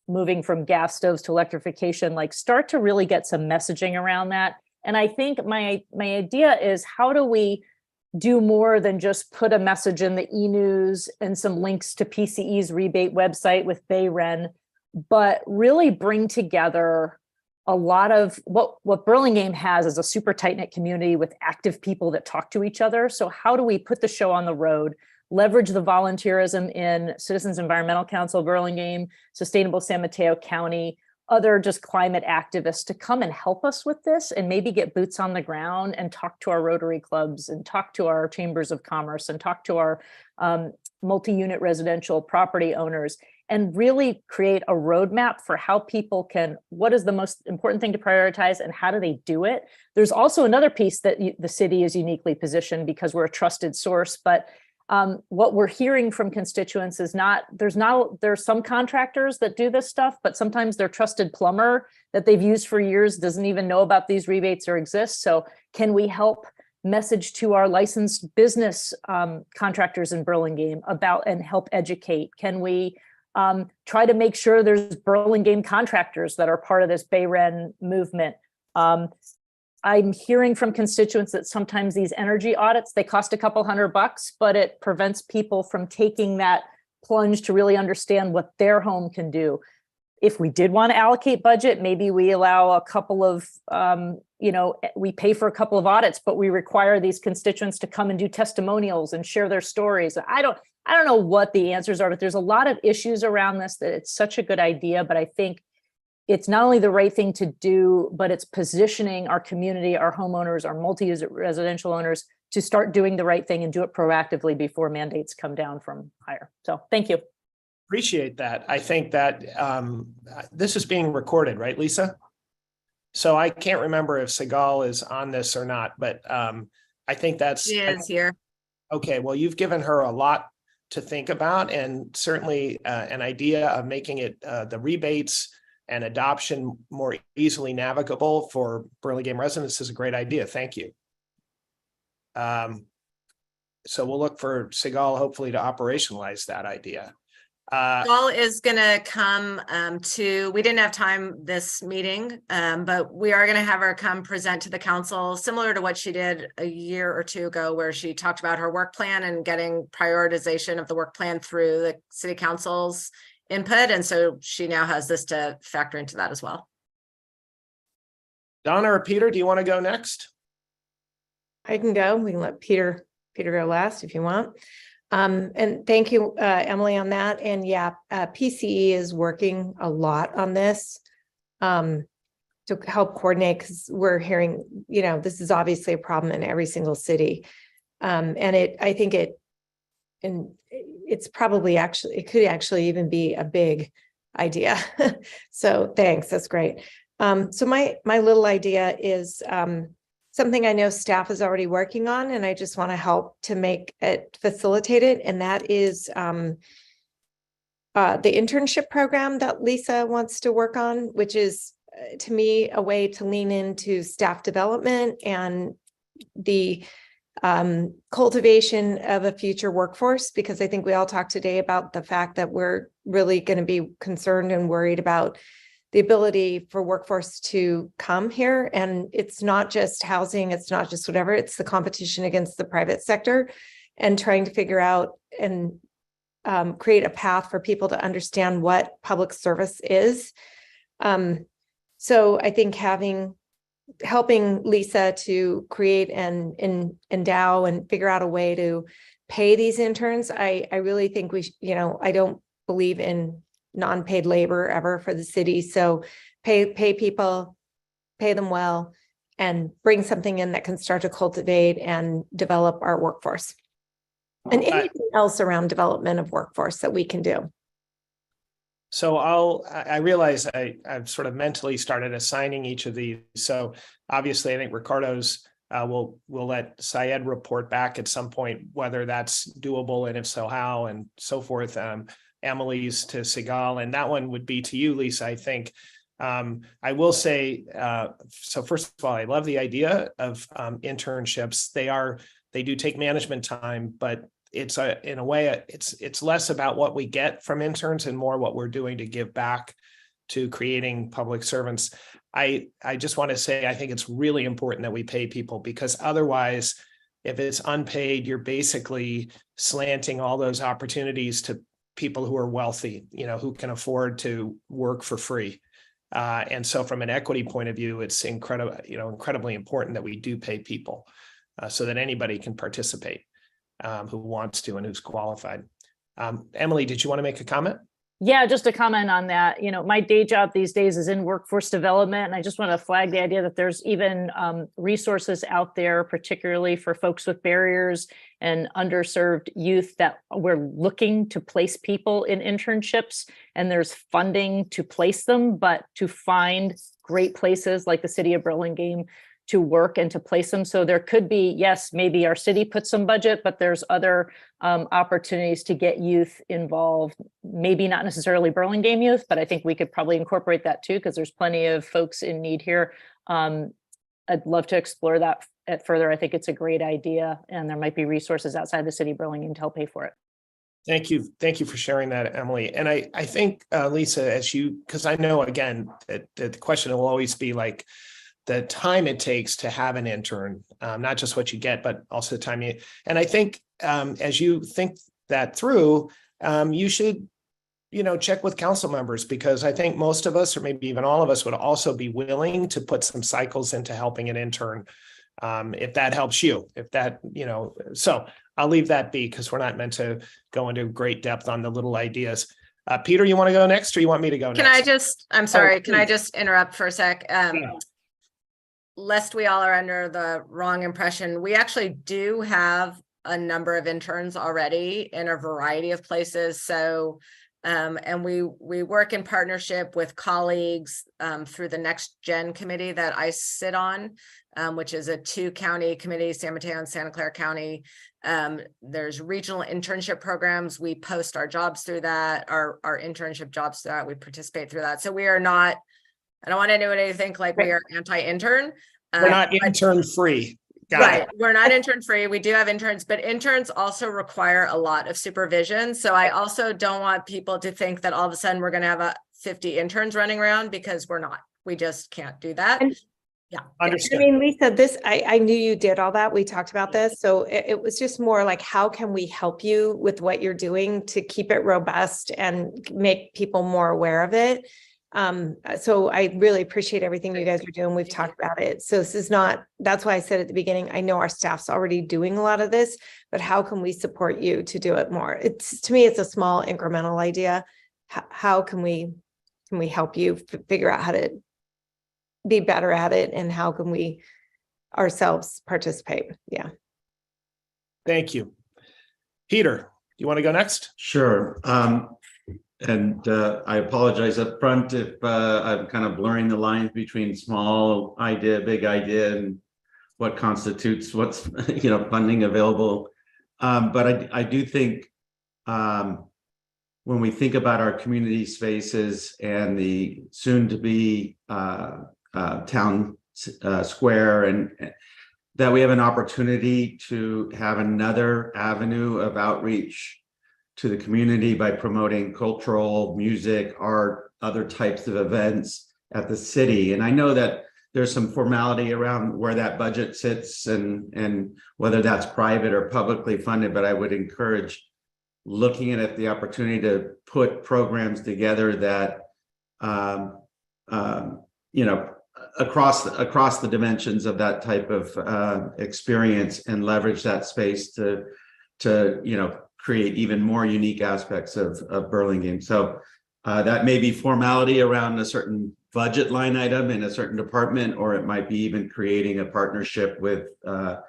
moving from gas stoves to electrification? Like start to really get some messaging around that. And I think my idea is how do we do more than just put a message in the e-news and some links to PCE's rebate website with BayRen, but really bring together a lot of what Burlingame has is a super tight-knit community with active people that talk to each other. So how do we put the show on the road, leverage the volunteerism in Citizens Environmental Council, Burlingame, Sustainable San Mateo County, other just climate activists to come and help us with this and maybe get boots on the ground and talk to our Rotary clubs and talk to our chambers of commerce and talk to our multi-unit residential property owners and really create a roadmap for how people can, what is the most important thing to prioritize and how do they do it? There's also another piece that the city is uniquely positioned because we're a trusted source, but what we're hearing from constituents is there's some contractors that do this stuff, but sometimes their trusted plumber that they've used for years doesn't even know about these rebates or exist. So can we help message to our licensed business contractors in Burlingame about and help educate? Can we try to make sure there's Burlingame contractors that are part of this BayRen movement? I'm hearing from constituents that sometimes these energy audits, they cost a couple $100, but it prevents people from taking that plunge to really understand what their home can do. If we did want to allocate budget, maybe we allow a couple of, you know, we pay for a couple of audits, but we require these constituents to come and do testimonials and share their stories. I don't know what the answers are, but there's a lot of issues around this that it's such a good idea, but I think it's not only the right thing to do, but it's positioning our community, our homeowners, our multi-unit residential owners to start doing the right thing and do it proactively before mandates come down from higher. So thank you. Appreciate that. I think that this is being recorded, right, Lisa? So I can't remember if Segal is on this or not, but I think that's— She is here. Okay, well, you've given her a lot to think about and certainly an idea of making it the rebates and adoption more easily navigable for Burlingame residents is a great idea. Thank you. So we'll look for Segal hopefully to operationalize that idea. Segal is going to come we didn't have time this meeting, but we are going to have her come present to the council, similar to what she did a year or two ago, where she talked about her work plan and getting prioritization of the work plan through the city council's input. And so she now has this to factor into that as well. Donna or Peter, do you want to go next? I can go. We can let Peter go last if you want. And thank you, Emily, on that. And yeah, PCE is working a lot on this to help coordinate, because we're hearing, this is obviously a problem in every single city. And I think it's probably it could actually even be a big idea. So thanks, that's great. So my little idea is something I know staff is already working on, and I just want to help to make it facilitate it. And that is the internship program that Lisa wants to work on, which is to me a way to lean into staff development and the cultivation of a future workforce, because I think we all talked today about the fact that we're really going to be concerned and worried about the ability for workforce to come here. And it's not just housing, it's not just whatever, it's the competition against the private sector, and trying to figure out and create a path for people to understand what public service is. So I think helping Lisa to create and endow and figure out a way to pay these interns. I really think I don't believe in non-paid labor ever for the city. So pay people, pay them well, and bring something in that can start to cultivate and develop our workforce. And anything else around development of workforce that we can do. So I realize I've sort of mentally started assigning each of these. So obviously I think Ricardo's we'll let Syed report back at some point whether that's doable, and if so, how, and so forth. Emily's to Sigal, and that one would be to you, Lisa, I think. I will say, so first of all, I love the idea of internships. They do take management time, but it's in a way, it's less about what we get from interns and more what we're doing to give back to creating public servants. I just want to say, I think it's really important that we pay people, because otherwise, if it's unpaid, you're basically slanting all those opportunities to people who are wealthy, who can afford to work for free. And so from an equity point of view, it's incredibly important that we do pay people so that anybody can participate who wants to and who's qualified. Emily, did you want to make a comment? Yeah, just a comment on that. My day job these days is in workforce development, and I just want to flag the idea that there's even resources out there, particularly for folks with barriers and underserved youth, that we're looking to place people in internships, and there's funding to place them, but to find great places like the city of Burlingame to work and to place them. So there could be, yes, maybe our city puts some budget, but there's other opportunities to get youth involved. Maybe not necessarily Burlingame youth, but I think we could probably incorporate that too, because there's plenty of folks in need here. I'd love to explore that further. I think it's a great idea, and there might be resources outside the city of Burlingame to help pay for it. Thank you for sharing that, Emily. And I think, Lisa, because I know, again, that the question will always be like, the time it takes to have an intern, not just what you get, but also the time and I think as you think that through, you should, check with council members, because I think most of us, or maybe even all of us, would also be willing to put some cycles into helping an intern, if that helps you, so I'll leave that be, because we're not meant to go into great depth on the little ideas. Peter, you want to go next, or you want me to go next? I'm sorry, can I just interrupt for a sec? Lest we all are under the wrong impression, we actually do have a number of interns already in a variety of places. So, and we work in partnership with colleagues through the Next Gen committee that I sit on, which is a 2-county committee, San Mateo and Santa Clara County. There's regional internship programs. We post our jobs through that, our internship jobs through that. We participate through that. So we are not, I don't want anybody to think like we are anti-intern. We're not intern free. Right. We're not intern free. We do have interns, but interns also require a lot of supervision. So I also don't want people to think that all of a sudden we're going to have 50 interns running around, because we're not. We just can't do that. Yeah. Understood. I mean, Lisa, I knew you did all that. We talked about this. So it was just more like, how can we help you with what you're doing to keep it robust and make people more aware of it? So I really appreciate everything you guys are doing. We've talked about it. So this is not, that's why I said at the beginning, I know our staff's already doing a lot of this, but how can we support you to do it more? It's, to me, it's a small incremental idea. How can we help you figure out how to be better at it, and how can we ourselves participate? Yeah. Thank you. Peter, do you want to go next? Sure. And I apologize up front if I'm kind of blurring the lines between small idea, big idea, and what constitutes what's funding available. But I do think when we think about our community spaces and the soon-to-be town square, and that we have an opportunity to have another avenue of outreach to the community by promoting cultural, music, art, other types of events at the city. And I know that there's some formality around where that budget sits and whether that's private or publicly funded, but I would encourage looking at the opportunity to put programs together that across the dimensions of that type of experience, and leverage that space to create even more unique aspects of Burlingame. So that may be formality around a certain budget line item in a certain department, or it might be even creating a partnership with the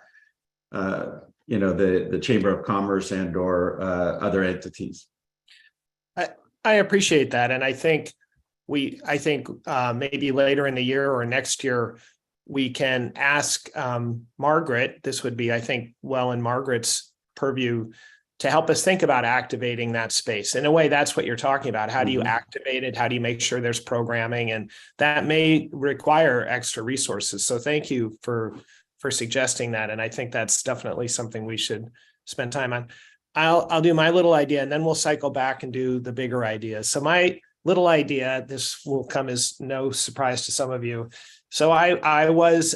Chamber of Commerce and or other entities. I appreciate that, and I think maybe later in the year or next year we can ask Margaret. This would be, I think, well in Margaret's purview to help us think about activating that space. In a way, that's what you're talking about. How do you activate it? How do you make sure there's programming? And that may require extra resources. So thank you for suggesting that. And I think that's definitely something we should spend time on. I'll do my little idea, and then we'll cycle back and do the bigger ideas. So my little idea, this will come as no surprise to some of you. So I was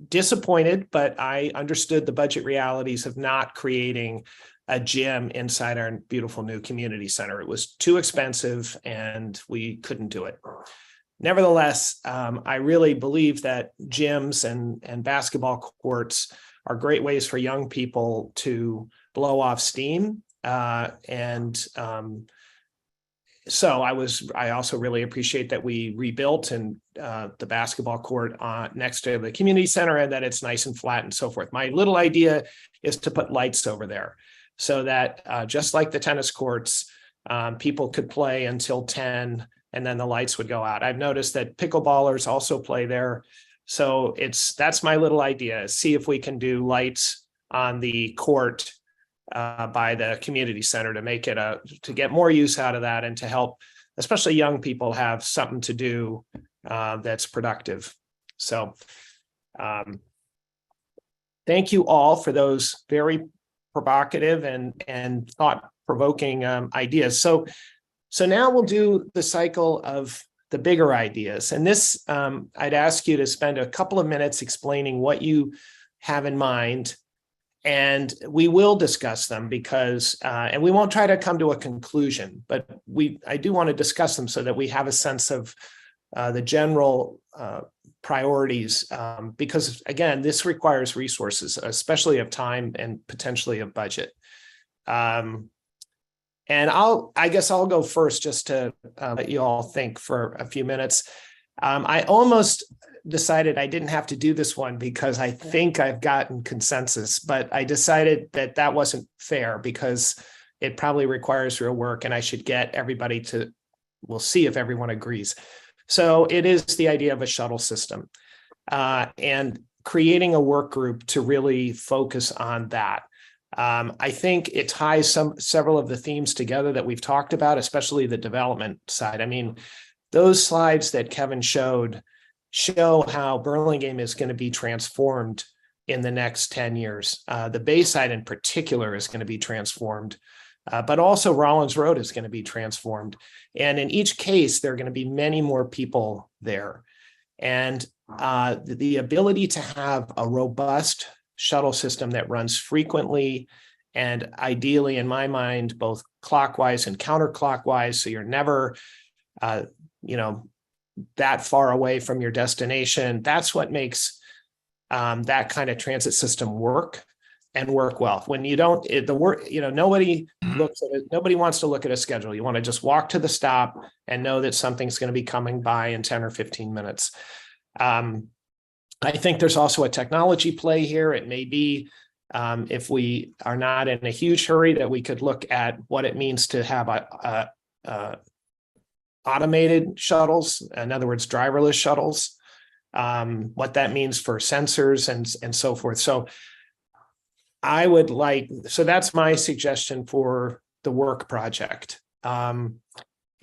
disappointed, but I understood the budget realities of not creating a gym inside our beautiful new community center. It was too expensive and we couldn't do it. Nevertheless, I really believe that gyms and basketball courts are great ways for young people to blow off steam. So I also really appreciate that we rebuilt the basketball court next to the community center, and that it's nice and flat and so forth. My little idea is to put lights over there so that just like the tennis courts, people could play until 10 and then the lights would go out. I've noticed that pickleballers also play there. So that's my little idea. See if we can do lights on the court by the community center to make it to get more use out of that, and to help especially young people have something to do that's productive. So thank you all for those very provocative and thought-provoking ideas. So now we'll do the cycle of the bigger ideas. And this, I'd ask you to spend a couple of minutes explaining what you have in mind, and we will discuss them because, and we won't try to come to a conclusion, but I do want to discuss them so that we have a sense of the general priorities, because again, this requires resources, especially of time and potentially of budget. And I guess I'll go first just to let you all think for a few minutes. I almost decided I didn't have to do this one because I think I've gotten consensus, but I decided that wasn't fair because it probably requires real work and I should get everybody we'll see if everyone agrees. So it is the idea of a shuttle system and creating a work group to really focus on that. I think it ties several of the themes together that we've talked about, especially the development side. I mean, those slides that Kevin showed show how Burlingame is going to be transformed in the next 10 years. The Bayside in particular is going to be transformed, but also Rollins Road is going to be transformed. And in each case, there are going to be many more people there. And the ability to have a robust shuttle system that runs frequently and ideally, in my mind, both clockwise and counterclockwise, so you're never that far away from your destination. That's what makes that kind of transit system work and work well. When you don't, nobody looks at it, nobody wants to look at a schedule. You want to just walk to the stop and know that something's going to be coming by in 10 or 15 minutes. I think there's also a technology play here. It may be, if we are not in a huge hurry, that we could look at what it means to have automated shuttles, in other words, driverless shuttles, what that means for sensors and so forth. So that's my suggestion for the work project. And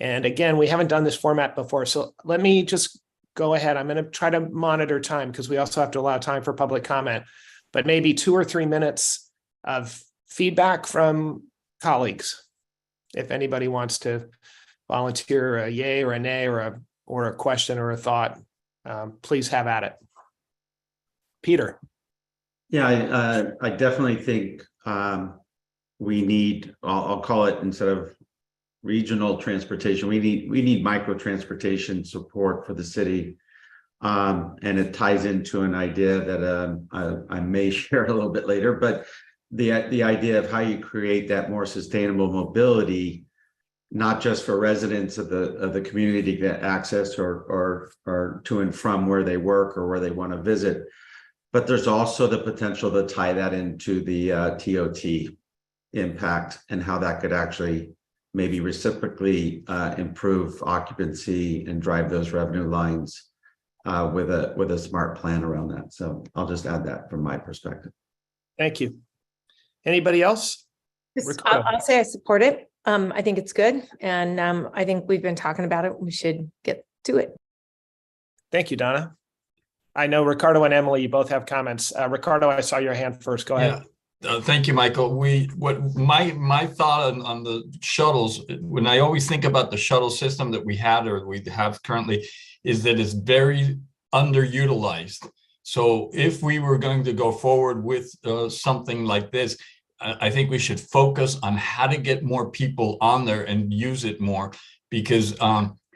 again, we haven't done this format before, so let me just go ahead. I'm going to try to monitor time because we also have to allow time for public comment, but maybe 2 or 3 minutes of feedback from colleagues. If anybody wants to volunteer a yay or a nay or a question or a thought, please have at it. Peter. Yeah, I definitely think we need, I'll call it, instead of regional transportation, we need micro transportation support for the city. And it ties into an idea that I may share a little bit later, but the idea of how you create that more sustainable mobility, not just for residents of the community to get access or to and from where they work or where they want to visit, but there's also the potential to tie that into the TOT impact and how that could actually maybe reciprocally improve occupancy and drive those revenue lines with a smart plan around that. So I'll just add that from my perspective. Thank you. Anybody else? I'll say I support it. I think it's good. And I think we've been talking about it. We should get to it. Thank you, Donna. I know Ricardo and Emily, you both have comments. Ricardo, I saw your hand first. Go ahead. Thank you, Michael. My thought on the shuttles, when I always think about the shuttle system that we had or we have currently, is that it's very underutilized. So if we were going to go forward with something like this, I think we should focus on how to get more people on there and use it more, because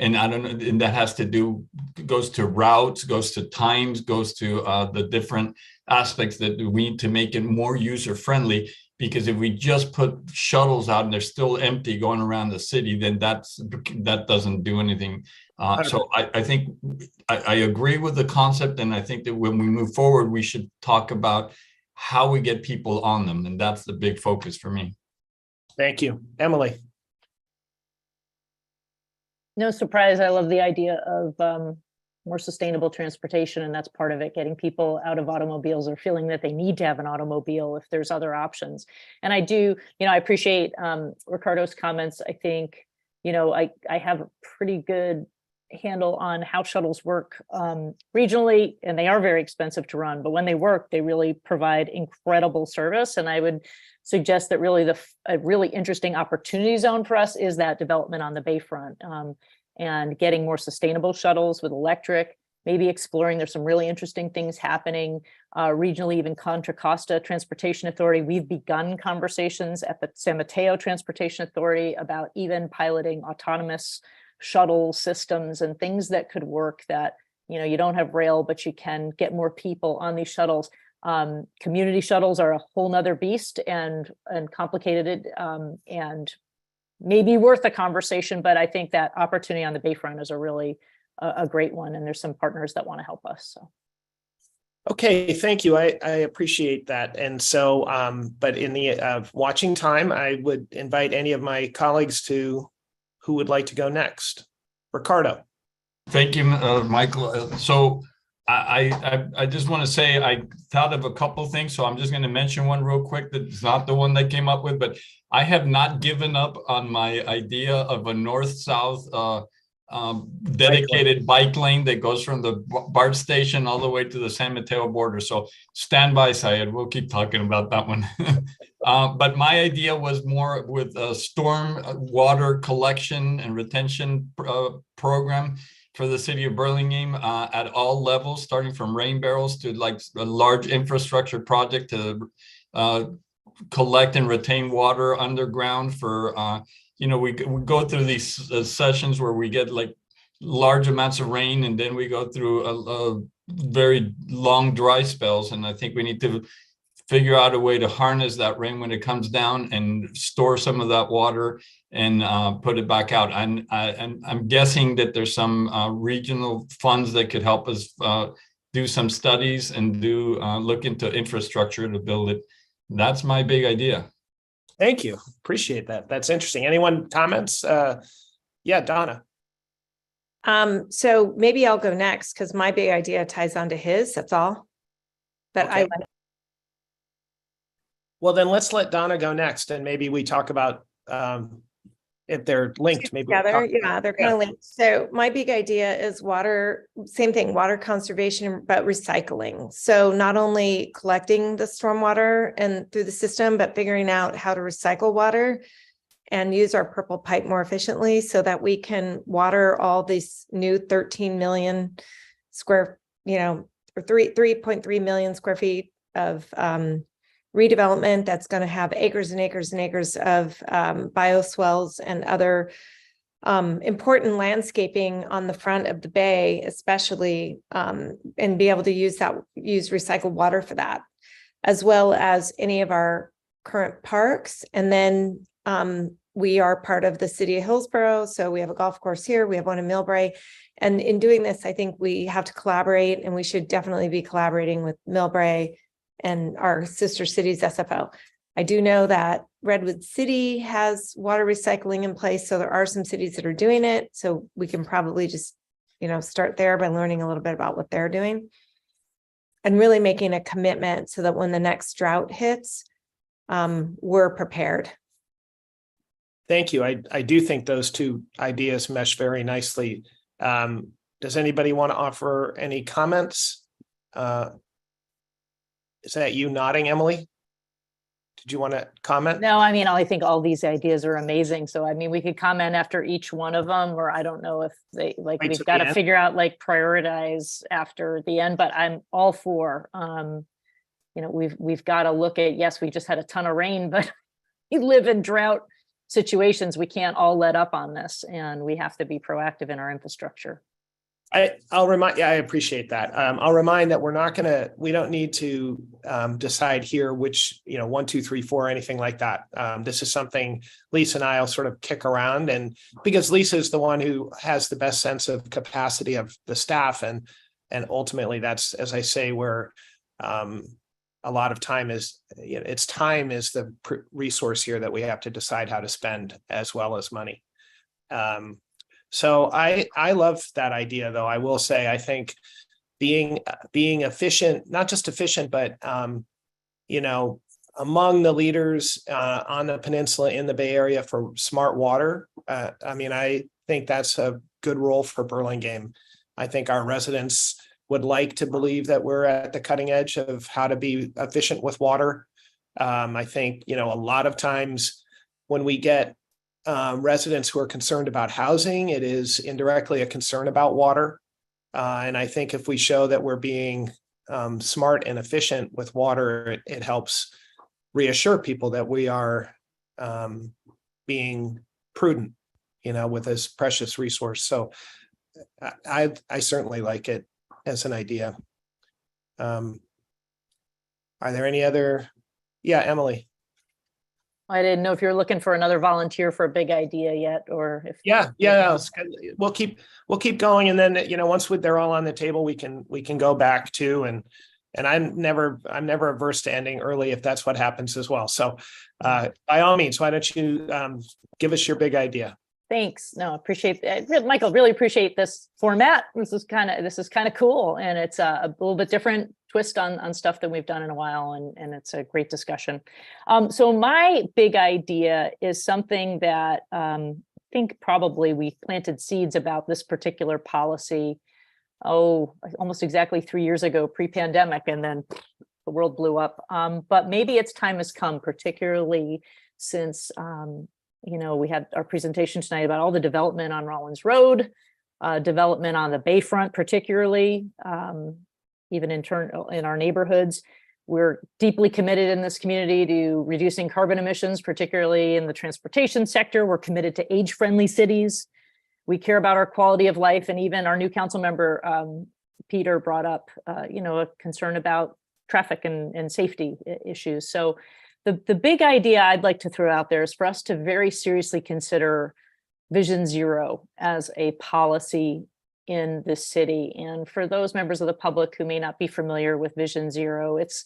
and I don't know, and that has to do, goes to routes, goes to times, goes to the different aspects that we need to make it more user friendly. Because if we just put shuttles out and they're still empty going around the city, then that doesn't do anything. So I think I agree with the concept, and I think that when we move forward, we should talk about how we get people on them, and that's the big focus for me. Thank you, Emily. No surprise, I love the idea of more sustainable transportation, and that's part of it, getting people out of automobiles or feeling that they need to have an automobile if there's other options. And I do, I appreciate Ricardo's comments. I think, I have a pretty good handle on how shuttles work regionally, and they are very expensive to run, but when they work, they really provide incredible service. And I would suggest that really a really interesting opportunity zone for us is that development on the Bayfront, and getting more sustainable shuttles with electric, maybe exploring. There's some really interesting things happening regionally, even Contra Costa Transportation Authority. We've begun conversations at the San Mateo Transportation Authority about even piloting autonomous shuttle systems and things that could work, that, you don't have rail, but you can get more people on these shuttles. Community shuttles are a whole nother beast and complicated, and maybe worth a conversation, but I think that opportunity on the Bayfront is a really a great one, and there's some partners that want to help us. So. Okay, thank you. I appreciate that. And so, but in the watching time, I would invite any of my colleagues who would like to go next. Ricardo. Thank you, Michael. So I just want to say I thought of a couple of things, so I'm just going to mention one real quick that's not the one that came up with, but I have not given up on my idea of a north-south dedicated bike lane that goes from the BART station all the way to the San Mateo border. So stand by, Syed. We'll keep talking about that one. But my idea was more with a storm water collection and retention program for the city of Burlingame at all levels, starting from rain barrels to like a large infrastructure project to collect and retain water underground for, we go through these sessions where we get like large amounts of rain, and then we go through a very long dry spells. And I think we need to figure out a way to harness that rain when it comes down and store some of that water and put it back out. And I'm guessing that there's some regional funds that could help us do some studies and do look into infrastructure to build it. That's my big idea. Thank you. Appreciate that. That's interesting. Anyone comments? Yeah, Donna. So maybe I'll go next because my big idea ties on to his. That's all. But Okay. Well, then let's let Donna go next, and maybe we talk about if they're linked. Maybe we'll together. talk- Yeah, they're kind of linked. So my big idea is water, same thing, water conservation, but recycling. So not only collecting the stormwater and through the system, but figuring out how to recycle water and use our purple pipe more efficiently so that we can water all these new 13 million square, or 3.3 million square feet of redevelopment that's going to have acres and acres and acres of bioswales and other important landscaping on the front of the bay, especially, and be able to use recycled water for that, as well as any of our current parks. And then we are part of the city of Hillsborough. So we have a golf course here. We have one in Millbrae. And in doing this, I think we have to collaborate, and we should definitely be collaborating with Millbrae and our sister cities SFO. I do know that Redwood City has water recycling in place. So there are some cities that are doing it. So we can probably just, start there by learning a little bit about what they're doing and really making a commitment so that when the next drought hits, we're prepared. Thank you. I do think those two ideas mesh very nicely. Does anybody want to offer any comments? Is that you nodding, Emily? Did you want to comment? No, I think all these ideas are amazing. So, we could comment after each one of them, or I don't know if they we've got to figure out prioritize after the end, but I'm all for, we've got to look at, yes, we just had a ton of rain, but we live in drought situations. We can't all let up on this, and we have to be proactive in our infrastructure. I'll remind, yeah, I appreciate that. I'll remind that we don't need to decide here which, 1, 2, 3, 4, anything like that. This is something Lisa and I will sort of kick around, and because Lisa is the one who has the best sense of capacity of the staff, and ultimately that's, as I say, where a lot of time is, time is the resource here that we have to decide how to spend as well as money. So I love that idea, though. I will say, I think being efficient, not just efficient, but, among the leaders on the peninsula in the Bay Area for smart water. I think that's a good role for Burlingame. I think our residents would like to believe that we're at the cutting edge of how to be efficient with water. I think, a lot of times when we get residents who are concerned about housing, it is indirectly a concern about water. And I think if we show that we're being smart and efficient with water, it helps reassure people that we are being prudent, with this precious resource. So I certainly like it as an idea. Are there any other? Yeah, Emily. I didn't know if you're looking for another volunteer for a big idea yet, or if. Yeah. We'll keep going, and then once they're all on the table, we can go back to and I'm never averse to ending early if that's what happens as well. So by all means, why don't you give us your big idea? Thanks. No, appreciate it. Michael, really appreciate this format. This is kind of cool, and it's a little bit different twist on stuff that we've done in a while, and it's a great discussion. So my big idea is something that I think probably we planted seeds about this particular policy, almost exactly 3 years ago, pre-pandemic, and then the world blew up. But maybe its time has come, particularly since we had our presentation tonight about all the development on Rollins Road, development on the Bayfront, particularly, even in our neighborhoods. We're deeply committed in this community to reducing carbon emissions, particularly in the transportation sector. We're committed to age-friendly cities. We care about our quality of life, and even our new council member, Peter, brought up, a concern about traffic and safety issues. So the big idea I'd like to throw out there is for us to very seriously consider Vision Zero as a policy in the city. And for those members of the public who may not be familiar with Vision Zero, it's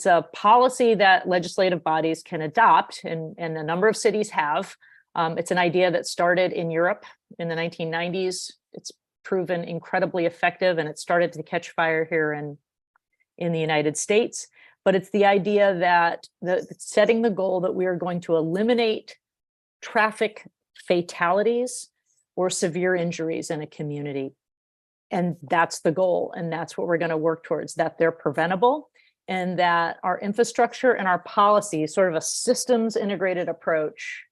a policy that legislative bodies can adopt, and a number of cities have. It's an idea that started in Europe in the 1990s. It's proven incredibly effective, and it started to catch fire here in the United States. But it's the idea that setting the goal that we are going to eliminate traffic fatalities or severe injuries in a community. And that's the goal. And that's what we're going to work towards, that they're preventable, and that our infrastructure and our policy, sort of a systems integrated approach,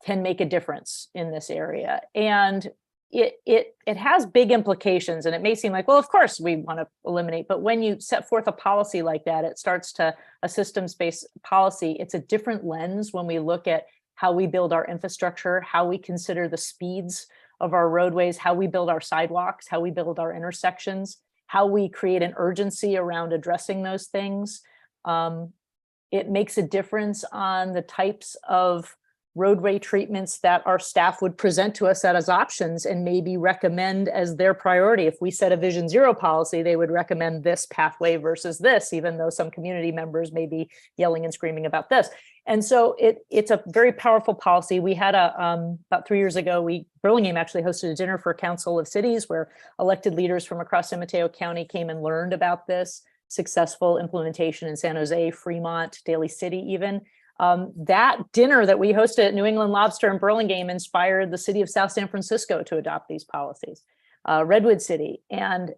can make a difference in this area. And it has big implications, and it may seem like, well, of course we want to eliminate, but when you set forth a policy like that, it starts to a systems-based policy. It's a different lens when we look at how we build our infrastructure, how we consider the speeds of our roadways, how we build our sidewalks, how we build our intersections, how we create an urgency around addressing those things. It makes a difference on the types of roadway treatments that our staff would present to us as options and maybe recommend as their priority. If we set a Vision Zero policy, they would recommend this pathway versus this, even though some community members may be yelling and screaming about this. And so it's a very powerful policy. We had about 3 years ago, Burlingame actually hosted a dinner for Council of Cities where elected leaders from across San Mateo County came and learned about this successful implementation in San Jose, Fremont, Daly City even. That dinner that we hosted at New England Lobster in Burlingame inspired the city of South San Francisco to adopt these policies, Redwood City. And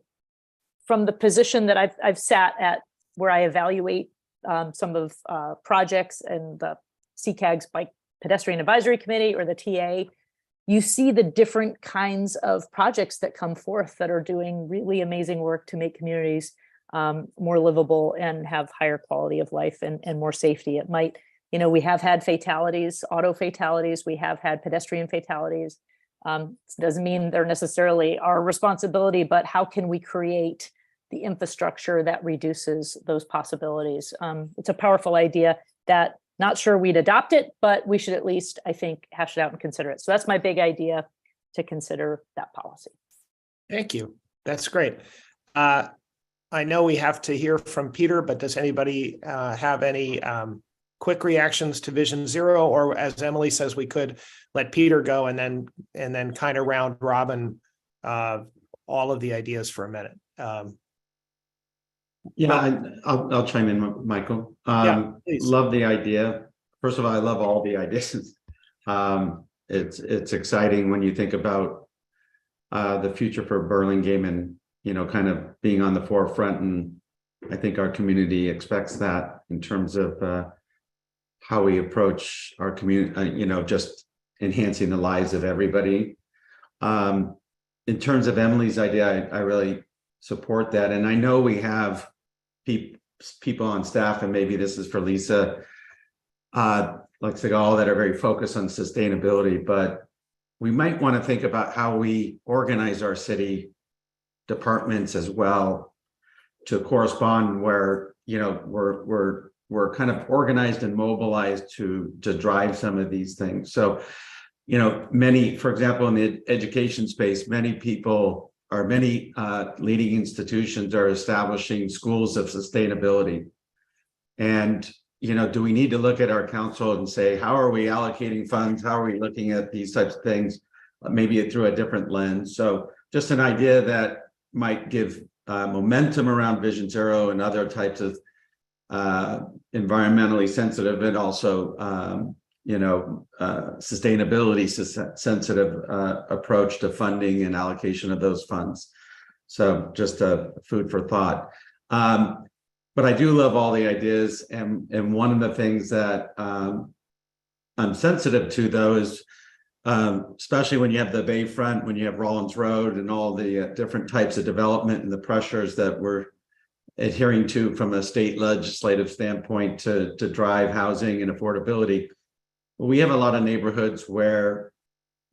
from the position that I've sat at, where I evaluate some of projects and the CCAG's Bike Pedestrian Advisory Committee or the TA, you see the different kinds of projects that come forth that are doing really amazing work to make communities more livable and have higher quality of life and more safety. It might, we have had fatalities, auto fatalities, we have had pedestrian fatalities. Doesn't mean they're necessarily our responsibility, but how can we create the infrastructure that reduces those possibilities? It's a powerful idea that not sure we'd adopt it, but we should at least, I think, hash it out and consider it. So that's my big idea, to consider that policy. Thank you. That's great. I know we have to hear from Peter, but does anybody have any quick reactions to Vision Zero? Or as Emily says, we could let Peter go and then kind of round robin all of the ideas for a minute. I'll chime in, Michael. Please. Love the idea. First of all, I love all the ideas. It's exciting when you think about the future for Burlingame and kind of being on the forefront, and I think our community expects that in terms of how we approach our community, just enhancing the lives of everybody. In terms of Emily's idea, I really support that, and I know we have people on staff, and maybe this is for Lisa, like Segal, that are very focused on sustainability, but we might want to think about how we organize our city departments as well to correspond where we're kind of organized and mobilized to drive some of these things. So many, for example, in the education space, many people or many leading institutions are establishing schools of sustainability. And do we need to look at our council and say, how are we allocating funds, how are we looking at these types of things, maybe through a different lens? So just an idea that might give momentum around Vision Zero and other types of environmentally sensitive and also sustainability sensitive approach to funding and allocation of those funds. So just a food for thought. But I do love all the ideas, and one of the things that I'm sensitive to, though, is especially when you have the Bayfront, when you have Rollins Road and all the different types of development and the pressures that we're adhering to from a state legislative standpoint to drive housing and affordability. We have a lot of neighborhoods where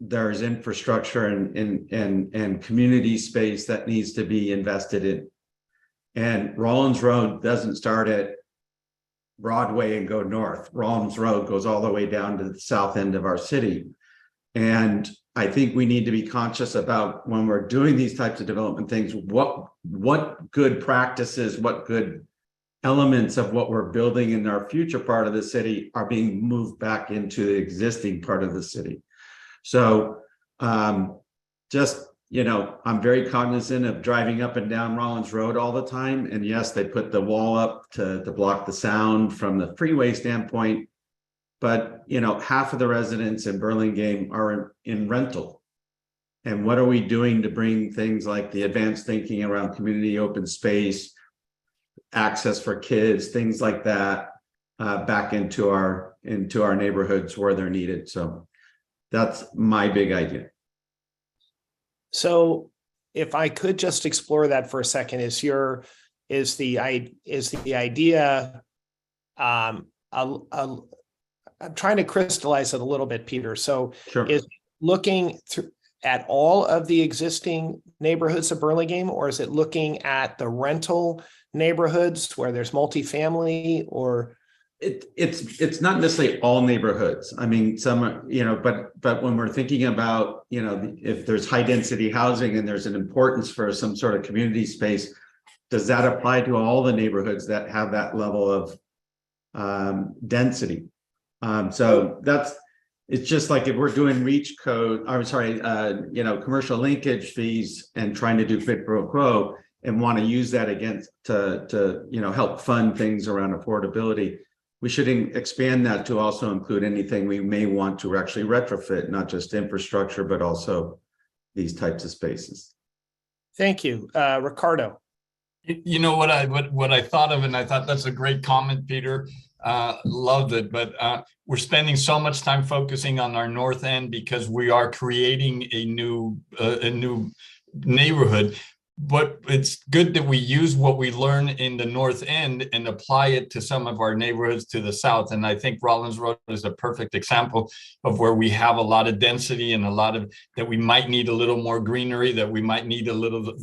there's infrastructure and community space that needs to be invested in. And Rollins Road doesn't start at Broadway and go north. Rollins Road goes all the way down to the south end of our city. And I think we need to be conscious about when we're doing these types of development things, what good practices, what good elements of what we're building in our future part of the city are being moved back into the existing part of the city. So just, you know, I'm very cognizant of driving up and down Rollins Road all the time. And yes, they put the wall up to block the sound from the freeway standpoint. But, you know, half of the residents in Burlingame are in rental. And what are we doing to bring things like the advanced thinking around community open space, access for kids, things like that, back into our neighborhoods where they're needed. So that's my big idea. So if I could just explore that for a second, is the idea, I'm trying to crystallize it a little bit, Peter. So sure. Is looking at all of the existing neighborhoods of Burlingame, or is it looking at the rental neighborhoods where there's multifamily, or? It's not necessarily all neighborhoods. I mean, some are, you know, but when we're thinking about, you know, if there's high density housing and there's an importance for some sort of community space, does that apply to all the neighborhoods that have that level of density? So it's just like if we're doing reach code, I'm sorry, you know, commercial linkage fees and trying to do quid pro quo and want to use that against to, you know, help fund things around affordability. We should expand that to also include anything we may want to actually retrofit, not just infrastructure, but also these types of spaces. Thank you. Ricardo. You know what I thought of, and I thought that's a great comment, Peter. Loved it, but we're spending so much time focusing on our north end because we are creating a new neighborhood. But it's good that we use what we learn in the north end and apply it to some of our neighborhoods to the south. And I think Rollins Road is a perfect example of where we have a lot of density and a lot of that we might need a little more greenery, that we might need a little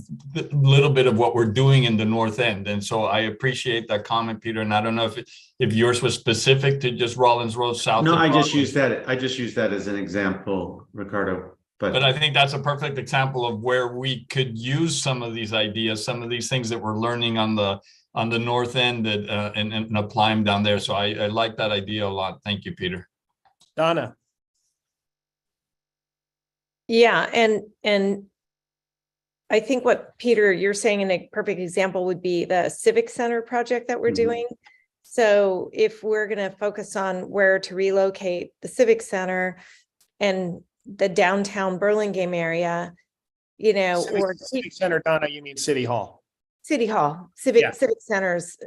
bit of what we're doing in the north end. And so I appreciate that comment, Peter. And I don't know if yours was specific to just Rollins Road south. No, I just used that as an example, Ricardo. But I think that's a perfect example of where we could use some of these ideas, some of these things that we're learning on the north end and apply them down there. So I like that idea a lot. Thank you, Peter. Donna. Yeah, and I think what, Peter, you're saying in a perfect example would be the Civic Center project that we're doing. So if we're going to focus on where to relocate the Civic Center and the downtown Burlingame area, you know, Civic Center, Donna, you mean City Hall? City Hall, Civic Centers,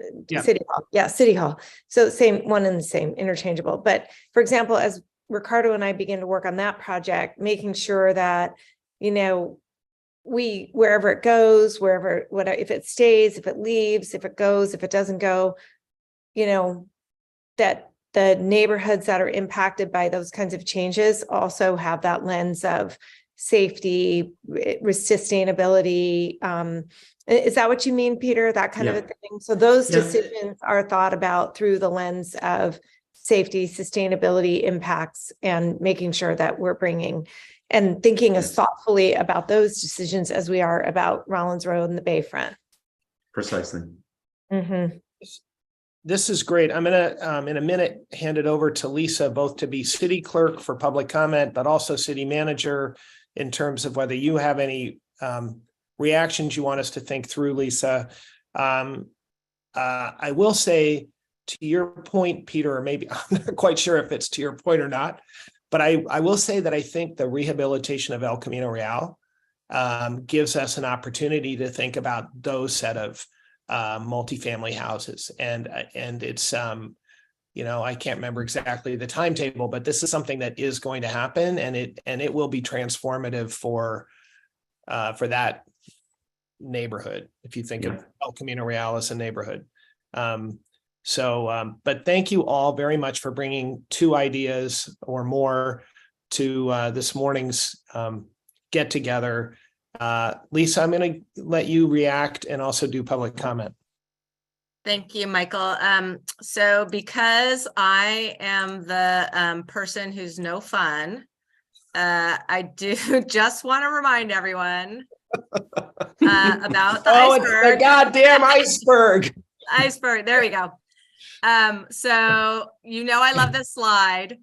City Hall. Yeah, City Hall. So same one and the same, interchangeable. But for example, as Ricardo and I begin to work on that project, making sure that, you know, wherever it goes, whatever, if it stays, if it leaves, if it goes, if it doesn't go, you know, that the neighborhoods that are impacted by those kinds of changes also have that lens of safety, sustainability. Is that what you mean, Peter? That kind of a thing? So those decisions are thought about through the lens of safety, sustainability impacts, and making sure that we're bringing and thinking as thoughtfully about those decisions as we are about Rollins Road and the Bayfront. Precisely. Mm-hmm. This is great. I'm going to, in a minute, hand it over to Lisa, both to be city clerk for public comment, but also city manager in terms of whether you have any reactions you want us to think through, Lisa. I will say to your point, Peter, or maybe I'm not quite sure if it's to your point or not, but I will say that I think the rehabilitation of El Camino Real gives us an opportunity to think about those set of multifamily houses, and it's you know, I can't remember exactly the timetable, but this is something that is going to happen, and it will be transformative for that neighborhood, if you think of El Camino Real as a neighborhood. But thank you all very much for bringing two ideas or more to this morning's get together. Lisa, I'm going to let you react and also do public comment. Thank you, Michael. So because I am the person who's no fun, I do just want to remind everyone about the It's iceberg. the goddamn iceberg. Iceberg. There we go. So I love this slide.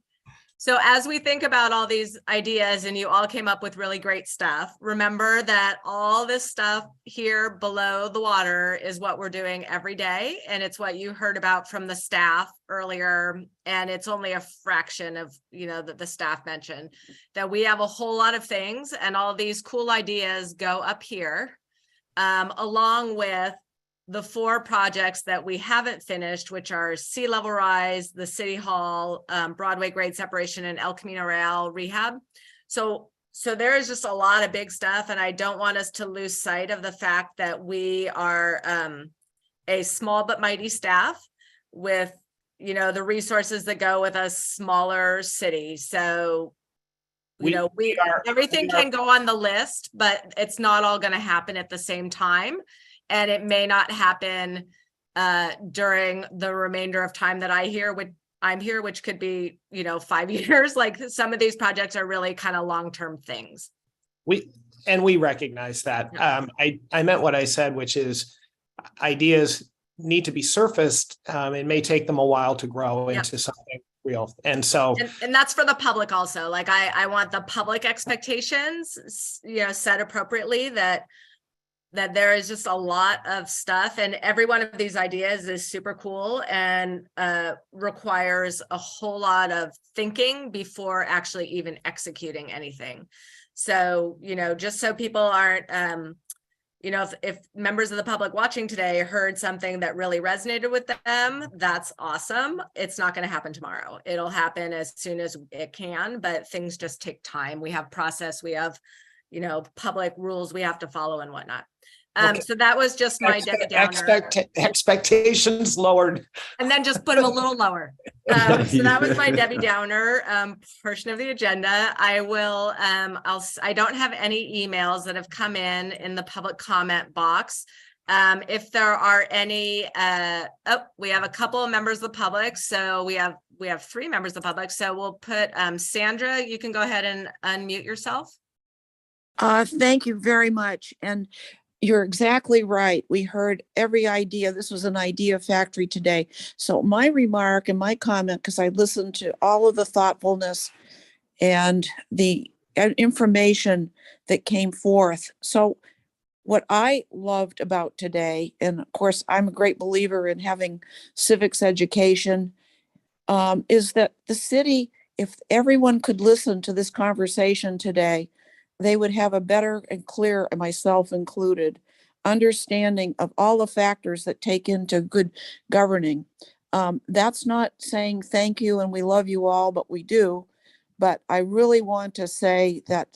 So as we think about all these ideas and you all came up with really great stuff, remember that all this stuff here below the water is what we're doing every day. And it's what you heard about from the staff earlier. And it's only a fraction of, that the staff mentioned, that we have a whole lot of things and all these cool ideas go up here, along with the 4 projects that we haven't finished, which are sea level rise, the City Hall, Broadway grade separation, and El Camino Real rehab. So there is just a lot of big stuff, and I don't want us to lose sight of the fact that we are a small but mighty staff with, the resources that go with a smaller city. So everything can go on the list, but it's not all going to happen at the same time. And it may not happen during the remainder of time that I'm here, which could be, 5 years. Like some of these projects are really kind of long-term things. We recognize that. I meant what I said, which is ideas need to be surfaced. It may take them a while to grow into something real. And so, and that's for the public also. Like I want the public expectations, set appropriately, that there is just a lot of stuff, and every one of these ideas is super cool and requires a whole lot of thinking before actually even executing anything. So, just so people aren't, if members of the public watching today heard something that really resonated with them, that's awesome. It's not going to happen tomorrow. It'll happen as soon as it can, but things just take time. We have process, we have, public rules we have to follow and whatnot. Okay. So that was just my Debbie Downer. Expectations lowered. And then just put them a little lower. So that was my Debbie Downer portion of the agenda. I will, I don't have any emails that have come in the public comment box. If there are any, we have a couple of members of the public. So we have 3 members of the public. So we'll put Sandra, you can go ahead and unmute yourself. Thank you very much. And you're exactly right. We heard every idea. This was an idea factory today. So my remark and my comment, because I listened to all of the thoughtfulness and the information that came forth. So what I loved about today, and of course, I'm a great believer in having civics education, is that the city, if everyone could listen to this conversation today, they would have a better and clear, and myself included, understanding of all the factors that take into good governing. That's not saying thank you and we love you all, but we do. But I really want to say that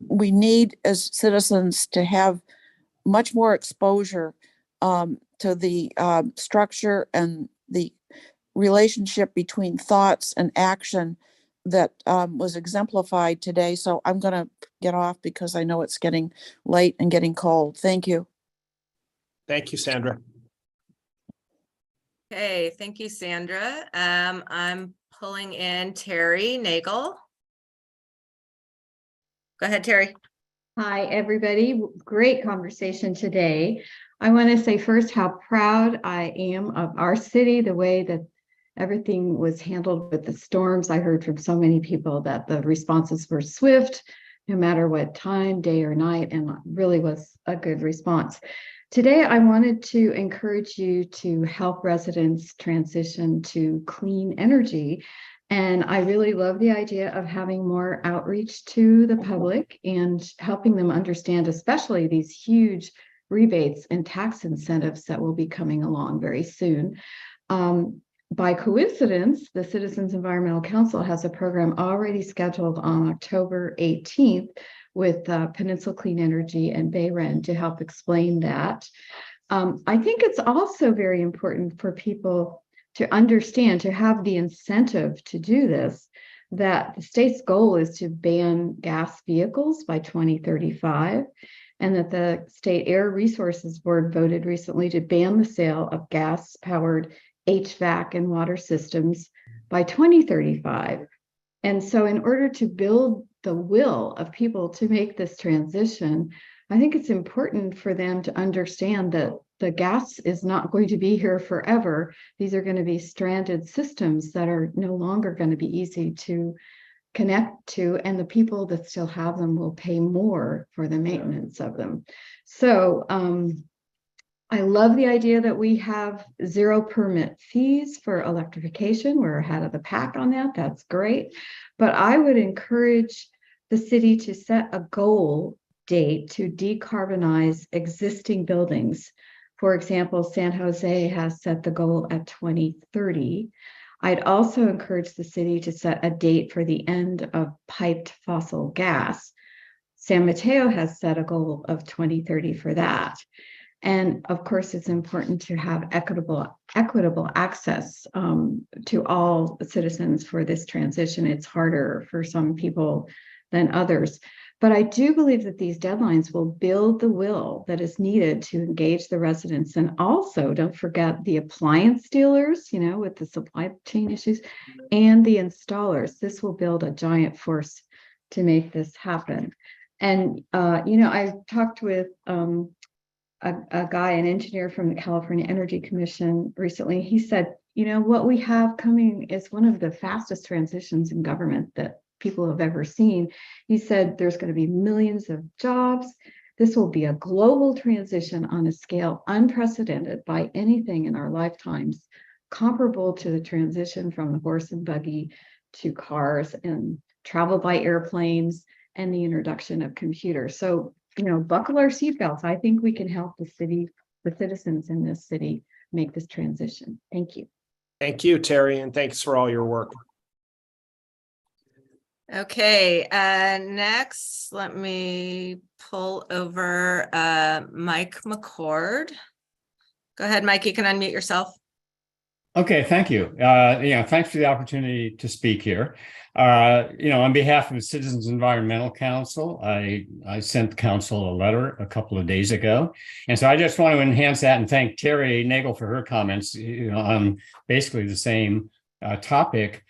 we need as citizens to have much more exposure to the structure and the relationship between thoughts and action that was exemplified today. So I'm going to get off because I know it's getting late and getting cold. Thank you. Thank you, Sandra. Okay, thank you, Sandra. I'm pulling in Terry Nagel. Go ahead, Terry. Hi, everybody. Great conversation today. I want to say first how proud I am of our city, the way that everything was handled with the storms. I heard from so many people that the responses were swift, no matter what time, day or night, and really was a good response. Today, I wanted to encourage you to help residents transition to clean energy. And I really love the idea of having more outreach to the public and helping them understand, especially these huge rebates and tax incentives that will be coming along very soon. By coincidence, the Citizens Environmental Council has a program already scheduled on October 18th with Peninsula Clean Energy and Bayren to help explain that. I think it's also very important for people to understand, to have the incentive to do this, that the state's goal is to ban gas vehicles by 2035, and that the State Air Resources Board voted recently to ban the sale of gas-powered HVAC and water systems by 2035. And so in order to build the will of people to make this transition, I think it's important for them to understand that the gas is not going to be here forever. These are going to be stranded systems that are no longer going to be easy to connect to, and the people that still have them will pay more for the maintenance of them. So I love the idea that we have 0 permit fees for electrification. We're ahead of the pack on that. That's great. But I would encourage the city to set a goal date to decarbonize existing buildings. For example, San Jose has set the goal at 2030. I'd also encourage the city to set a date for the end of piped fossil gas. San Mateo has set a goal of 2030 for that. And of course, it's important to have equitable access to all citizens for this transition. It's harder for some people than others. But I do believe that these deadlines will build the will that is needed to engage the residents. And also, don't forget the appliance dealers, with the supply chain issues, and the installers. This will build a giant force to make this happen. And, I talked with a guy, an engineer from the California Energy Commission recently. He said, what we have coming is one of the fastest transitions in government that people have ever seen. He said there's going to be millions of jobs. This will be a global transition on a scale unprecedented by anything in our lifetimes, comparable to the transition from the horse and buggy to cars and travel by airplanes and the introduction of computers. So, buckle our seatbelts. I think we can help the citizens in this city make this transition. Thank you. Thank you, Terry, and thanks for all your work. Okay, next, let me pull over Mike McCord. Go ahead, Mike, you can unmute yourself. Okay, thank you. Thanks for the opportunity to speak here. On behalf of the Citizens Environmental Council, I sent council a letter a couple of days ago. And so I just want to enhance that and thank Terry Nagel for her comments on basically the same topic.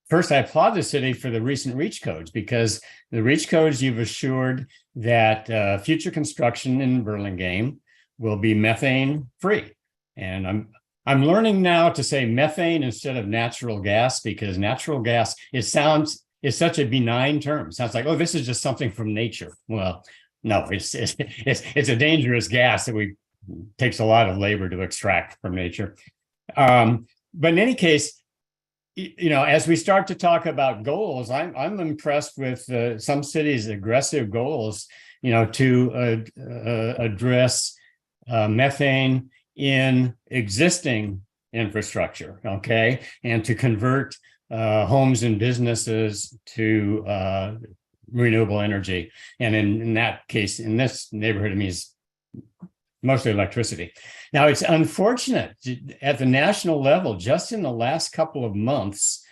First, I applaud the city for the recent REACH codes, because the REACH codes, you've assured that future construction in Burlingame will be methane free. And I'm learning now to say methane instead of natural gas, because natural gas, is such a benign term. It sounds like, oh, this is just something from nature. Well, no, it's a dangerous gas that takes a lot of labor to extract from nature. But in any case, as we start to talk about goals, I'm impressed with some cities' aggressive goals, to address methane in existing infrastructure, okay, and to convert homes and businesses to renewable energy. And in that case, in this neighborhood, it means mostly electricity. Now, it's unfortunate at the national level, just in the last couple of months,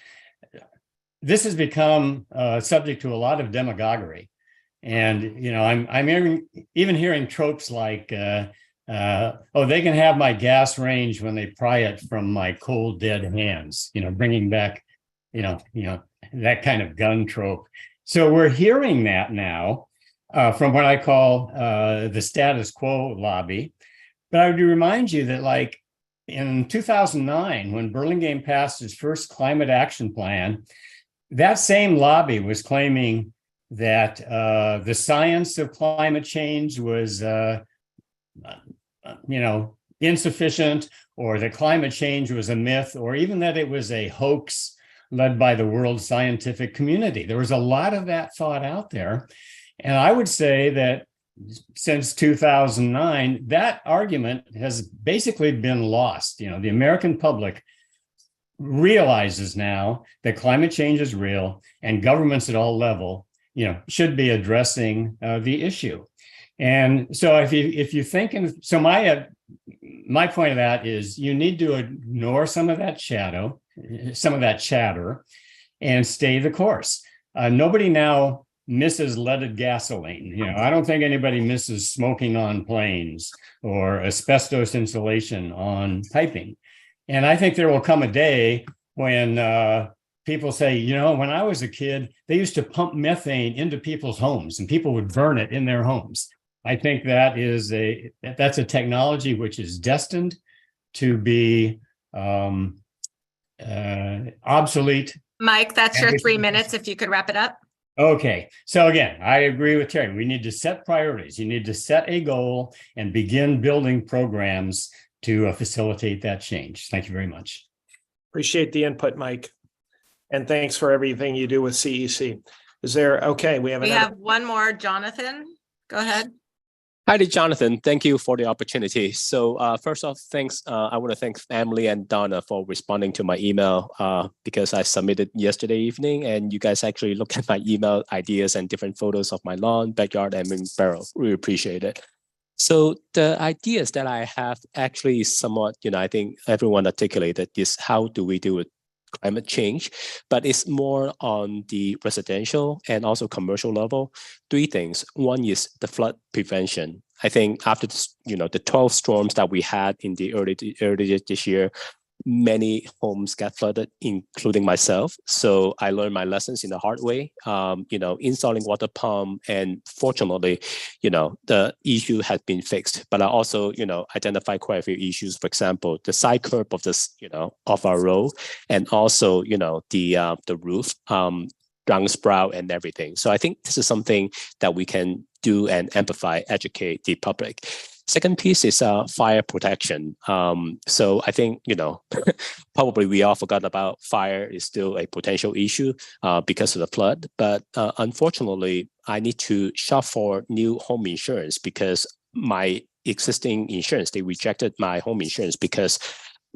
this has become subject to a lot of demagoguery. And, I'm even hearing tropes like, oh, they can have my gas range when they pry it from my cold, dead hands, bringing back, that kind of gun trope. So we're hearing that now from what I call the status quo lobby. But I would remind you that, like, in 2009, when Burlingame passed its first climate action plan, that same lobby was claiming that the science of climate change was, insufficient, or that climate change was a myth, or even that it was a hoax led by the world scientific community. There was a lot of that thought out there. And I would say that since 2009, that argument has basically been lost. The American public realizes now that climate change is real, and governments at all level, should be addressing the issue. And so if you think, so my point of that is you need to ignore some of that chatter, and stay the course. Nobody now misses leaded gasoline. You know, I don't think anybody misses smoking on planes or asbestos insulation on piping. And I think there will come a day when people say, you know, when I was a kid, they used to pump methane into people's homes and people would burn it in their homes. I think that's a technology which is destined to be obsolete. Mike, that's your 3 minutes. If you could wrap it up. Okay. So again, I agree with Terry. We need to set priorities. You need to set a goal and begin building programs to facilitate that change. Thank you very much. Appreciate the input, Mike. And thanks for everything you do with CEC. Is there, okay, we have one more, Jonathan. Go ahead. Hi, Jonathan. Thank you for the opportunity. So first off, thanks. I want to thank Emily and Donna for responding to my email because I submitted yesterday evening and you guys actually look at my email ideas and different photos of my lawn, backyard, and barrel. Really appreciate it. So the ideas that I have actually somewhat, I think everyone articulated is how do we deal with climate change, but it's more on the residential and also commercial level. Three things. One is the flood prevention. I think after this, the 12 storms that we had in the early this year, many homes got flooded, including myself. So I learned my lessons in the hard way, installing water pump. And fortunately, the issue had been fixed. But I also, identified quite a few issues. For example, the side curb of this, of our road, and also, the roof, downsprout and everything. So I think this is something that we can do and amplify, educate the public. Second piece is fire protection. So I think, probably we all forgot about fire is still a potential issue because of the flood. But unfortunately, I need to shop for new home insurance because my existing insurance, they rejected my home insurance because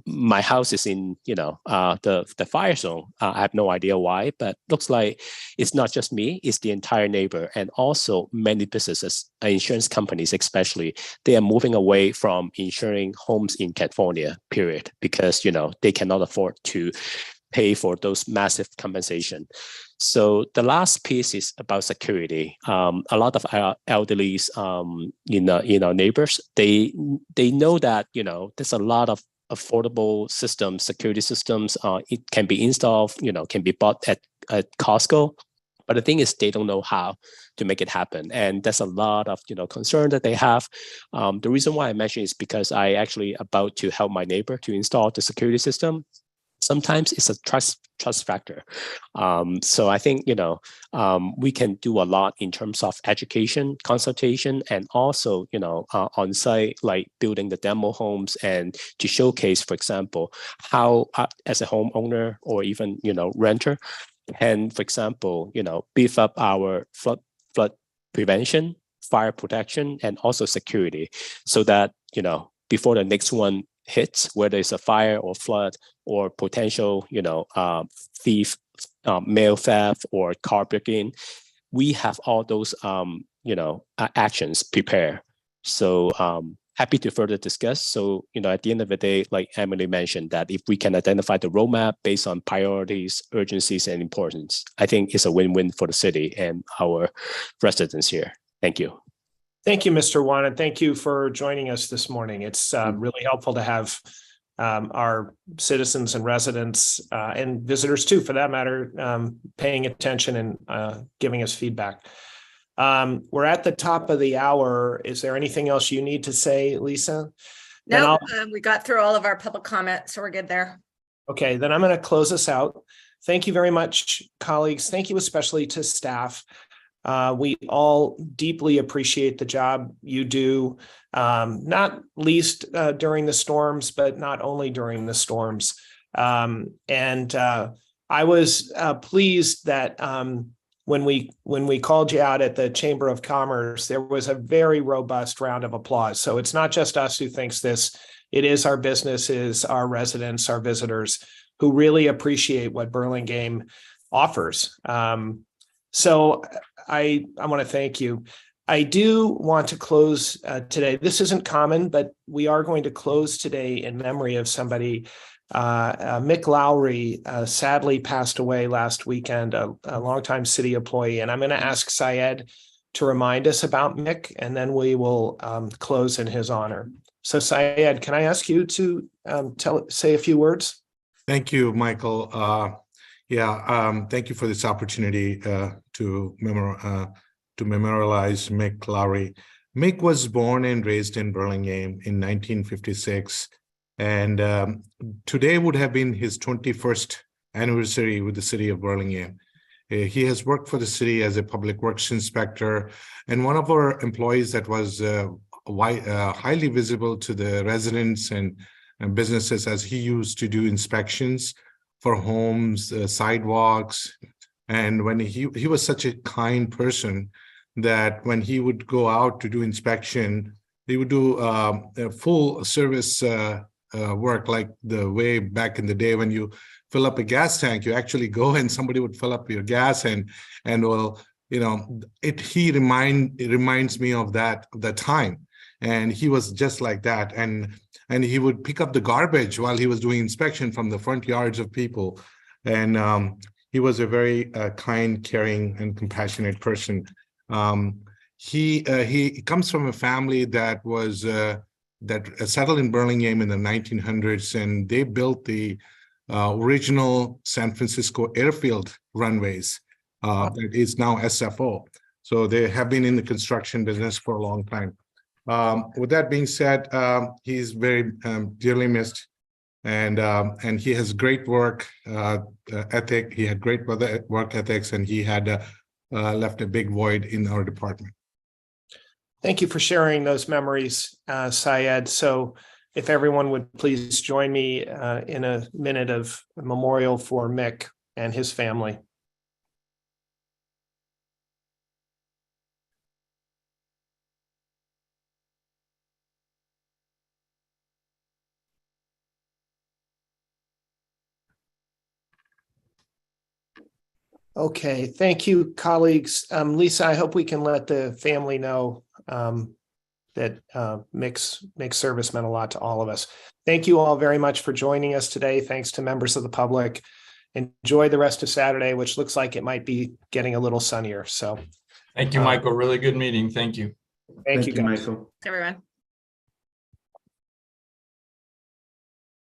my house is in, the fire zone. I have no idea why, but looks like it's not just me, it's the entire neighbor. And also many businesses, insurance companies especially, they are moving away from insuring homes in California, period, because, they cannot afford to pay for those massive compensation. So the last piece is about security. A lot of our elderlies in our neighbors, they know that, there's a lot of affordable systems, security systems. It can be installed, can be bought at Costco. But the thing is, they don't know how to make it happen. And there's a lot of, concern that they have. The reason why I mention is because I actually about to help my neighbor to install the security system. Sometimes it's a trust factor. So I think, we can do a lot in terms of education, consultation, and also, on site, like building the demo homes and to showcase, for example, how as a homeowner or even, renter can, for example, beef up our flood prevention, fire protection, and also security so that, before the next one hits, whether it's a fire or flood or potential, thief, mail theft or car break-in, we have all those, actions prepared. So happy to further discuss. So, at the end of the day, like Emily mentioned, that if we can identify the roadmap based on priorities, urgencies, and importance, I think it's a win-win for the city and our residents here. Thank you. Thank you, Mr. Wan, and thank you for joining us this morning. It's really helpful to have our citizens and residents and visitors too, for that matter, paying attention and giving us feedback. We're at the top of the hour. Is there anything else you need to say, Lisa? No, we got through all of our public comments, so we're good there. Okay, then I'm going to close us out. Thank you very much, colleagues. Thank you especially to staff. We all deeply appreciate the job you do, not least during the storms, but not only during the storms. And I was pleased that when we called you out at the Chamber of Commerce, there was a very robust round of applause. So it's not just us who thinks this, it is our businesses, our residents, our visitors who really appreciate what Burlingame offers. So I want to thank you. I do want to close today. This isn't common, but we are going to close today in memory of somebody. Mick Lowry sadly passed away last weekend, a longtime city employee. And I'm going to ask Syed to remind us about Mick, and then we will close in his honor. So Syed, can I ask you to say a few words? Thank you, Michael. Thank you for this opportunity to memorialize Mick Lowry. Mick was born and raised in Burlingame in 1956, and today would have been his 21st anniversary with the city of Burlingame. He has worked for the city as a public works inspector, and one of our employees that was highly visible to the residents and businesses, as he used to do inspections for homes, sidewalks. And when he was such a kind person that when he would go out to do inspection, he would do a full service work, like the way back in the day when you fill up a gas tank, you actually go and somebody would fill up your gas and well, you know, it reminds me of that time. And he was just like that. And he would pick up the garbage while he was doing inspection from the front yards of people. And he was a very kind, caring, and compassionate person. He comes from a family that was settled in Burlingame in the 1900s, and they built the original San Francisco airfield runways that is now SFO. So they have been in the construction business for a long time. With that being said, he's very dearly missed, and he has great work ethic. He had great work ethics, and he had left a big void in our department. Thank you for sharing those memories, Syed. So if everyone would please join me in a minute of memorial for Mick and his family. Okay, thank you, colleagues. Lisa, I hope we can let the family know that Mick's service meant a lot to all of us. Thank you all very much for joining us today. Thanks to members of the public. Enjoy the rest of Saturday, which looks like it might be getting a little sunnier. So thank you, Michael. Really good meeting. Thank you. Thank you, guys. Michael. Everyone.